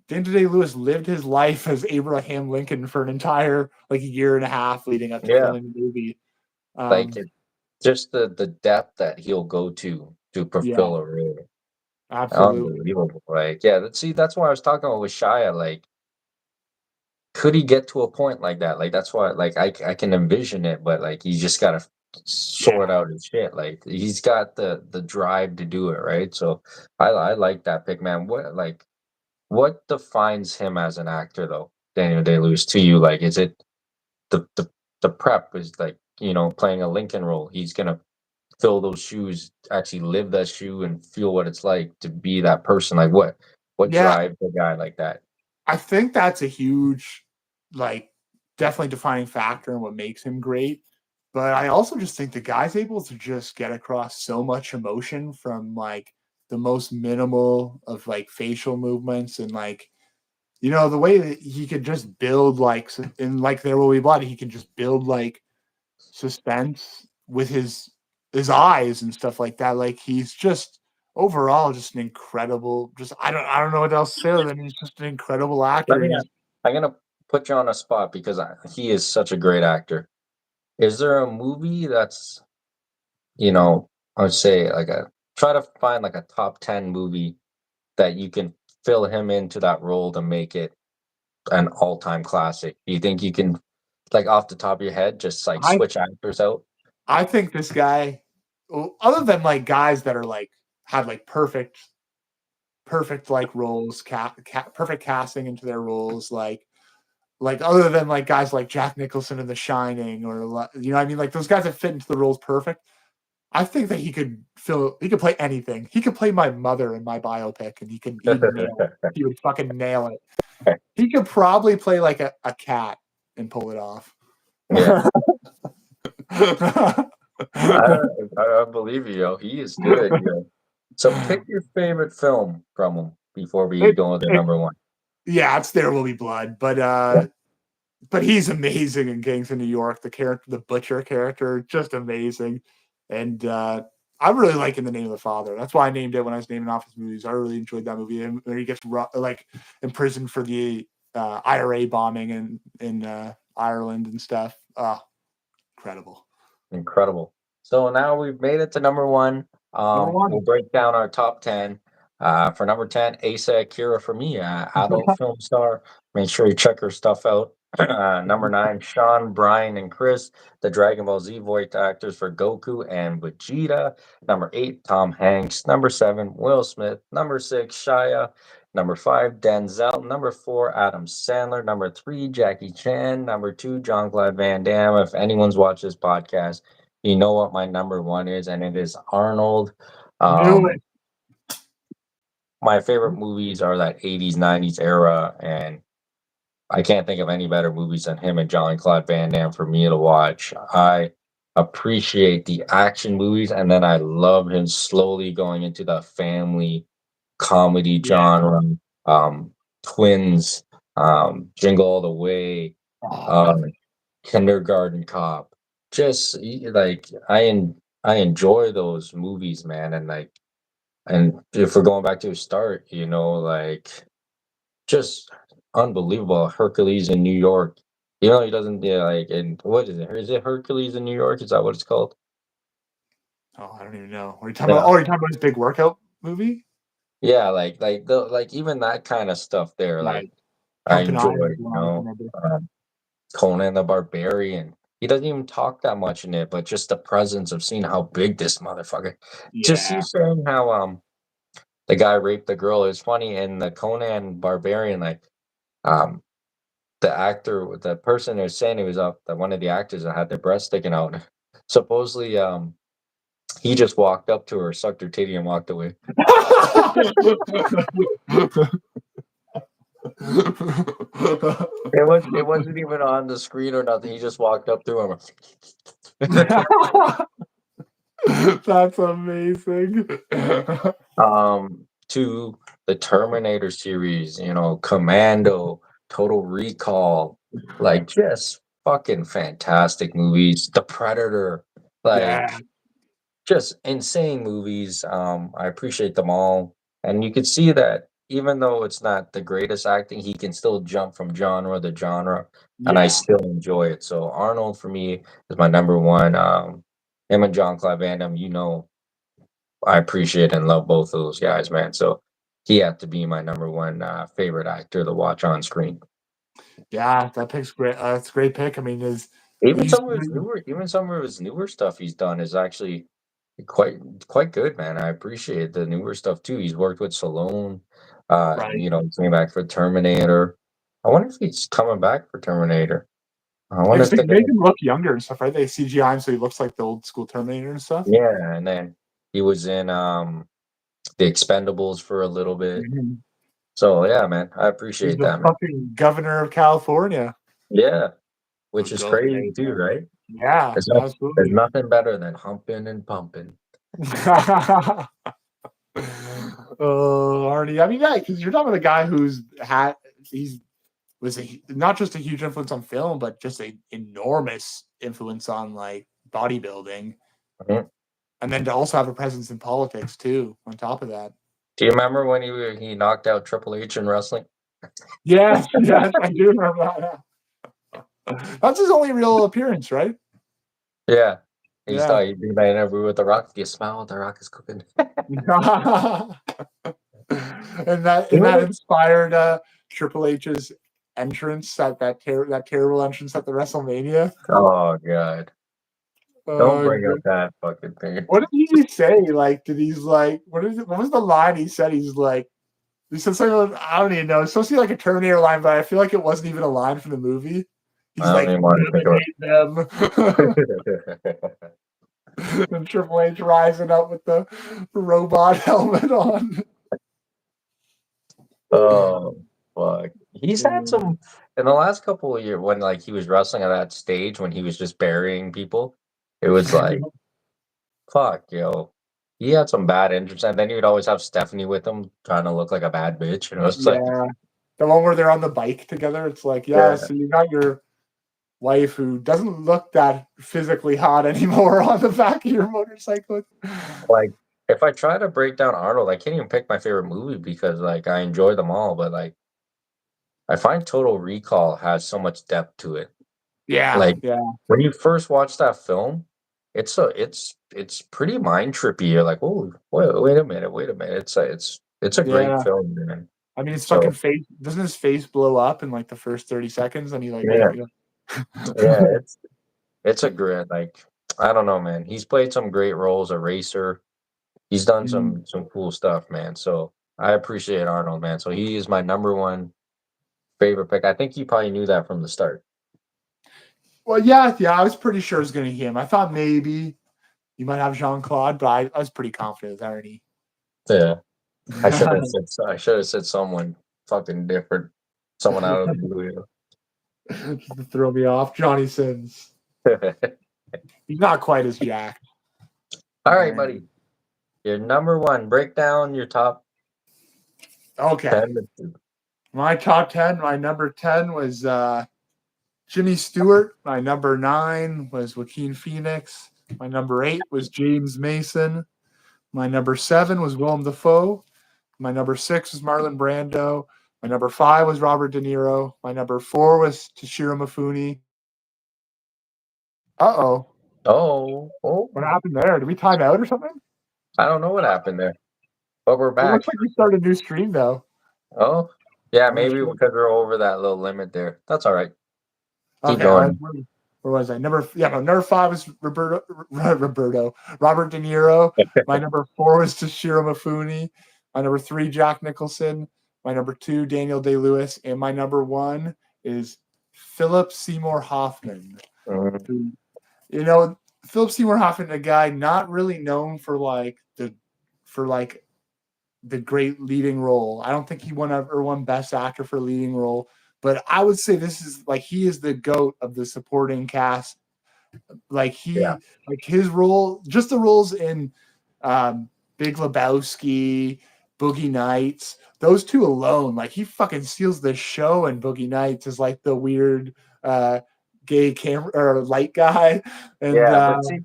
A: Daniel Day-Lewis lived his life as Abraham Lincoln for an entire like year and a half leading up to
B: Yeah,
A: filming the movie.
B: like
A: Um,
B: just the depth that he'll go to
A: yeah,
B: fulfill a role,
A: absolutely.
B: unbelievable. Like, yeah, that's why I was talking about with Shia. Like, could he get to a point like that? Like, that's why, like, I can envision it, but like, he just gotta
A: Yeah,
B: sort out his shit. Like, he's got the drive to do it, right? So, I like that pick, man. What defines him as an actor, though, Daniel Day Lewis, to you? Like, is it the the prep is like playing a Lincoln role? He's gonna fill those shoes, actually live that shoe, and feel what it's like to be that person. Like what
A: Yeah,
B: drives a guy like that?
A: I think that's a huge, like, definitely defining factor in what makes him great. But I also just think the guy's able to just get across so much emotion from like the most minimal of like facial movements and like, the way that he could just build like in like There Will Be Blood, he can just build like suspense with his eyes and stuff like that. Like he's just overall just an incredible. Just I don't know what else to say other than he's just an incredible
B: Let
A: actor.
B: me.
A: And he's
B: I'm gonna put you on a spot because he is such a great actor. Is there a movie that's I would say like a try to find like a top 10 movie that you can fill him into that role to make it an all-time classic. Do you think you can, like off the top of your head, just like
A: I
B: switch actors out?
A: I think this guy, other than like guys that are like had like perfect like roles, perfect casting into their roles, like other than like guys like Jack Nicholson in The Shining or I mean like those guys that fit into the roles perfect. I think that he could play anything. He could play my mother in my biopic and he'd nail it. He would fucking nail it. He could probably play like a cat and pull it off.
B: Yeah, I, I believe you. He is good. So pick your favorite film from him before we
A: it,
B: go into
A: it,
B: number one.
A: yeah, it's There Will Be Blood, but he's amazing in Gangs of New York. The character, the butcher character, just amazing. And I'm really liking The Name of the Father. That's why I named it when I was naming off his movies. I really enjoyed that movie. And when he gets like imprisoned for the IRA bombing in Ireland and stuff. Oh, incredible.
B: Incredible. So now we've made it to number one.
A: Number
B: We'll
A: one.
B: break down our top 10. For number 10, Asa Akira for me, adult film star. Make sure you check her stuff out. Number 9, Sean, Brian, and Chris, the Dragon Ball Z voice actors for Goku and Vegeta. Number 8, Tom Hanks. Number 7, Will Smith. Number 6, Shia. Number 5, Denzel. Number 4, Adam Sandler. Number 3, Jackie Chan. Number 2, John Claude Van Damme. If anyone's watched this podcast, you know what my number one is, and it is Arnold.
A: Knew
B: Um,
A: it.
B: my favorite movies are that 80s, 90s era, and I can't think of any better movies than him and John Claude Van Damme for me to watch. I appreciate the action movies, and then I love him slowly going into the family comedy
A: Yeah.
B: genre. Um, Twins, Jingle All the Way,
A: Oh,
B: um, Kindergarten Cop. Just like I enjoy those movies, man, and like, and if we're going back to the start, like just unbelievable. Hercules in New York. He doesn't, yeah, like, and what is it? Is it Hercules in New York? Is that what it's called?
A: I don't even know. Are you talking about?
B: Yeah.
A: Oh, you're talking about his big workout movie,
B: Yeah, like even that kind of stuff there, like
A: right?
B: I
A: Pumping
B: enjoy,
A: Iron is the one I remember.
B: Conan the Barbarian. He doesn't even talk that much in it, but just the presence of seeing how big this motherfucker. Just you
A: Yeah.
B: saying how the guy raped the girl is funny, and the Conan Barbarian, like um the person who's saying he was up, that one of the actors that had their breast sticking out. Supposedly, he just walked up to her, sucked her titty, and walked away. It wasn't even on the screen or nothing. He just walked up to him.
A: That's amazing.
B: To the Terminator series, Commando, Total Recall, like just fucking fantastic movies. The Predator,
A: Yeah,
B: like just insane movies. I appreciate them all. And you can see that even though it's not the greatest acting, he can still jump from genre to genre, and I
A: yeah,
B: still enjoy it. So Arnold for me is my number one. Him and John Claude Van Damme, I appreciate and love both of those guys, man. So he had to be my number one favorite actor to watch on screen.
A: yeah. That pick's great. That's a great pick. I mean, is
B: Even
A: he's
B: some of his newer stuff he's done is actually quite quite good, man. I appreciate the newer stuff too. He's worked with Stallone.
A: right.
B: He came back for Terminator. I wonder if he's coming back for Terminator. I want to
A: Because they
B: stick it.
A: make him look younger and stuff, right? They CGI him so he looks like the old school Terminator and stuff.
B: Yeah, and then he was in the Expendables for a little bit.
A: Mhm.
B: So yeah, man, I
A: He's
B: appreciate
A: the
B: that, man.
A: fucking governor of California.
B: Yeah,
A: The
B: which is crazy too,
A: governor.
B: right?
A: Yeah,
B: There's
A: absolutely.
B: nothing better than humping and pumping.
A: Oh, Arnie. I mean, yeah, because you're talking about a guy he's was not just a huge influence on film, but just a enormous influence on like bodybuilding,
B: Mhm.
A: and then to also have a presence in politics too. On top of that,
B: Do you remember when he knocked out Triple H in wrestling?
A: yes, yes, I do remember that. That's his only real appearance, right?
B: Yeah. He's
A: Yeah.
B: thought he'd be in that interview with The Rock. Do you smell what The Rock is cooking?
A: And that inspired Triple H's entrance at that terrible entrance at the WrestleMania.
B: Oh god. Don't
A: Uh,
B: bring up that fucking thing.
A: what did he say? Like, did he's like, what was the line he said? He said something. I don't even know. It's supposed to be like a Terminator line, but I feel like it wasn't even a line from the movie. He's
B: I don't
A: like,
B: even want to think about
A: eliminate them.
B: it.
A: And Triple H rising up with the robot helmet on.
B: Oh fuck. He's had
A: Mm.
B: some in the last couple of years when like he was wrestling at that stage when he was just burying people. It was like, fuck, yo. He had some bad interests, and then he would always have Stephanie with him trying to look like a bad bitch. And it was like,
A: Yeah. The one where they're on the bike together. It's like, yeah,
B: yeah.
A: so you got your wife who doesn't look that physically hot anymore on the back of your motorcycle.
B: Like if I try to break down Arnold, I can't even pick my favorite movie because like I enjoy them all, but like I find Total Recall has so much depth to it.
A: Yeah,
B: Like
A: yeah,
B: when you first watch that film, it's pretty mind trippy. You're like, oh, wait a minute, wait a minute. It's a great
A: yeah.
B: film, man.
A: I mean, his fucking
B: So
A: face doesn't his face blow up in like the first 30 seconds, and he like,
B: yeah,
A: you
B: yeah,
A: know.
B: it's a great like I don't know, man. He's played some great roles, a racer. He's done
A: Mhm.
B: some cool stuff, man. So I appreciate Arnold, man. So he is my number one favorite pick. I think you probably knew that from the start.
A: Well, yeah, yeah. I was pretty sure it was going to be him. I thought maybe you might have Jean Claude, but I was pretty confident with Arnie.
B: Yeah. I should have said someone fucking different. Someone out of the blue.
A: Just to throw me off, Johnny Sins. He's not quite as jacked
B: All
A: as
B: right,
A: Arnie.
B: buddy. Your number one. Break down your top
A: Okay,
B: 10.
A: my top 10. My number 10 was Jimmy Stewart. My number 9 was Joaquin Phoenix. My number 8 was James Mason. My number 7 was Willem Dafoe. My number 6 was Marlon Brando. My number 5 was Robert De Niro. My number 4 was Toshiro Mifune. Uh-oh.
B: Oh,
A: What happened there? Did we time out or something?
B: I don't know what happened there, but we're
A: It looks
B: back.
A: like we started a new stream, though.
B: Oh, yeah,
A: I'm not
B: maybe
A: sure.
B: because we're over that little limit there. That's all right. Keep
A: Okay,
B: going.
A: where was I? Number 5 was Robert De Niro. My number 4 was Toshiro Mifune. My number 3, Jack Nicholson. My number 2, Daniel Day-Lewis. And my number 1 is Philip Seymour Hoffman.
B: Mhm.
A: Who, you know, Philip Seymour Hoffman, a guy not really known for the great leading role. I don't think he won Best Actor for leading role, but I would say this is like he is the goat of the supporting cast. Like
B: Yeah,
A: his role, just the roles in Big Lebowski, Boogie Nights, those two alone, like he fucking steals the show. And Boogie Nights is like the weird gay camera or light guy, and
B: yeah, but see,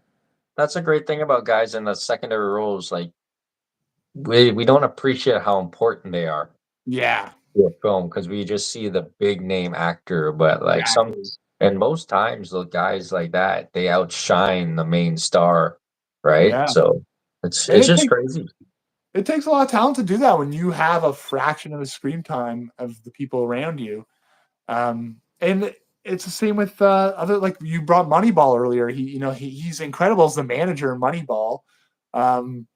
B: that's a great thing about guys in the secondary roles. Like we don't appreciate how important they are
A: yeah,
B: to a film because we just see the big name actor, but like some
A: exactly,
B: and most times the guys like that they outshine the main star, right?
A: yeah.
B: So
A: And
B: it's just crazy.
A: it takes a lot of talent to do that when you have a fraction of the screen time of the people around you. And it's the same with other, like you brought Moneyball earlier. He's incredible as the manager in Moneyball. Um,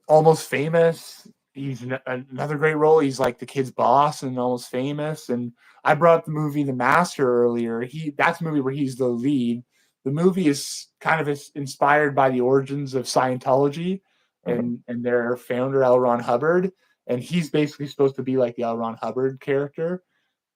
A: Almost Famous. he's another great role. He's like the kid's boss and Almost Famous. And I brought up the movie The Master earlier. That's a movie where he's the lead. The movie is kind of inspired by the origins of Scientology
B: Mhm.
A: and their founder L. Ron Hubbard, and he's basically supposed to be like the L. Ron Hubbard character.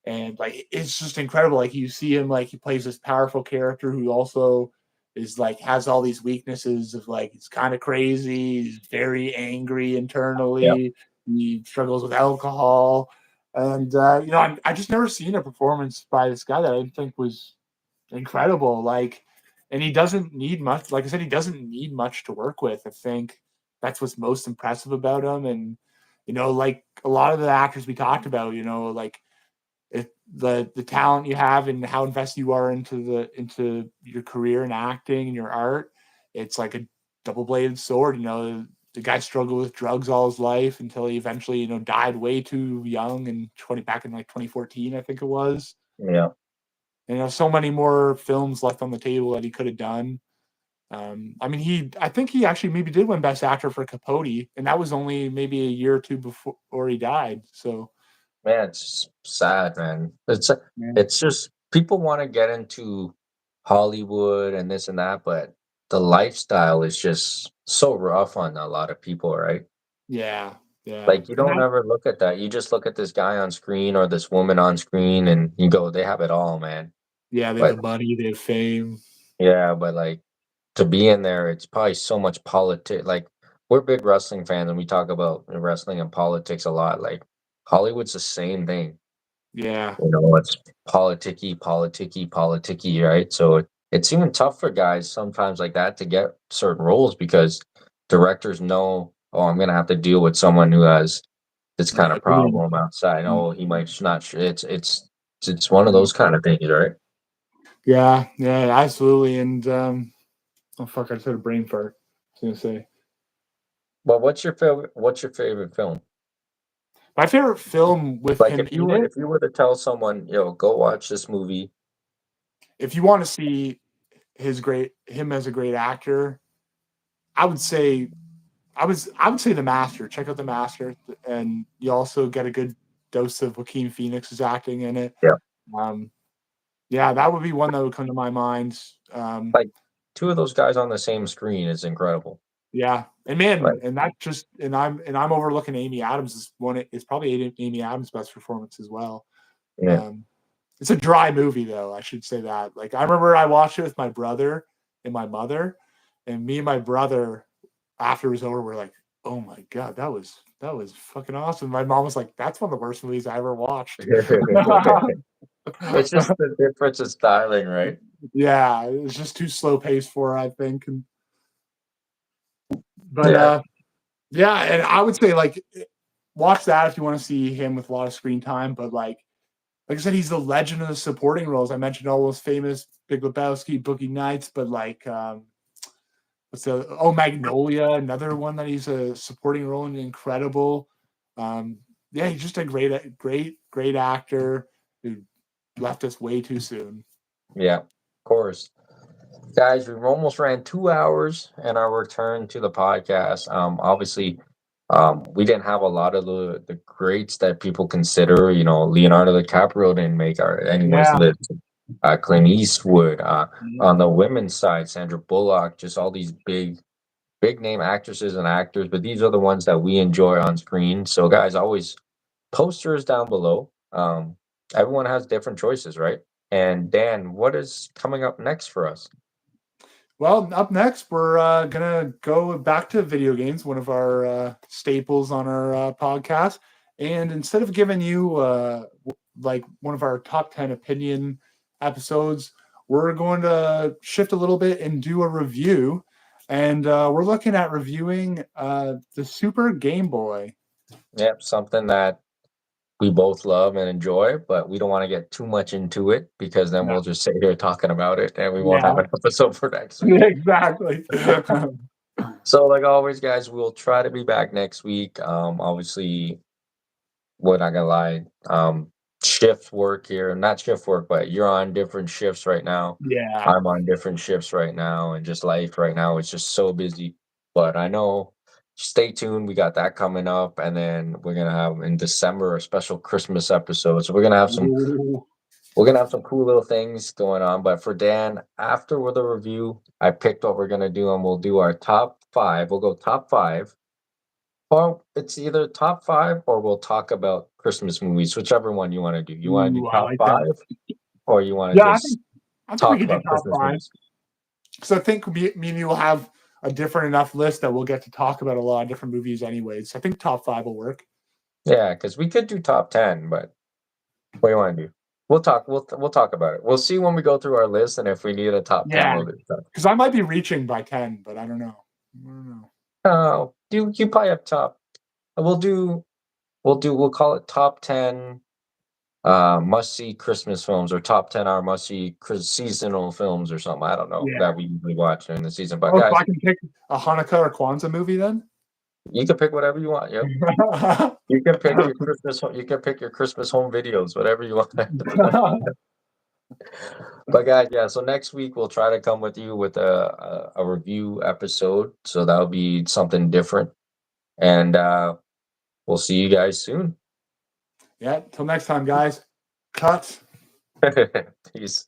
A: And like it's just incredible. Like you see him, like he plays this powerful character who also is like has all these weaknesses of like he's kind of crazy, he's very angry
B: Yeah,
A: internally, he struggles with alcohol, and I just never seen a performance by this guy that I think was incredible. Like, and he doesn't need much. Like I said, he doesn't need much to work with. I think that's what's most impressive about him. And like a lot of the actors we talked about, like the talent you have and how invested you are into your career and acting and your art, it's like a double-bladed sword. The guy struggled with drugs all his life until he eventually died way too young and 20 back in like 2014 I think it was.
B: yeah,
A: And so many more films left on the table that he could have done. I mean, I think he actually maybe did win Best Actor for Capote, and that was only maybe a year or two before he died. So,
B: man, it's sad, man.
A: yeah,
B: It's just people want to get into Hollywood and this and that, but the lifestyle is just so rough on a lot of people, right?
A: yeah, yeah.
B: Like you
A: And
B: don't ever look at that. You just look at this guy on screen or this woman on screen, and you go, they have it all, man.
A: yeah, they have
B: But
A: the money, they have fame.
B: yeah, but like to be in there, it's probably so much politics. Like we're big wrestling fans, and we talk about wrestling and politics a lot. Like Hollywood's the same thing.
A: Yeah,
B: It's politicky, right? So it's even tough for guys sometimes like that to get certain roles because directors know, oh, I'm gonna have to deal with someone who has this kind
A: yeah,
B: of problem outside. Oh, he might not. It's one of
A: yeah,
B: those kind of things, right?
A: yeah, yeah, absolutely. And oh fuck, I just had a brain fart. I was gonna say
B: But what's your favorite film?
A: my favorite film with
B: Like
A: him in it.
B: if you were to tell someone, go watch this movie.
A: If you want to see him as a great actor, I would say I would say The Master. Check out The Master, and you also get a good dose of Joaquin Phoenix's acting in it.
B: Yeah.
A: Um, yeah, that would be one that would come to my mind.
B: Like two of those guys on the same screen is incredible.
A: Yeah, and man,
B: Like,
A: and that just and I'm overlooking Amy Adams is one. It's probably Amy Adams' best performance as well.
B: yeah.
A: Um, it's a dry movie though. I should say that. Like I remember I watched it with my brother and my mother, and me and my brother after it was over, we're like, "Oh my god, that was fucking awesome." My mom was like, "That's one of the worst movies I ever watched."
B: It's just the difference of styling, right?
A: Yeah, it was just too slow paced for her, I think. But
B: Yeah.
A: yeah, and I would say like watch that if you want to see him with a lot of screen time. But like I said, he's the legend of the supporting roles. I mentioned all those famous Big Lebowski, Boogie Nights, but like what's the Magnolia, another one that he's a supporting role in, incredible. Yeah, he's just a great actor who left us way too soon.
B: Yeah, of course. Guys, we've almost ran 2 hours in our return to the podcast. Obviously, we didn't have a lot of the greats that people consider. Leonardo DiCaprio didn't make anyone's
A: Yeah,
B: list. Clint Eastwood. On the women's side, Sandra Bullock. Just all these big name actresses and actors. But these are the ones that we enjoy on screen. So, guys, always posters down below. Everyone has different choices, right? And Dan, what is coming up next for us?
A: well, up next, we're gonna go back to video games, one of our staples on our podcast. And instead of giving you like one of our top 10 opinion episodes, we're going to shift a little bit and do a review. And we're looking at reviewing the Super Game Boy.
B: Yep, something that we both love and enjoy, but we don't want to get too much into it because then
A: No.
B: we'll just sit here talking about it and we won't have
A: Yeah,
B: an episode for next week.
A: exactly.
B: So, like always, guys, we'll try to be back next week. Obviously, we're not gonna lie. Shift work here, not shift work, but you're on different shifts right now.
A: Yeah.
B: I'm on different shifts right now, and just life right now is just so busy. But I know stay tuned. We got that coming up, and then we're gonna have in December a special Christmas episode. So we're gonna have some cool little things going on. But for Dan, after with the review, I picked what we're gonna do, and we'll do our top 5. We'll go top 5. Or it's either top 5 or we'll talk about Christmas movies, whichever one you want to do. You want to do
A: I
B: top
A: like
B: 5,
A: that.
B: or you want to
A: Yeah,
B: just
A: I think we
B: talk
A: could do
B: about
A: top
B: Christmas
A: 5
B: movies?
A: because I think me and you will have a different enough list that we'll get to talk about a lot of different movies anyways. So I think top 5 will work.
B: Yeah, because we could do top 10, but what do you want to do? We'll talk. We'll talk about it. We'll see when we go through our list, and if we need a top 10,
A: Yeah,
B: we'll do that.
A: because I might be reaching by 10, but I don't know.
B: Oh, you probably have top. We'll call it top 10 must see Christmas films, or top 10 our must see seasonal films or something. I don't know
A: Yeah.
B: that we usually watch during the season. But
A: Oh, so
B: guys,
A: I can pick a Hanukkah or Kwanzaa movie then?
B: you can pick whatever you want. Yep. You can pick your Christmas. You can pick your Christmas home videos, whatever you want. But guys, yeah. So next week we'll try to come with you with a review episode. So that'll be something different, and we'll see you guys soon.
A: Yeah. Till next time, guys. Cut.
B: Peace.